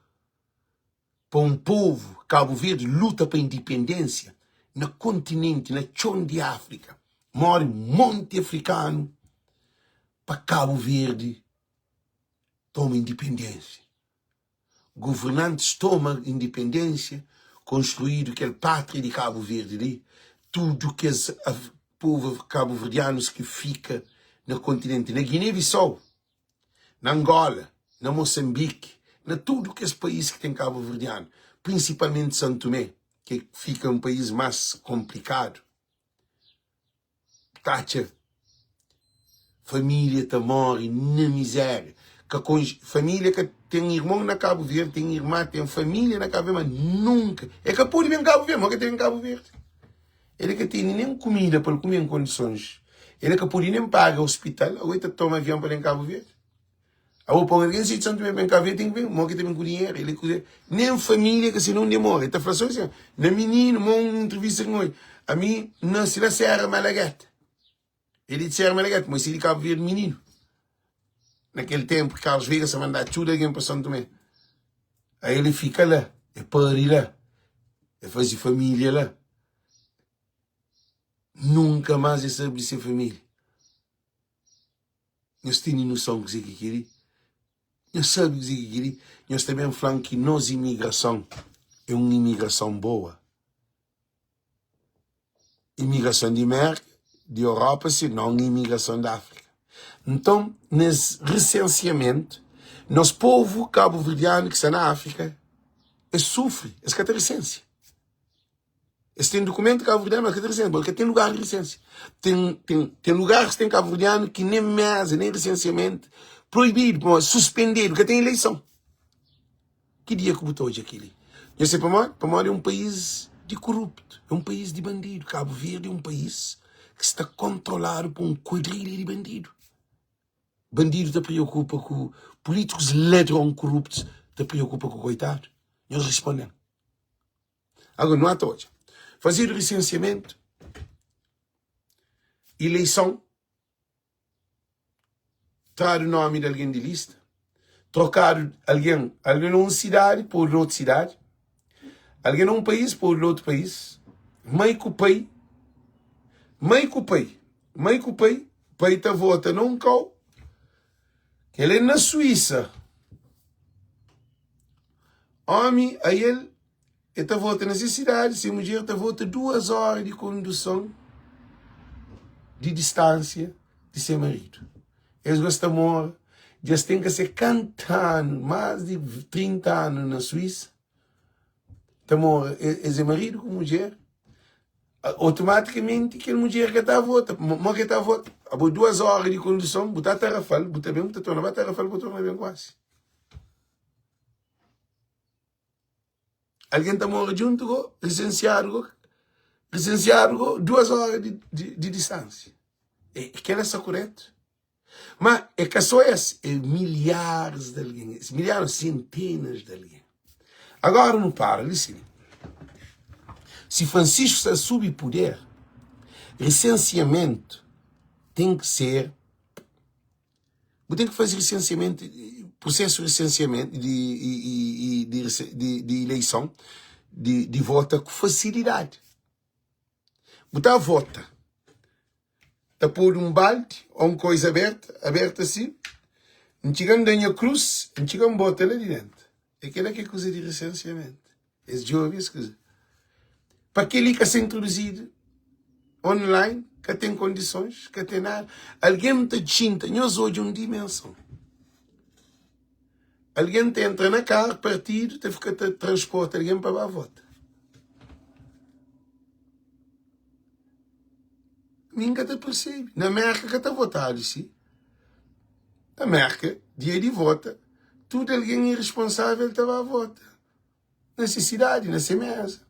para um povo, Cabo Verde luta para a independência no continente, na chão de África. Mora um monte africano para Cabo Verde toma independência. Governantes tomam independência, construído aquele pátria de Cabo Verde ali, tudo que os povos cabo-verdianos que fica no continente, na Guiné-Bissau, na Angola, na Moçambique, na tudo que esse país que tem cabo-verdiano, principalmente São Tomé, que fica um país mais complicado. Tacha, família está morre na miséria. Família que tem irmão na Cabo Verde, tem irmã, tem família na Cabo Verde, mas nunca. É que pode vir em Cabo Verde, mas que tem em Cabo Verde. Ele que tem nem comida para comer em condições. Ele que pode nem pagar o hospital, agora toma avião para ir em Cabo Verde. Agora, para alguém se São Tomé para em Cabo Verde, tem que vir, mas que tem com dinheiro. Ele nem família que se não demora. Ele está falando assim, na menina, uma entrevista com ele. A mim, não se dá Serra Malagueta. Ele disse Serra Malagueta, mas se de Cabo Verde, menino. Naquele tempo, Carlos Veiga se mandar tudo alguém para São Tomé. Aí ele fica lá, é padre lá, é fazer família lá. Nunca mais estabelecer família. Nós temos noção do que é que nós sabemos o que é que nós também falamos que nossa imigração é uma imigração boa. Imigração de América, de Europa, se não imigração da África. Então, nesse recenseamento, nosso povo cabo-verdiano que está na África, sofre essa cataricência. Eles têm documento cabo-verdiano, mas cataricência, porque tem lugar de licença. Tem lugares que tem cabo-verdiano que nem mesa, nem licenciamento, proibido, suspendido, porque tem eleição. Que dia que botou hoje aquilo? Eu sei, para nós é um país de corrupto, é um país de bandido. Cabo Verde é um país que está controlado por um quadrilha de bandido. Bandido te preocupa com políticos ladrões corruptos, te preocupa com o coitado. Nós respondemos. Agora, não há hoje. fazer o recenseamento, eleição, tirar o nome de alguém de lista, trocar alguém numa cidade por outra cidade, alguém num país por outro país, meio que o pai está vota num cão, que ele é na Suíça, homem, aí ele está vota nessa cidade, se a mulher está vota 2 horas de condução de distância de seu marido. Eles gostam de amor, eles têm que ser cantando mais de 30 anos na Suíça. Amor, eles é marido com mulher. Automaticamente, aquela mulher que está a votar, mas que está a votar, há 2 horas de condução, botar a tarrafal, botar bem, botar torna, botar a tarrafal, botar torna bem quase. Alguém está morrendo junto, licenciado, 2 horas de distância. É que ela é só correto. Mas é que só esse, é milhares de alguém, milhares, centenas de alguém. Agora não para, listen. Se Francisco está sob poder, recenseamento tem que ser. Tem que fazer recenseamento, processo de recenseamento de eleição, de voto com facilidade. Botar a vota. Está por um balde ou uma coisa aberta assim. Não chegamos a cruz, não chegamos a botar lá dentro. Aquela que é coisa de recenseamento. Esse jovem, essa coisa. Para aquele que ser introduzido online, que tem condições, que tem nada. Alguém me está dizendo, nós hoje uma dimensão. Alguém te entra na carro, partido, te fica transporte alguém para a volta. Ninguém te percebe. Na América que está votado, sim. Na América, dia de vota, tudo alguém irresponsável estava a votar. Nessa cidade, nessa mesa.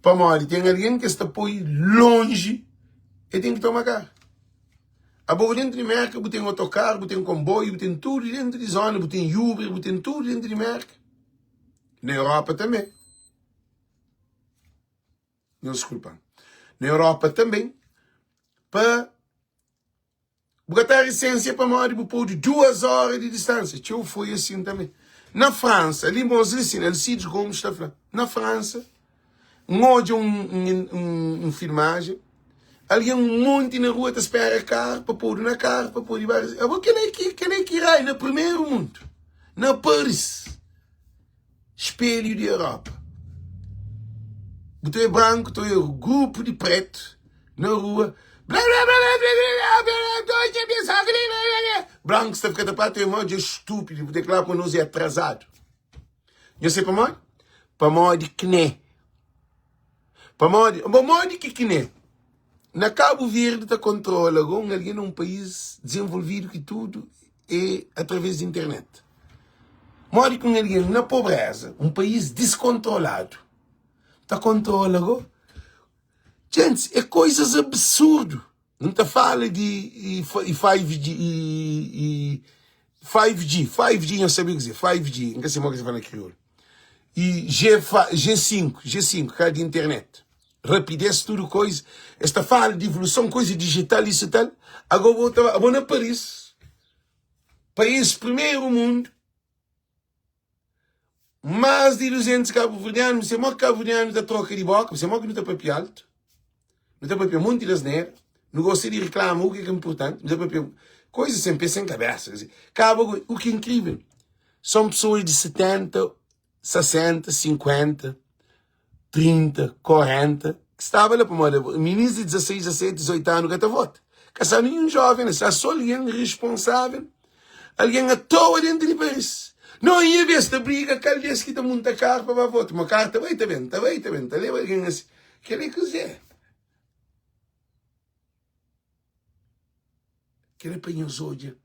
Para morrer, tem alguém que está por longe e tem que tomar carro. A boa dentro de América, tem autocarro, tem comboio, tem tudo dentro de zona, tem Uber, tem tudo dentro de América. Na Europa também. Não desculpa. Na Europa também. Para botar licença para morrer, por 2 horas de distância. Eu fui assim também. Na França, ali, vamos dizer, Alcides Gomes está falando. Na França, hoje um filmagem, alguém um monte na rua te espera carro, para pôr na carro, para pôr debaixo. Quem é que irá no primeiro mundo? Na Paris, espelho de Europa. Botei branco, estou um grupo de preto na rua. Branco está ficando para ter um de estúpido, porque claro que nós é atrasado. Eu sei para morrer? Para morrer que nem. Para morrer que nem. Na Cabo Verde está controla alguém num país desenvolvido que tudo é através da internet. Morre com alguém na pobreza, um país descontrolado. Está controlado. Gente, é coisas absurdas. Não está fala de 5G, não sabia o que dizer, 5G, não sei mais o que se fala na crioulo. E G5, que é de internet. Rapidez, tudo coisa. Esta fala de evolução, coisa digital, isso e tal. Agora vou na Paris. País primeiro mundo. Mais de 200 cabo-verdianos. Você mora cabo-verdiano da troca de boca. Você mora que não está papel alto. Não está papel muito de asneira. Não gosta de reclamar o que é importante. Não está papel. Coisas sem pensar em cabeça. O que é incrível. São pessoas de 70, 60, 50, 30, 40, que estavam lá para morar. Meninos de 16, 17, 18 anos que até vota. Que são nenhum jovem, é só alguém responsável. Alguém à toa dentro de Paris. Não ia ver esta briga, cada vez que está muita carro para votar. Uma carta, vai, está bem. Leva alguém assim. Que ele quiser. Que ele apanhou hoje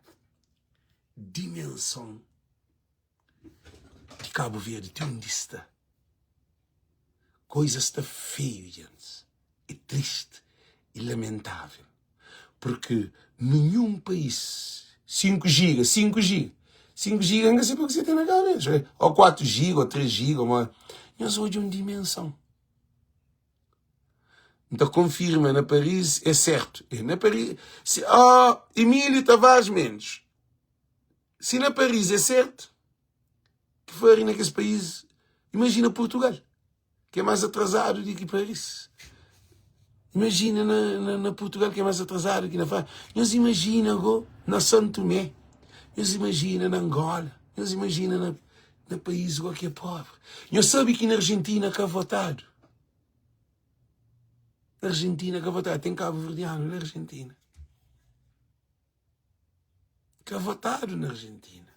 dimensão de Cabo Verde, de onde está. Coisa está feia, gente. É triste e lamentável. Porque nenhum país, 5 gigas, não sei porque você tem na cabeça. Ou 4 gigas, ou 3 gigas, mas nós hoje uma dimensão. Então confirma na Paris, é certo. É na Paris. Emílio Tavares Mendes. Se na Paris é certo, que farem naqueles países, imagina Portugal, que é mais atrasado do que Paris. Imagina na Portugal, que é mais atrasado que na França. Nós imagina na São Tomé. Nós imagina na Angola. Nós imagina na país que é pobre. Nós sabemos que na Argentina que é votado. Na Argentina que é votado. Tem Cabo Verdeano na Argentina. Que é votado na Argentina.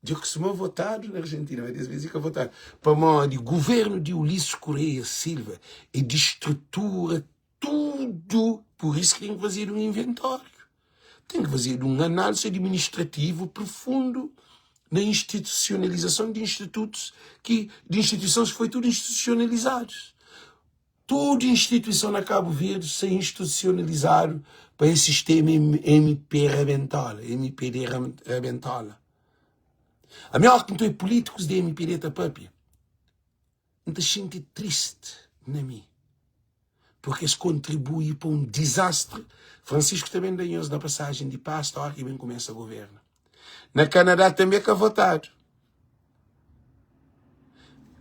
Eu costumo votado na Argentina, mas às vezes que é votado. Para o governo de Ulisses Correia Silva e de estrutura tudo. Por isso que tem que fazer um inventário. Tem que fazer uma análise administrativa profundo na institucionalização de institutos, de instituições que foi tudo institucionalizados. Toda instituição na Cabo Verde se institucionalizar para esse sistema MP Rebentala, MPD Rebentala. A melhor que não tem políticos de MPD da própria. Não te sente triste, na mim. Porque isso contribui para um desastre. Francisco também ganhou na passagem de paz, a hora que bem começa o governo. Na Canadá também é que é votado.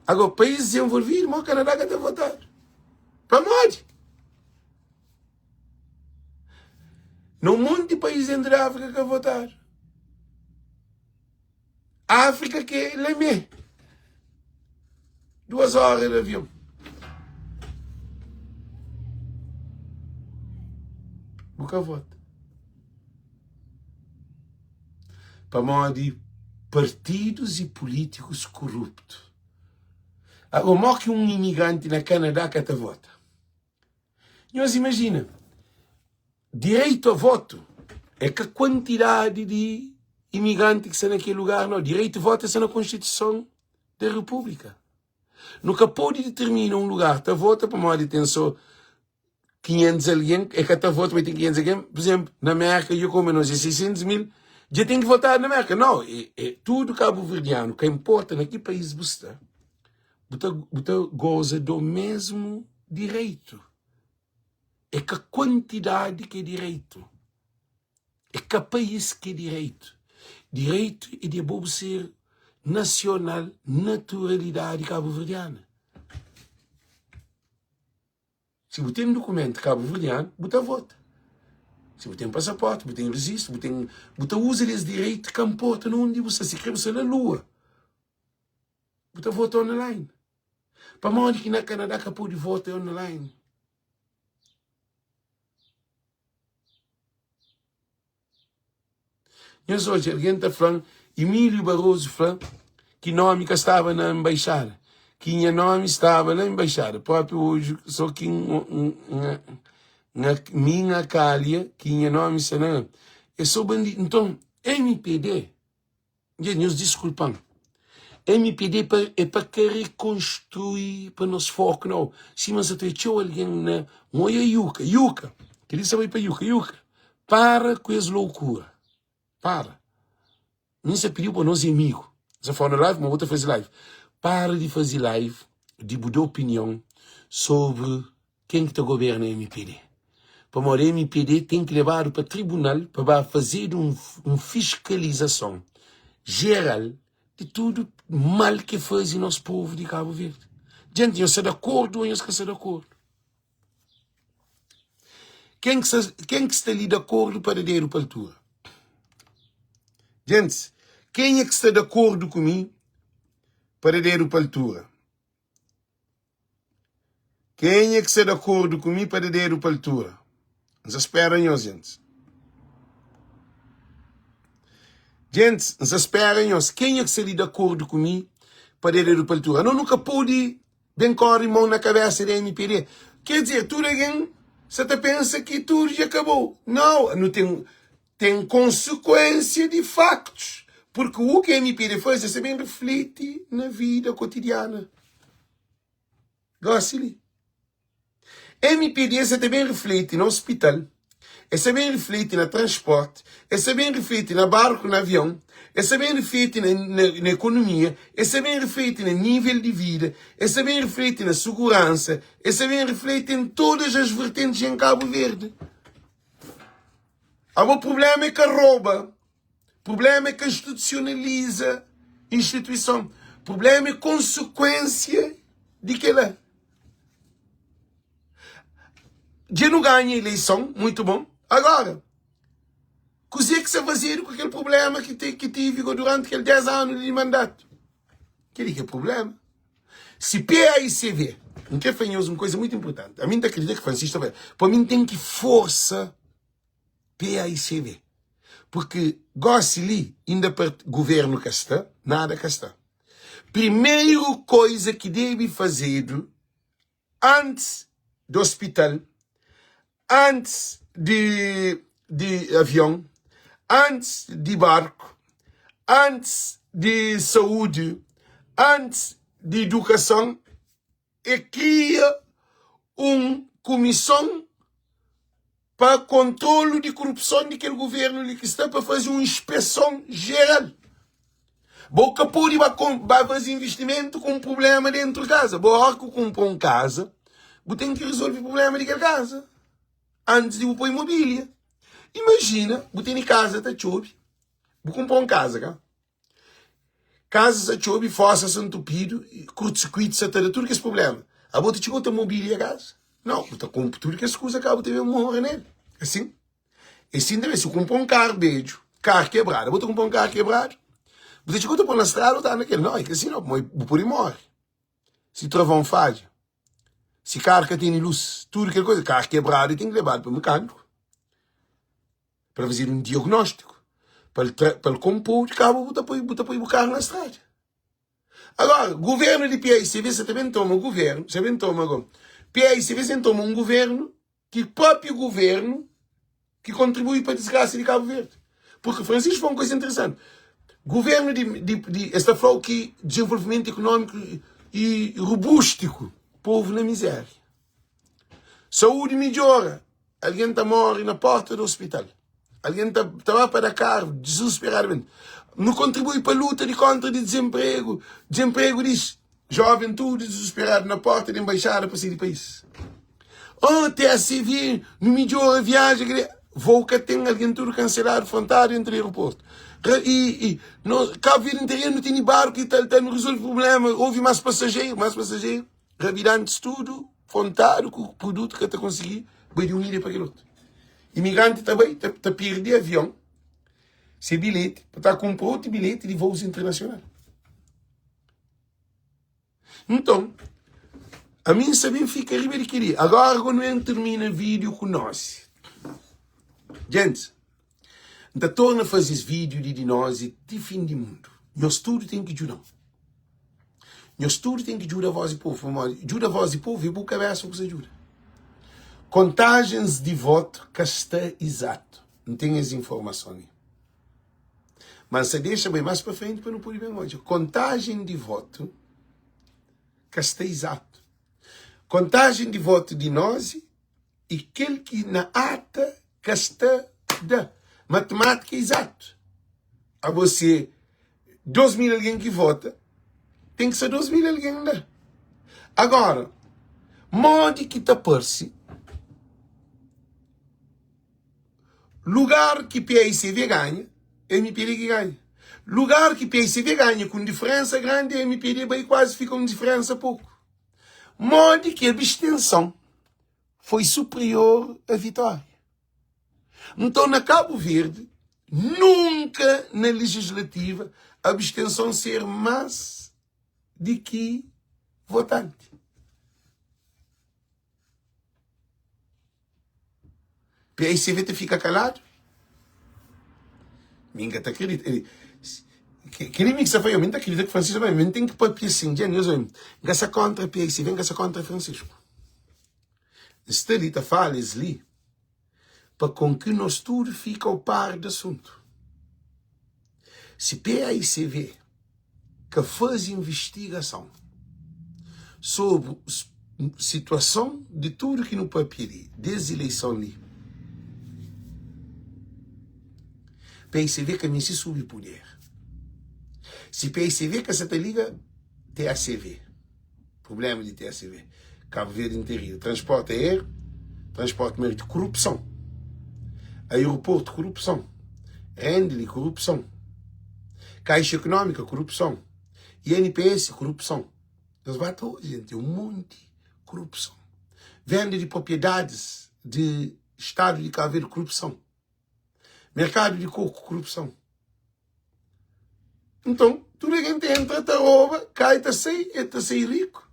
Agora, países desenvolvidos, mas o Canadá que está votado. Para onde? Num monte de países entre a África que é votado. A África que é Lemé. 2 horas de avião. Nunca vota. Para mão de partidos e políticos corruptos. Agora, mó que um imigrante na Canadá que até vota. Nós imagina, direito a voto é que a quantidade de imigrantes que está naquele lugar, não. Direito a voto é na Constituição da República. Nunca pode determinar um lugar que vota para mão de tem só 500 alguém, é que até voto vai ter 500 alguém. Por exemplo, na América, eu como nós, 600 mil, já tem que votar na América. Não, é tudo cabo-verdiano. O que importa naquele país você goza do mesmo direito. É que a quantidade que é direito. É que a país que é direito. Direito é de bom ser nacional, naturalidade cabo-verdiana. Se você tem um documento cabo-verdiano, você vota. Se você tem um passaporte, você tem registro, você usa esse direito que importa onde você se inscreve você na lua. Você vota online. Para onde que na Canadá que pode votar online. Nós hoje, alguém está falando, Emílio Barroso falando, que nome que estava na embaixada. Que minha nome estava na embaixada. Próprio hoje, só que na minha calha, que minha nome está na... Eu sou bandido. Então, MPD, nos desculpam. MPD é para querer construir para nós foco, não. Se você tem alguém na... Moia Yuca. Que ele sabe para Yuca. Para com essa loucura. Para. Não se pediu para nós amigos. Você fala na live, mas outra faz live. Para de fazer live, de mudar opinião sobre quem que governa a MPD. Para a MPD tem que levar para o tribunal para fazer uma fiscalização geral de tudo mal que faz o nosso povo de Cabo Verde. Gente, eu estou de acordo ou eu estou de acordo? Quem que está ali de acordo para dar para a altura? Gente, quem é que está de acordo comigo para dar para a altura? Quem é que está de acordo comigo para dar para a altura? Nos esperem, gente. Gente, nos esperem, quem é que está de acordo comigo para dar para a altura? Não, nunca pude bem correr mão na cabeça da MPD. Quer dizer, tudo alguém, você pensa que tudo já acabou. Não tem consequência de factos. Porque o que a MPD faz é também reflete na vida cotidiana. Gosto-lhe. MPD também reflete no hospital. esse bem reflete no transporte, esse bem reflete no barco, no avião, esse bem reflete na economia, esse bem reflete no nível de vida, esse bem reflete na segurança, esse bem reflete em todas as vertentes em Cabo Verde. O problema é que rouba, o problema é que institucionaliza instituição, o problema é consequência de que ela já não ganha eleição, muito bom. Agora, o que é que se fazer com aquele problema que tive durante aqueles 10 anos de mandato? Que é o problema. Se PAICV, não quer fazer uma coisa muito importante, a mim acredita que Francisco, para mim tem que força PAICV. Porque gosto ali, ainda para governo que está, nada que está. Primeira coisa que deve fazer antes do hospital, antes de avião, antes de barco, antes de saúde, antes de educação, é cria uma comissão para controle de corrupção daquele governo que está para fazer uma inspeção geral. Boca pode fazer investimento com um problema dentro de casa. Boa que compra uma casa, você tem que resolver o problema daquela casa antes de pôr imobília. Imagina, você tem casa, está chove, você compra uma casa, cá. Casa está chove, fossa está entupido, curto-circuito, tudo que é esse problema. A você chegou a mobília a casa? Não, você compra tudo que é coisa, acaba de morrer nele. Assim? Assim também, se você compra um carro, beijo, carro quebrado, você compra um carro quebrado, você chegou a pôr na estrada, está naquele. Não, é que assim não, por aí morre. Se trovão falha, se carro que tem luz, tudo aquela coisa, carro quebrado, tem que levar para o mecânico. Para fazer um diagnóstico. Para compor de cabo, botar o carro na estrada. Agora, governo de PAICV, você também toma um governo, você também toma agora. PAICV, você toma um governo, que próprio governo, que contribui para a desgraça de Cabo Verde. Porque, Francisco, foi uma coisa interessante. Governo esta falou que desenvolvimento econômico e robústico, povo na miséria. Saúde melhora, alguém está morre na porta do hospital. Alguém está lá para carro, desesperadamente. Não contribui para a luta contra o desemprego. Desemprego diz, juventude desesperado na porta da embaixada para sair do país. TSV, não melhora a viagem. Vou que tem alguém tudo cancelado, fronteira entre aeroporto. Cabo Verde inteiro não tem barco e não resolve o problema. Houve mais passageiro. Revirando-se tudo, fronteira com o produto que está conseguindo, vai de unir para aquele outro. Imigrante também, está a perder avião, sem bilhete, para comprar outro bilhete de voos internacionais. Então, a mim também fica ribeiro querer. Agora, quando eu termino o vídeo com nós, gente, ainda torna a fazer esse vídeo de nós de fim de mundo. Nós tudo tem que ajudar. Nós tudo tem que ajudar a voz e povo. Ajuda a voz e povo e boa cabeça que você ajuda. Contagens de voto que está exato. Não tem as informações. Mas se deixa bem mais para frente para não poder bem hoje. Contagem de voto que está exato. Contagem de voto de nós e aquele que na ata que está da matemática exato. A você, 2.000 alguém que vota, tem que ser 2.000 alguém lá. Agora, modo que está por-se, lugar que PAICV ganha, MPD que ganha. Lugar que PAICV ganha com diferença grande, MPD bem quase fica com diferença pouco. Modo que a abstenção foi superior à vitória. Então, na Cabo Verde, nunca na legislativa a abstenção ser mais de que votante. PAICV te fica calado? Minga te acredita. Queria que você foi, eu acredito que Francisco também tem que pôr assim, gasta contra PAICV, gasta contra Francisco. Este ali te fala, ali, para com que nós tudo fica ao par do assunto. Se PAICV que faz investigação sobre a situação de tudo que no papel, desde eleição ali, PICV caminha se subir poder. Se PICV que essa te liga, TACV. Problema de TACV. Cabo Verde interior. Transporte aéreo, transporte marítimo, corrupção. Aeroporto, corrupção. Rendle, corrupção. Caixa Econômica, corrupção. INPS, corrupção. Eles batem hoje, gente, um monte de corrupção. Venda de propriedades de Estado de Cabo Verde, corrupção. Mercado de coco, corrupção. Então, tudo que a gente entra, tá rouba, cai, tá sai rico.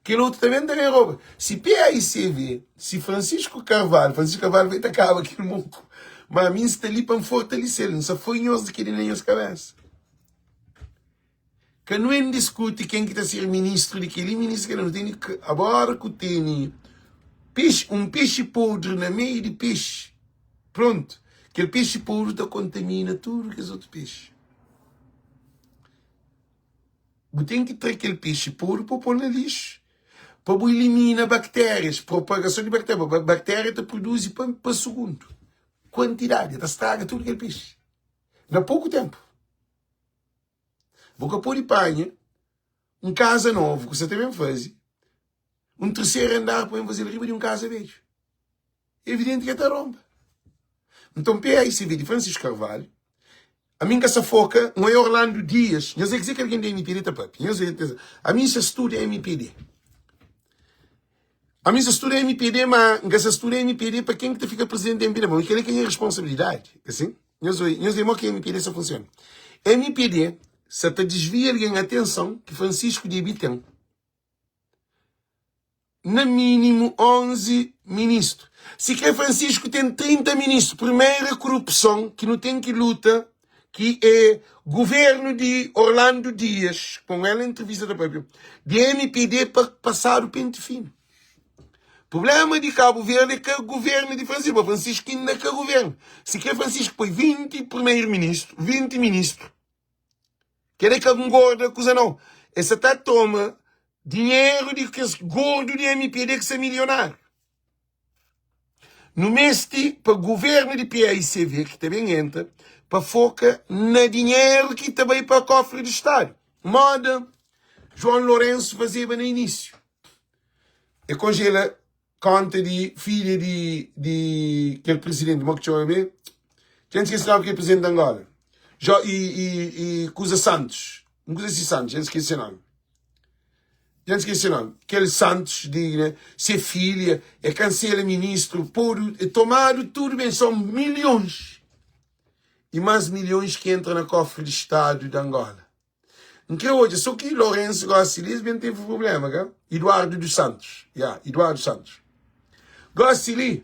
Aquele outro também rouba. Se PAICV, se Francisco Carvalho vai te acabar aquele monco, mas a mim está ali para me fortalecer, não só foi nós de querer nem as cabeças. Que não é discute quem que está a ser ministro daquele ministro que não tem que agora que tem um peixe podre na meio de peixe. Pronto. Aquele peixe podre contamina tudo que os outros peixes. Você tem que ter aquele peixe podre para pôr no lixo. Para eliminar bactérias, propagação de bactérias. A bactéria te produz para segundo. Quantidade, te estraga tudo aquele peixe. Há pouco tempo. Vou pôr em panha um casa novo, que você também faz. Um terceiro andar para fazer riba de um casa velho. É evidente que é taromba. Então, PAICV de Francisco Carvalho, a mim que essa foca não é Orlando Dias. Eu sei que alguém da MPD está papi. A mim se estuda é MPD. A mim se estuda é MPD, mas essa estuda é MPD para quem que fica presidente da MPD. Mas aquele que tem responsabilidade. Assim? Eu sei que a MPD só funciona. MPD, se te desvia alguém a atenção que Francisco de tem. No mínimo 11 ministros. Se quer Francisco tem 30 ministros. Primeira corrupção que não tem que luta, que é governo de Orlando Dias, com ela em entrevista da própria, de MPD para passar o pente fino. Problema de Cabo Verde é que o governo de Francisco. Francisco ainda que é governo. Se quer Francisco põe 20 primeiro-ministro, 20 ministros. Quer que engorda, coisa não. Essa tá toma dinheiro de que esse gordo de MPD que se é milionário. No mês para o governo de PAICV, que também entra, para foca na dinheiro que também para o cofre do Estado. Moda, João Lourenço fazia no início. E congela conta de filha de aquele presidente, Mocchoebe. Gente esquece lá que é presidente de Angola. E Cusa Santos. Não Cusa Santos, gente esquece o nome. Gente esquece o nome. Aquele Santos, né, ser filha, é cancela ministro, puro, é tomado tudo bem, são milhões. E mais milhões que entram no cofre do Estado de Angola. Que hoje, só que Lourenço gosta de bem teve problema, cara? Eduardo dos Santos. Eduardo Santos. Gosta de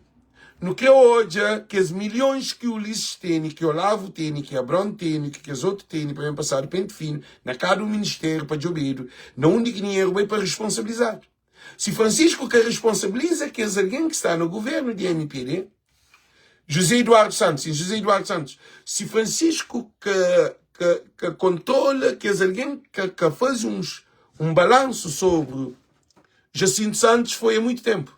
no que hoje, que os milhões que o Ulisses tem, que o Olavo tem, que a Bron tem, que os outros têm, para passar o pente fino, na cada ministério para Jobeiro, não onde que dinheiro vai para responsabilizar. Se Francisco que responsabiliza, que é alguém que está no governo de MPD, José Eduardo Santos, se Francisco que controla, que é alguém que faz um balanço sobre Jacinto Santos foi há muito tempo.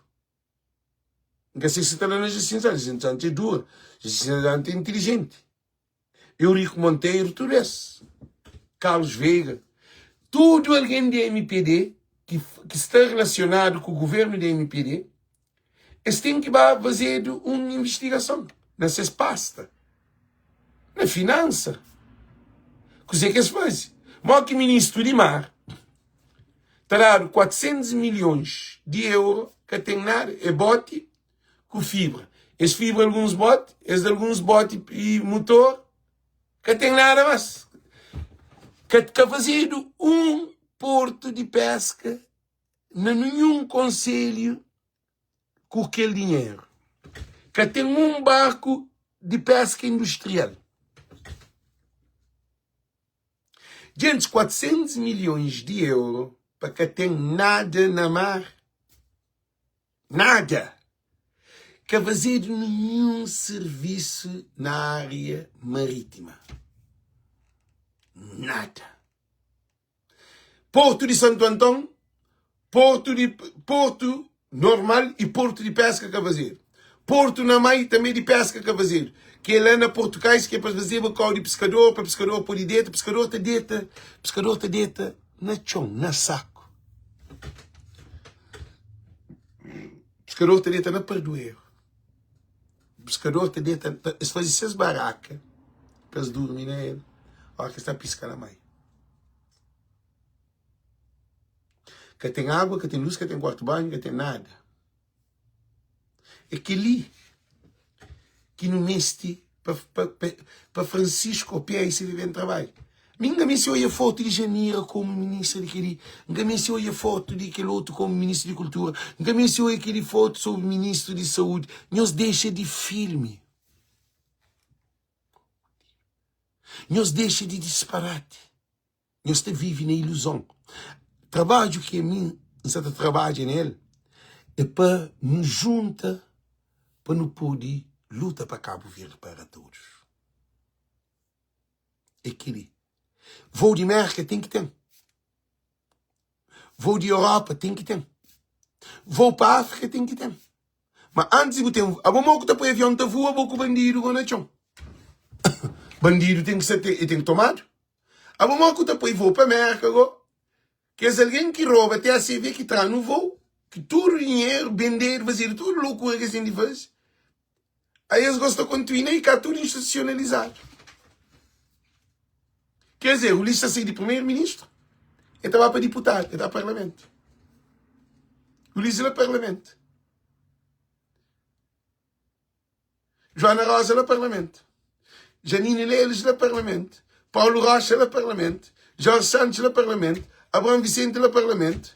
Não sei se está lá na Jacinto Santos é dura, Jacinto Santos é inteligente. Eurico Monteiro, tudo isso. Carlos Veiga, tudo alguém de MPD que está relacionado com o governo de MPD, eles têm que fazer uma investigação nessas pastas, na finança. O que é que eles fazem? Mas que ministro de mar terá 400 milhões de euros que tem nada, é bote com fibra. Esse fibra alguns bote e motor que tem nada mais. Que fazer um porto de pesca não nenhum conselho com aquele dinheiro. Que tem um barco de pesca industrial. Gente, 400 milhões de euros para que tem nada na mar. Nada. Que fazer nenhum serviço na área marítima. Nada. Porto de Santo Antão, porto normal e porto de pesca que fazer. Porto na Mai também de pesca que fazer. Que é lá na Português que é para fazer o código de pescador, para pescador pôr deta, pescador te deta na chão, na saco. Pescador te deta na perdoeiro. Pescador te deta, se faz 6 barracas, para se dormir nele, olha que está a piscar na Mai. Que tem água, que tem luz, que tem quarto banho, que tem nada. É que ali, que não meste para Francisco Pia e se vive em trabalho. Minha me se olha foto de Janeiro como ministro de aquele, minha me se olha foto de aquele outro como ministro de cultura, minha me se olha aquele foto sobre ministro de saúde. Nós deixa de filme. Nós deixa de disparate. Nós te vive na ilusão. Trabalho que a mim, não trabalho nele, é para nos junta, para não poder luta para Cabo Verde para todos. Aquele. Voo de América tem que ter. Voo de Europa tem que ter. Voo para a África tem que ter. Mas antes de ter, a bom que depois avião te voa, vou com o bandido com o chão. Bandido tem que ser tomado. A bom que depois vou para a América, que é alguém que rouba até a CV que traz no voo, que tudo o dinheiro, vender, fazer tudo loucura que a gente faz. Aí eles gostam de continuar e cá tudo institucionalizado. Quer dizer, o Ulisses saiu de primeiro-ministro, ele estava para deputado, ele estava para parlamento. O Ulisses era parlamento. Joana Rosa era parlamento. Janine Leles era parlamento. Paulo Rocha era parlamento. Jorge Santos era parlamento. Abraham Vicente era parlamento.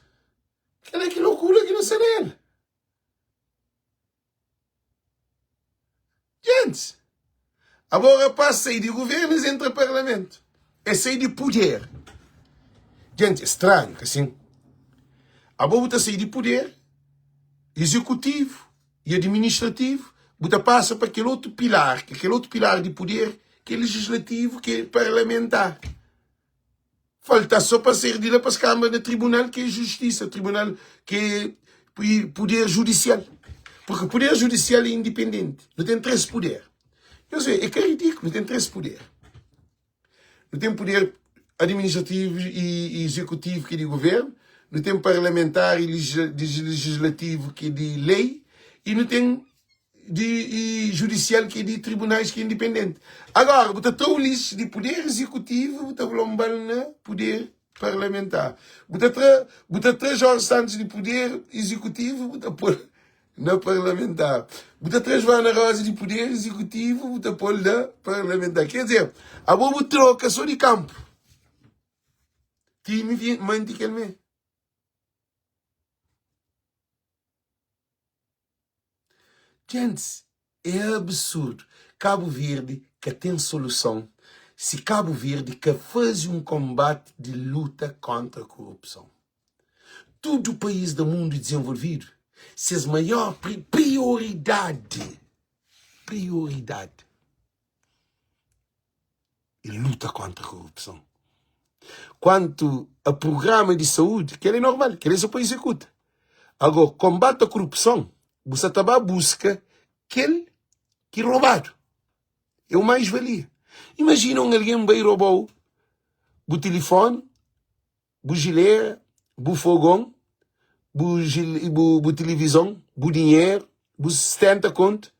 Que loucura que não sei dele. Gente, agora passa sair de governos entre parlamento. É sair de poder. Gente, é estranho, assim. Agora está sair de poder executivo e administrativo. Você passa para aquele outro pilar de poder, que é legislativo, que é parlamentar. Falta só para sair de lá para as câmaras do tribunal, que é justiça, tribunal que é poder judicial. Porque o poder judicial é independente. Não tem 3 poderes. Eu sei, é que é ridículo, não tem 3 poderes. Não tem poder administrativo e executivo, que é de governo. Não tem parlamentar e legislativo, que é de lei. E não tem de judicial, que é de tribunais, que é independente. Agora, você está o lixo de poder executivo, você está no poder parlamentar. Você está Jorge Santos de poder executivo, você está na parlamentar. Você traz Joana Rosa de poder executivo, você pôr na parlamentar. Quer dizer, a boa troca só de campo. Time mante que ele. Gente, é absurdo. Cabo Verde que tem solução. Se Cabo Verde que faz um combate de luta contra a corrupção. Todo o país do mundo desenvolvido, se a maior prioridade é luta contra a corrupção. Quanto a programa de saúde, que ele é normal, que ele só pode executar. Agora, combate a corrupção, você também busca aquele que é roubado. É o mais valia. Imagina alguém bem roubou o telefone, o gileira, o fogão, a televisão, o dinheiro, os 70 conto.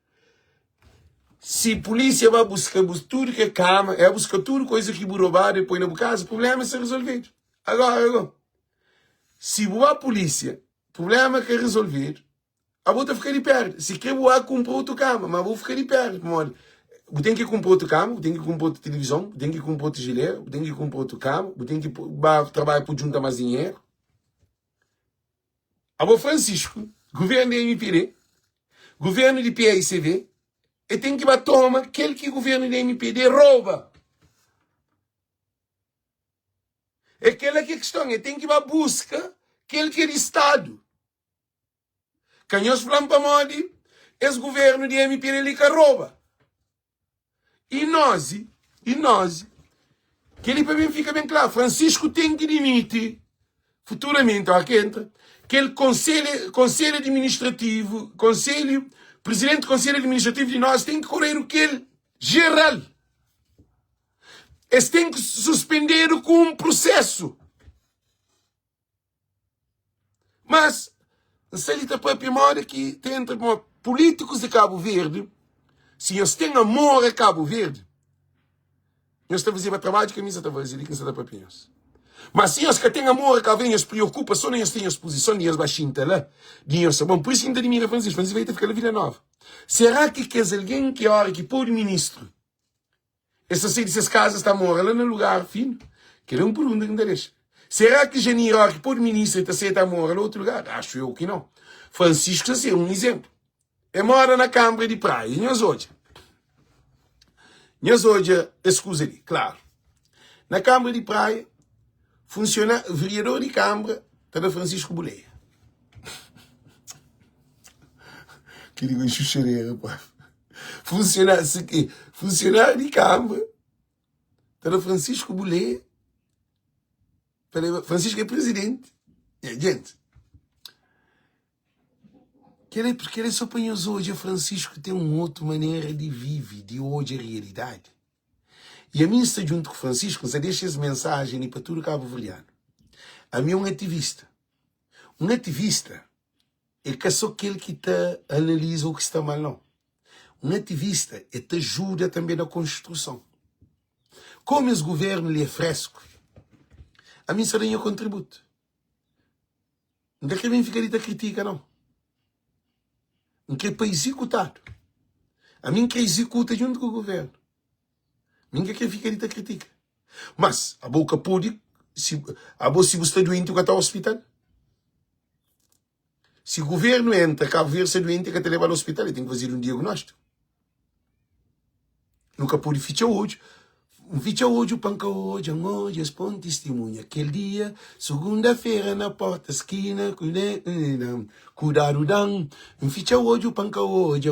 Se a polícia vai buscar tudo que é cama, buscar tudo coisa que roubar e põe na casa, o problema é ser resolvido. Agora, se a polícia, o problema é que é resolvido, a vou ficar de perto. Se quer comprar outra cama, mas vou ficar de perto. Mano, tem que comprar outra cama, tem que comprar outra televisão, tem que comprar outro gileiro, tem que comprar outra cama, tem que trabalhar para juntar mais dinheiro. Agora, Francisco, governo da MPD, governo de PICV, e tem que tomar aquele que o governo da MPD rouba. Aquela que é a questão, é tem que buscar aquele que é de Estado. Canhões falando para Modi, esse governo de MPD ele que rouba. E nós, que ele para mim fica bem claro, Francisco tem que demitir, futuramente, aqui entra, aquele conselho administrativo, conselho presidente do Conselho Administrativo de nós tem que correr o que ele? Geral. Eles têm que suspender com um processo. Mas, se ele está para a memória que tem entre políticos de Cabo Verde, se eles têm amor a Cabo Verde, eles estão fazendo trabalho de camisa, estão fazendo que está para pinhos. Mas se eles que têm amor a Cabo Verde, eles preocupam, só nem eles têm exposição, nem eles baixinhos lá, nem eles bom. Por isso que ainda admira Francisco vai ter que ficar na Vila Nova. Será que quer alguém que hora que pôr o ministro? Essas casas estão morando lá no lugar fino, que ele é um por um de interesse. Será que Janir, que pôr o ministro está morando em outro lugar? Acho eu que não. Francisco está ser um exemplo. Ele mora na Câmara de Praia, em Nhazoja. Nhazoja, escusa ali, claro. Na Câmara de Praia, funciona, vereador de Câmara, está Francisco Boleia. Que digo chuchareira, pá. Funcionário de Câmara, está Francisco Boleia. Francisco é presidente. Gente, porque ele só põe hoje, Francisco tem uma outra maneira de viver, de hoje a realidade. E a mim está junto com Francisco, você deixa essa mensagem para todo Cabo Verdeano. A mim é um ativista. Um ativista é só aquele que te analisa o que está mal, não. Um ativista te ajuda também na construção. Como esse governo lhe é fresco, a mim só tem o contributo. Não quer que vem ficar da crítica, não. Não quer para executado. A mim quer executa junto com o governo. Ninguém quer ficar da crítica. Mas a boca pode, se você está doente, que está ao hospital. Se o governo entra, Cabo Verde está doente, que te leva ao hospital, ele tem que fazer um diagnóstico. Nunca pode fichar hoje. Ficha hoje o panca hoje, expõe testemunha. Aquele dia, segunda-feira, na porta, esquina, cuidado, dan. Ficha hoje o panca hoje,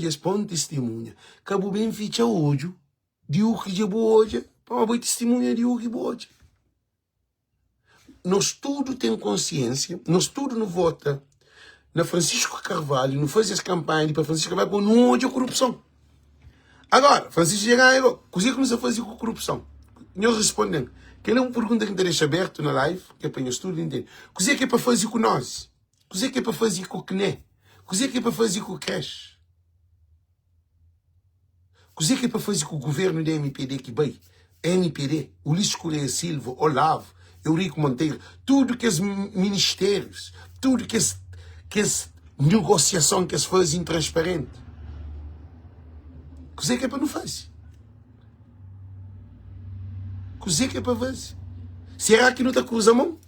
expõe testemunha. Cabo bem ficha hoje, de o que de hoje, para uma boa testemunha de o que hoje. Nós tudo tem consciência, nós tudo não vota na Francisco Carvalho, não faz essa campanha para Francisco Carvalho, por não hoje a corrupção. Agora, Francisco chega aí, coisa que não se faz com corrupção. Nós respondendo. Que ele é uma pergunta que interessa aberto na live, que é para nós tudo entender. Coisa que é para fazer com nós? Coisa que é para fazer com o CNE? Coisa que é para fazer com o creche? Coisa que é para fazer com o governo da MPD que vai? MPD, Ulisses Correia Silva, Olavo, Eurico Monteiro, tudo que os ministérios, tudo que as negociação que se faz intransparente. Coisa que é para não fazer. Coisa que é para fazer. Será que não está cruzando a mão?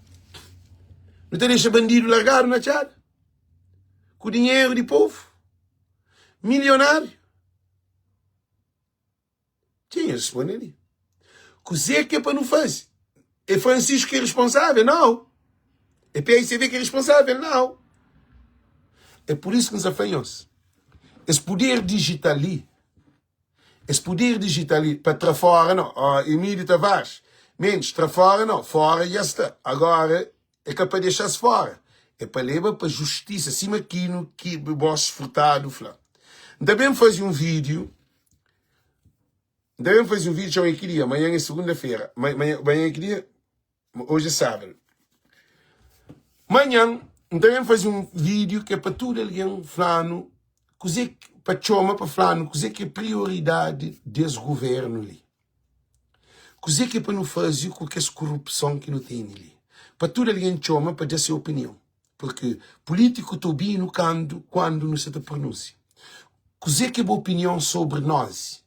Não está deixa bandido largar na chada? Com o dinheiro do povo? Milionário? Quem responde ali? Coisa que é para não fazer. É Francisco que é responsável? Não. É PICV que é responsável? Não. É por isso que nos afanhamos. Esse poder digital ali, para tra fora, não. Emílio Tavares, menos, tra fora, não. Fora já está. Agora é capaz de deixar-se fora. É para levar para a justiça, acima aqui no que o boss furtado, flá. Também fazer um vídeo. Já eu queria, amanhã é segunda-feira. Amanhã é queria, hoje é sábado. Amanhã, também fazer um vídeo que é para tudo alguém falando, para chama para falar, coisa que é prioridade desse governo ali. Coisa que é para não fazer com que essa corrupção que não tem ali. Para tudo alguém chama para dar sua opinião. Porque político está bem quando não se pronuncia. Coisa que é boa opinião sobre nós.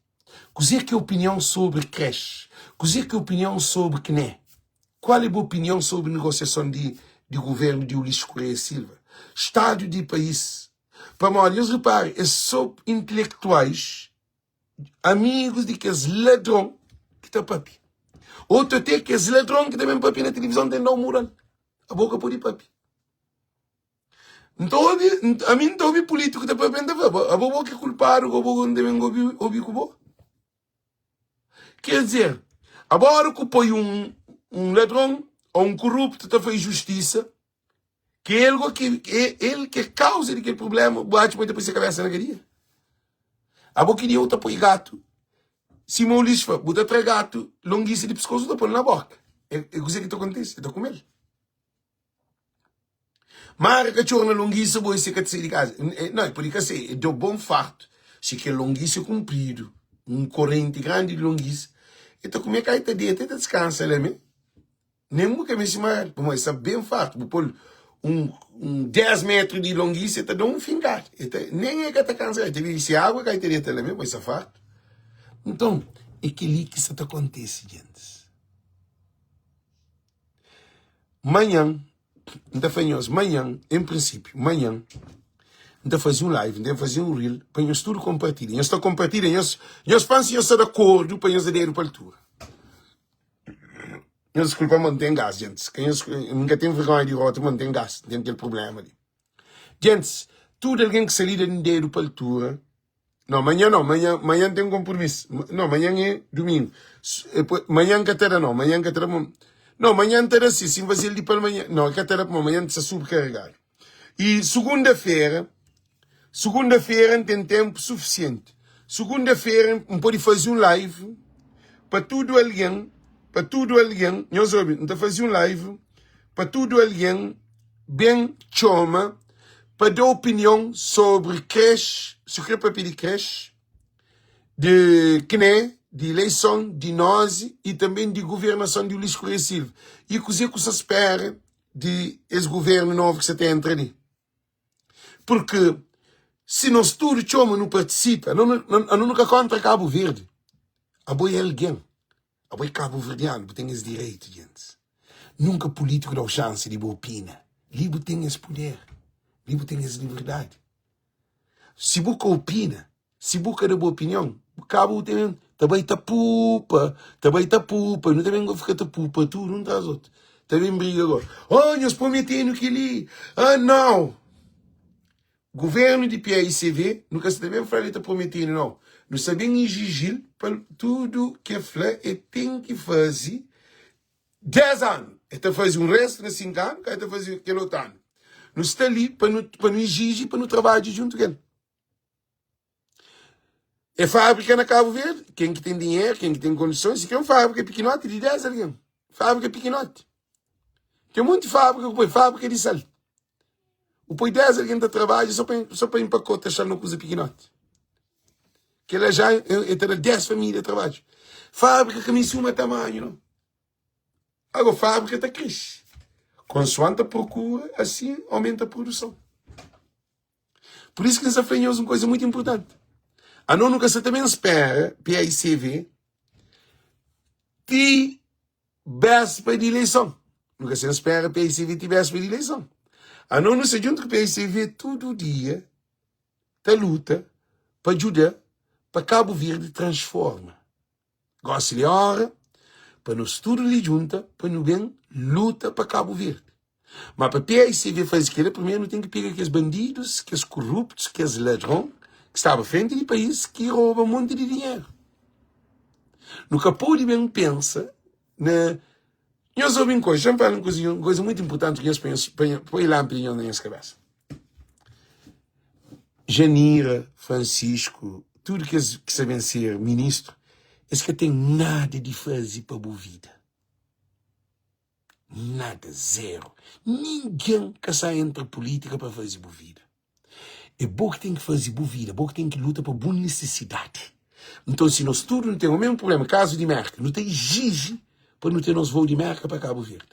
Coisa que é opinião sobre creche. Coisa que é opinião sobre CNE. Qual é a boa opinião sobre negociação de governo de Ulisses Correia Silva? Estado de país. Para mal, eles reparem, é só intelectuais, amigos de que é ladrão que está papi. Outro até que é ladrão que também papi na televisão tem não mural. A boca pode papi. Então, a mim não ouvi político que está papi, a boca que culpar, a boca não devem ouvir com o boca. Quer dizer, agora que põe um ladrão ou um corrupto está fazendo justiça, Que ele que causa aquele problema, bate muito depois a cabeça na cadeia. A boca de outra põe gato. Se o lixo for, bota três gato, longuíssimo de pescoço, tá pondo na boca. É coisa que acontece, tá com ele. Mas a cachorro na longuíssima, boa, se que sair de casa. Não, por isso é do bom farto. Se que é longuíssimo comprido, corrente grande de longuíssimo, então como é que aí tá dentro, tá descansa, né? Nem nunca me chamar, mas é bem farto. Vou pôr 10 metros de longuíssimo, tá dando fingar. Nem é que tá cansado, tem se água que aí tá dentro, né? Mas é farto. Então, é que ali que isso acontece, gente. Manhã, ainda fazemos manhã, em princípio, manhã, ainda fazia um live, ainda fazia um reel, para nós tudo compartilhar. Nós estamos compartilhando, nós pensamos que estamos de acordo para nós aderir para a altura. Nós, desculpa, mantém gás, gente. Nunca tem vergonha de rota, mantém gás, tem aquele problema ali. Gente, tudo alguém que sair de aderir para a altura. Não, amanhã tem um compromisso. Não, amanhã é domingo. Amanhã que terá, não, amanhã que terá. Não, amanhã terá sim vai ser ali para amanhã. Não, que terá para amanhã se subcarregar. E segunda-feira tem tempo suficiente. Segunda-feira, pode fazer um live para tudo alguém, nós ouvimos, fazer um live para tudo alguém bem chama, para dar opinião sobre creche, sobre papel de creche, de CNE, de eleição, de nós e também de governação de lixo corresivo. E o que se espera de esse governo novo que você tem entre ali. Porque se nós tudo chama não participa, não nunca contra Cabo Verde. A boia é alguém. A boia Cabo Verdeano tem esse direito, gente. Nunca político dá chance de boa opina. Libo tem esse poder. Libo tem essa liberdade. Se busca opina, se busca da boa opinião, o cabo também tá pupa, não também vou ficar pupa, tu não estás outro. Também briga agora. Oh, nós prometendo que ali. Ah, não. Governo de PAICV, nunca se também falei tá prometendo, não. Não sabem exigir para tudo que fala e tem que fazer 10 anos. Então faz um resto de 5 anos, então faz aquele outro ano. Não está ali para não exigir, para não trabalhar junto com ele. É fábrica na Cabo Verde. Quem que tem dinheiro, quem que tem condições, que é uma fábrica pequenote de 10 anos. Fábrica pequenote. Tem um monte de fábrica de sal. O põe 10 alguém da trabalho só para empacotar sal não coisa pequenote. Que ela já tem 10 famílias de trabalho. Fábrica que me suma tamanho, não? Agora, fábrica está cresce. Consoante a procura, assim aumenta a produção. Por isso que nós aprendemos uma coisa muito importante. A não nunca se também espera, PAICV, que véspera de eleição. Nunca se espera que PAICV tivesse véspera de eleição. A não se junta com o PAICV todo dia, da luta, para ajudar, para Cabo Verde transforma. Gosta de hora, para nós tudo ali junta, para não bem luta para Cabo Verde. Mas para PAICV fazer aquilo, primeiro não tem que pegar aqueles bandidos, aqueles corruptos, aqueles ladrões, que estavam à frente do país, que roubam um monte de dinheiro. Nunca pode bem pensar, né? Nós ouvimos coisas, já falam uma coisa muito importante que nós põe lá na nossa cabeça. Janira, Francisco, tudo que sabem ser ministro, eles que tem nada de fazer para a boa vida. Nada, zero. Ninguém que sai entre a política para fazer boa vida. É bom que tem que fazer boa vida, bom que tem que lutar por boa necessidade. Então, se nós tudo não temos o mesmo problema, caso de merca, não tem exige para não ter nosso voo de merca para Cabo Verde.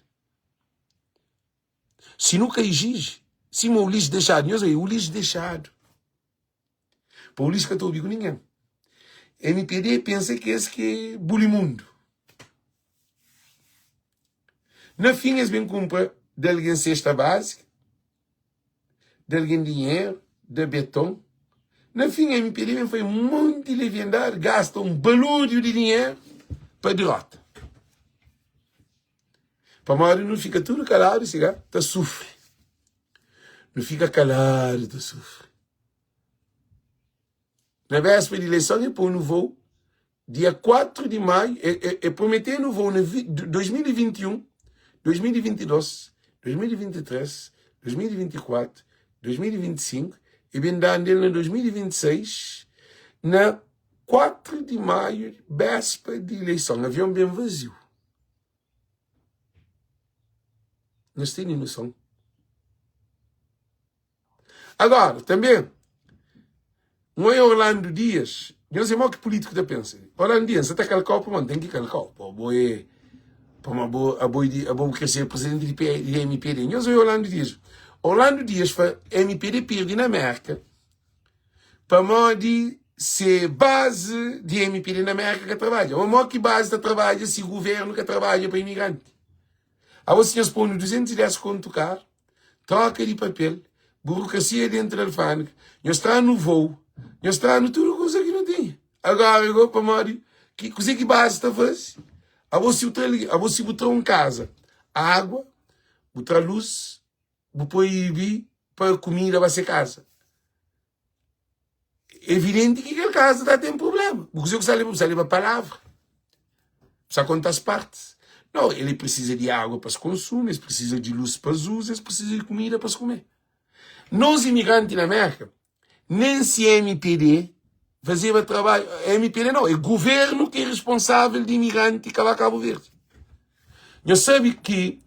Se nunca exige, se o lixo deixado, o lixo deixado. Para o lixo que eu estou ouvindo ninguém. MPD pensa que esse que é bulimundo. Na fim, eles bem compram de alguém cesta básica, de alguém dinheiro, de beton. Na fim, a MPD foi um monte de leviandade, gasta um balúrdio de dinheiro para derrota. Para a maioria não fica tudo calado, está sofre. Não fica calado, está sofre. Na véspera de eleição, é pôr no voo, dia 4 de maio, é prometer no voo 2021, 2022, 2023, 2024, 2025 e bem dando ele em 2026, na 4 de maio, véspera de eleição, avião bem vazio. Nós temos noção. Agora, também, não é Orlando Dias, não sei mal que político está pensando. Orlando Dias, você está calcando, mano, tem que calcar. Para crescer presidente de MPD. Não sei Orlando Dias. Orlando Dias foi MPD perde na América, para modo ser base de MPD na América que trabalha. O maior que base da trabalha, se o governo que trabalha para imigrante. A você põe 210 conto caro, troca de papel, burocracia dentro da alfândega, nós está no voo, nós está no tudo coisa que não tem. Agora eu vou para modo que coisa que basta fazer. A você botar em casa água, botar luz, botar para comida vai ser casa. É evidente que aquela casa está tendo problema. Porque você leva a palavra. Precisa contar as partes. Não, ele precisa de água para se consumir, ele precisa de luz para se usar, ele precisa de comida para se comer. Nós, imigrantes na América, nem se é MPD, fazia trabalho. MPD não, é o governo que é responsável de imigrante que vai a Cabo Verde. Eu sei que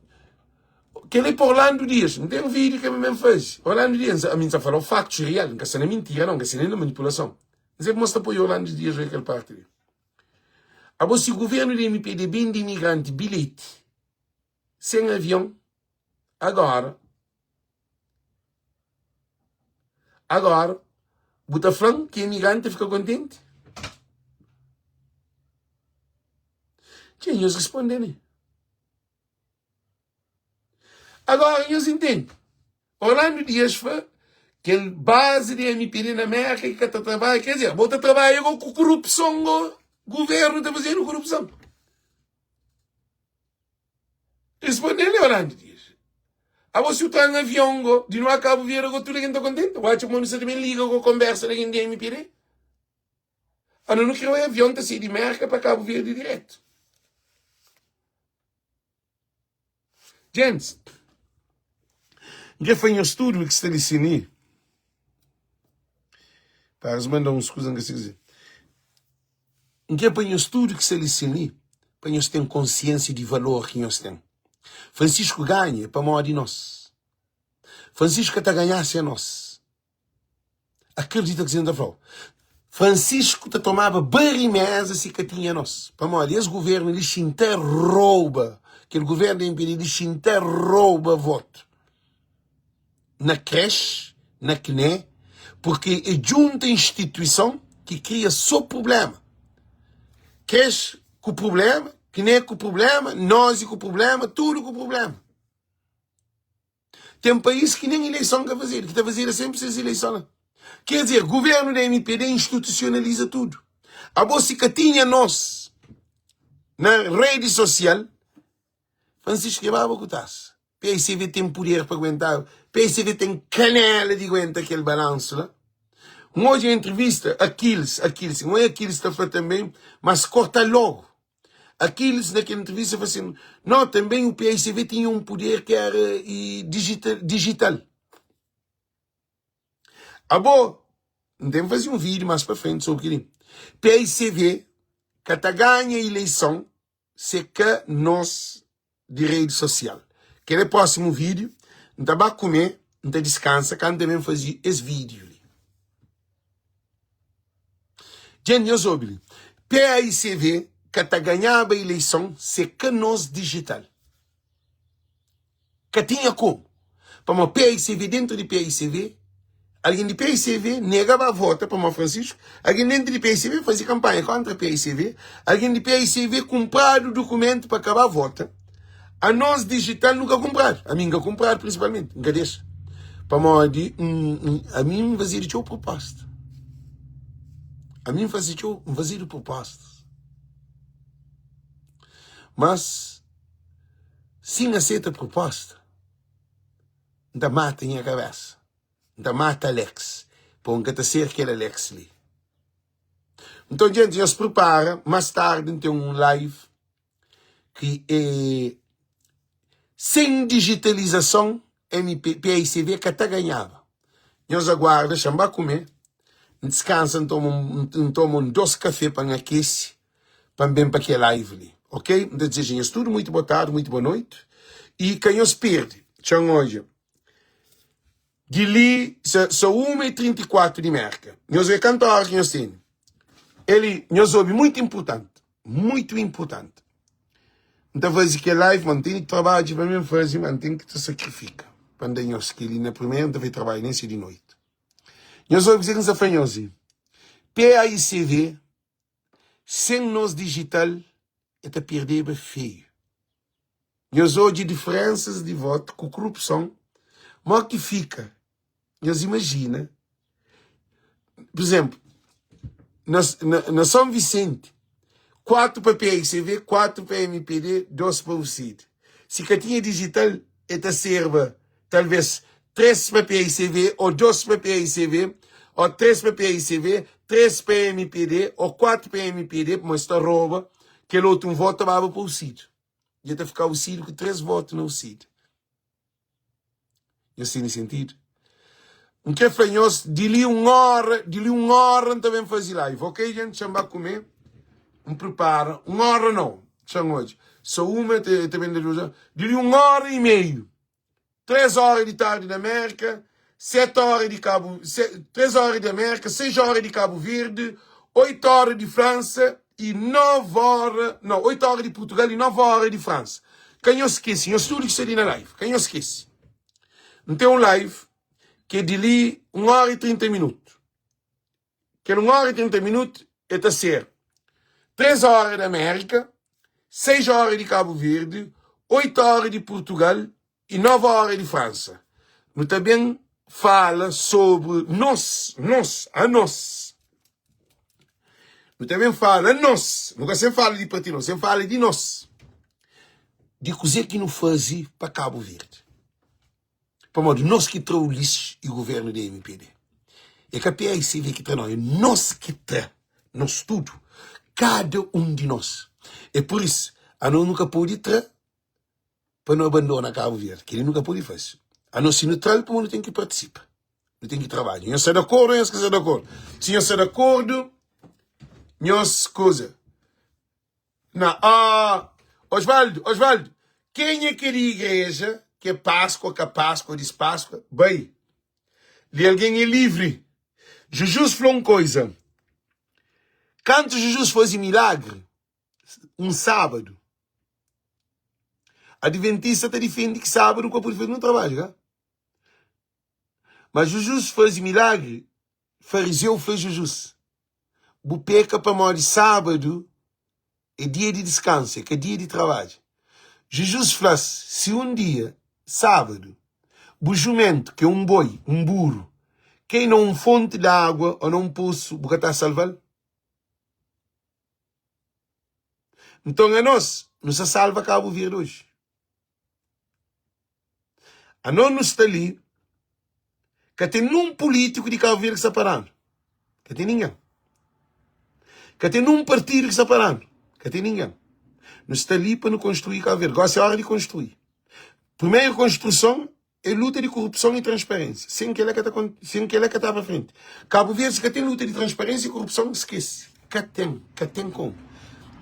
ele é para Orlando Dias, não tem um vídeo que ele mesmo fez. Orlando Dias, a mim já falou factos reais, não é mentira, não, não é manipulação. Mas ele mostra para o Orlando Dias aquela parte dele. Agora, se o governo de MPD bem de imigrante, bilhete, sem avião, agora, bota falando que imigrante fica contente? Tinha eles respondendo. Agora, eles entendem. Orlando Dias foi que é base de MPD na América que está trabalhando, quer dizer, bota trabalho com corrupção, o governo está fazendo corrupção. Respondendo Orlando Dias. A você está em avião, de não acabo de ver, tudo ninguém está contente. O acho que você também liga com a conversa de MPD. A não quero o avião está sair de América para Cabo Verde direto. Gente, que foi um estudo que está dizendo, para os mandar uns coisas que se dizer. Que foi um estudo que está dizendo, para nós ter consciência de valor que nós temos. Francisco ganha para maior de nós. Francisco está ganhasse a nós. Acredita que você não falou. Francisco te tomava barimesa se que tinha nós. Para maior, esse governo ele se interrouba. Aquele governo de MPD ele se interrouba voto. Na creche, na CNE, porque é junta instituição que cria só problema. Creche com problema, CNE com problema, nós com problema, tudo com problema. Tem um país que nem eleição quer fazer, que está fazendo sempre essas eleições. Quer dizer, o governo da MPD institucionaliza tudo. A bolsa que tinha nós, na rede social, Francisco Guevara Cutasse. PSV tem poder para aguentar. PSV tem canela de aguentar aquele balanço lá. Hoje a entrevista, Aquiles, não é Aquiles que está também, mas corta logo. Aquiles naquela entrevista falou assim, não, também o PSV tinha um poder que era digital. Bom, então fazer um vídeo mais para frente sobre aquilo. PSV, que está ganha a eleição, se que nós de rede social. Que no próximo vídeo, não está para comer, não está descansa, quando também fazer esse vídeo. Gente, eu soube, PSV, que está ganhando a eleição, se que nós digital. Que tinha como? Para uma PSV dentro de PSV, alguém de PSV negava a voto para o Francisco, alguém dentro de PSV fazia campanha contra a PSV, alguém de PSV comprava o documento para acabar a voto. A nós digital nunca comprar, a mim nunca comprar principalmente, nunca deixa. Para a mim fazer de uma proposta. A mim fazer de proposta. Mas, se não aceita a proposta, ainda mata em a cabeça. Ainda mata Alex. Para um ser aquele Alex ali. Então, gente, já se prepara. Mais tarde tem um live que é sem digitalização PICV que até ganhava. Nós aguarda, chamba comer, descansa, tomam 2 cafés para aquecer, para bem para que live ali. Ok? Então, desejamos tudo, muito boa tarde, muito boa noite. E quem nos perde, tchau hoje. De ali, são 1h34 de merca. Nós vemos cantar que nós temos. Ele, nós ouvimos muito importante. Muito importante. Então, faz que live, mantém que trabalho, para mim, faz, mantém que te sacrifica. Quando nós que ele na primeira, então vai trabalhar nesse de noite. Nós ouvimos que nós fazemos assim. PAICV, sem nós digital, é te perder feio. Nós hoje diferenças de voto com corrupção, mas que fica. Nós imagina, por exemplo, na São Vicente, 4 para PICV, 4 para MPD, 2 para o CID. Se que tinha digital, é serva, talvez 3 para PICV, ou 2 para PICV, ou 3 para PICV, 3 para MPD, ou 4 para MPD, mas está rouba, que o outro voto vai para o CID. E até ficar o CID com 3 votos no CID. E assim, nesse sentido. Um que fanhos, de ali 1 hora, também fazer live. Ok, gente? Chama comer. Prepara. 1 hora não. Chama hoje. Só uma, também de ali 1 hora e meio. 3 horas de tarde da América, 7 horas de Cabo, 3 horas de América, 6 horas de Cabo Verde, 8 horas de França e 9 horas, não, 8 horas de Portugal e 9 horas de França. Quem eu esqueci? Eu estudo que seria na live. Quem eu esqueci? Não tem um live que é de ali 1 hora e 30 minutos. Que 1 hora e 30 minutos é a ser 3 horas da América, 6 horas de Cabo Verde, 8 horas de Portugal e 9 horas de França. Mas também fala sobre nós. Mas também fala nós. Nunca sempre fala de partido, sempre fala de nós. De coisa que não fazia para Cabo Verde. Para modo, nós que trouxemos o governo da MPD. É que a PICV que está nós que está, nós tudo. Cada um de nós. É por isso, a nós nunca pode entrar para não abandonar Cabo Verde. Que ele nunca pode fazer. A nós se neutral, para não tem que participar. Não tem que trabalhar. Nós estamos de acordo, nós estamos de acordo. Se nós estamos de acordo, nós coisa. Não, Osvaldo, quem é que é de igreja que é Páscoa, diz Páscoa? Bem, de alguém é livre. Jesus falou uma coisa. Quando Jesus fazia milagre, um sábado, a Adventista te defende que sábado o corpo não trabalha. Tá? Mas Jesus faz milagre, fariseu fez Jesus. O peca para morrer sábado é dia de descanso, é dia de trabalho. Jesus fala, se um dia, sábado, o jumento, que é um boi, um burro, quem não fonte de água ou não poço, porque está salvado? Então a nós, nos salva Cabo Verde hoje. A nós não está ali, que tem um político de Cabo Verde que está parando. Que tem ninguém. Que tem um partido que está parando. Que tem ninguém. Não está ali para não construir Cabo Verde. Agora é a hora de construir. Primeira construção é luta de corrupção e transparência. Sem que ela que está para frente. Cabo Verde, que tem luta de transparência e corrupção, esquece. Que tem como.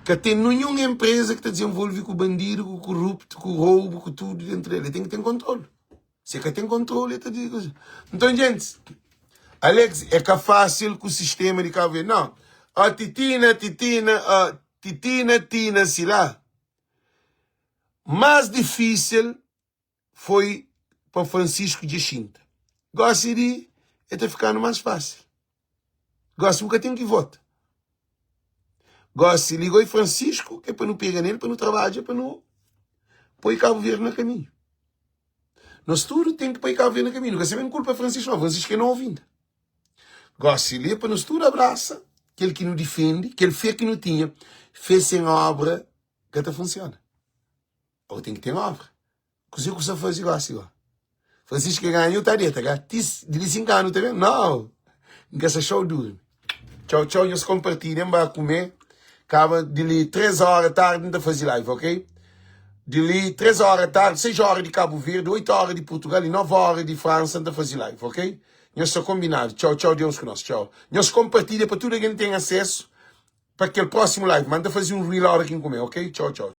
Que tem nenhuma empresa que está desenvolvendo com o bandido, com o corrupto, com o roubo, com tudo dentro dele. Tem que ter controle. Se que tem controle, está dizendo. Então, gente, Alex, é que é fácil com o sistema de Cabo Verde. Não. A Titina, se lá. Mais difícil foi para Francisco de Jacinta. Gosto de é ficando mais fácil. Gosto porque tem que votar. Gosto de ligou e Francisco, que é para não pegar nele, para não trabalhar, para não pôr Cabo Verde no caminho. Nós tudo tem que pôr Cabo Verde no caminho. Nunca sabemos culpa Francisco, não. Francisco é não ouvindo. Gosto de para nós tudo abraça, aquele que nos defende, que ele fez que não tinha, fez sem obra, que até funciona. Ou tem que ter obra. Coisa que você faz igual assim, Francisco ganhou, está dentro, de 5 anos, tá vendo? Não. Nunca se achou duro. Tchau, nós compartilhamos, para comer. Acaba de 3 horas da tarde, não fazer live, ok? de ali, 3 horas da tarde, 6 horas de Cabo Verde, 8 horas de Portugal e 9 horas de França, anda fazer live, ok? Nós estamos combinados. Tchau, tchau, Deus conosco, tchau. Nós compartilha para tudo quem tem acesso para aquele próximo live. Manda fazer um reel a hora que comer, ok? Tchau, tchau.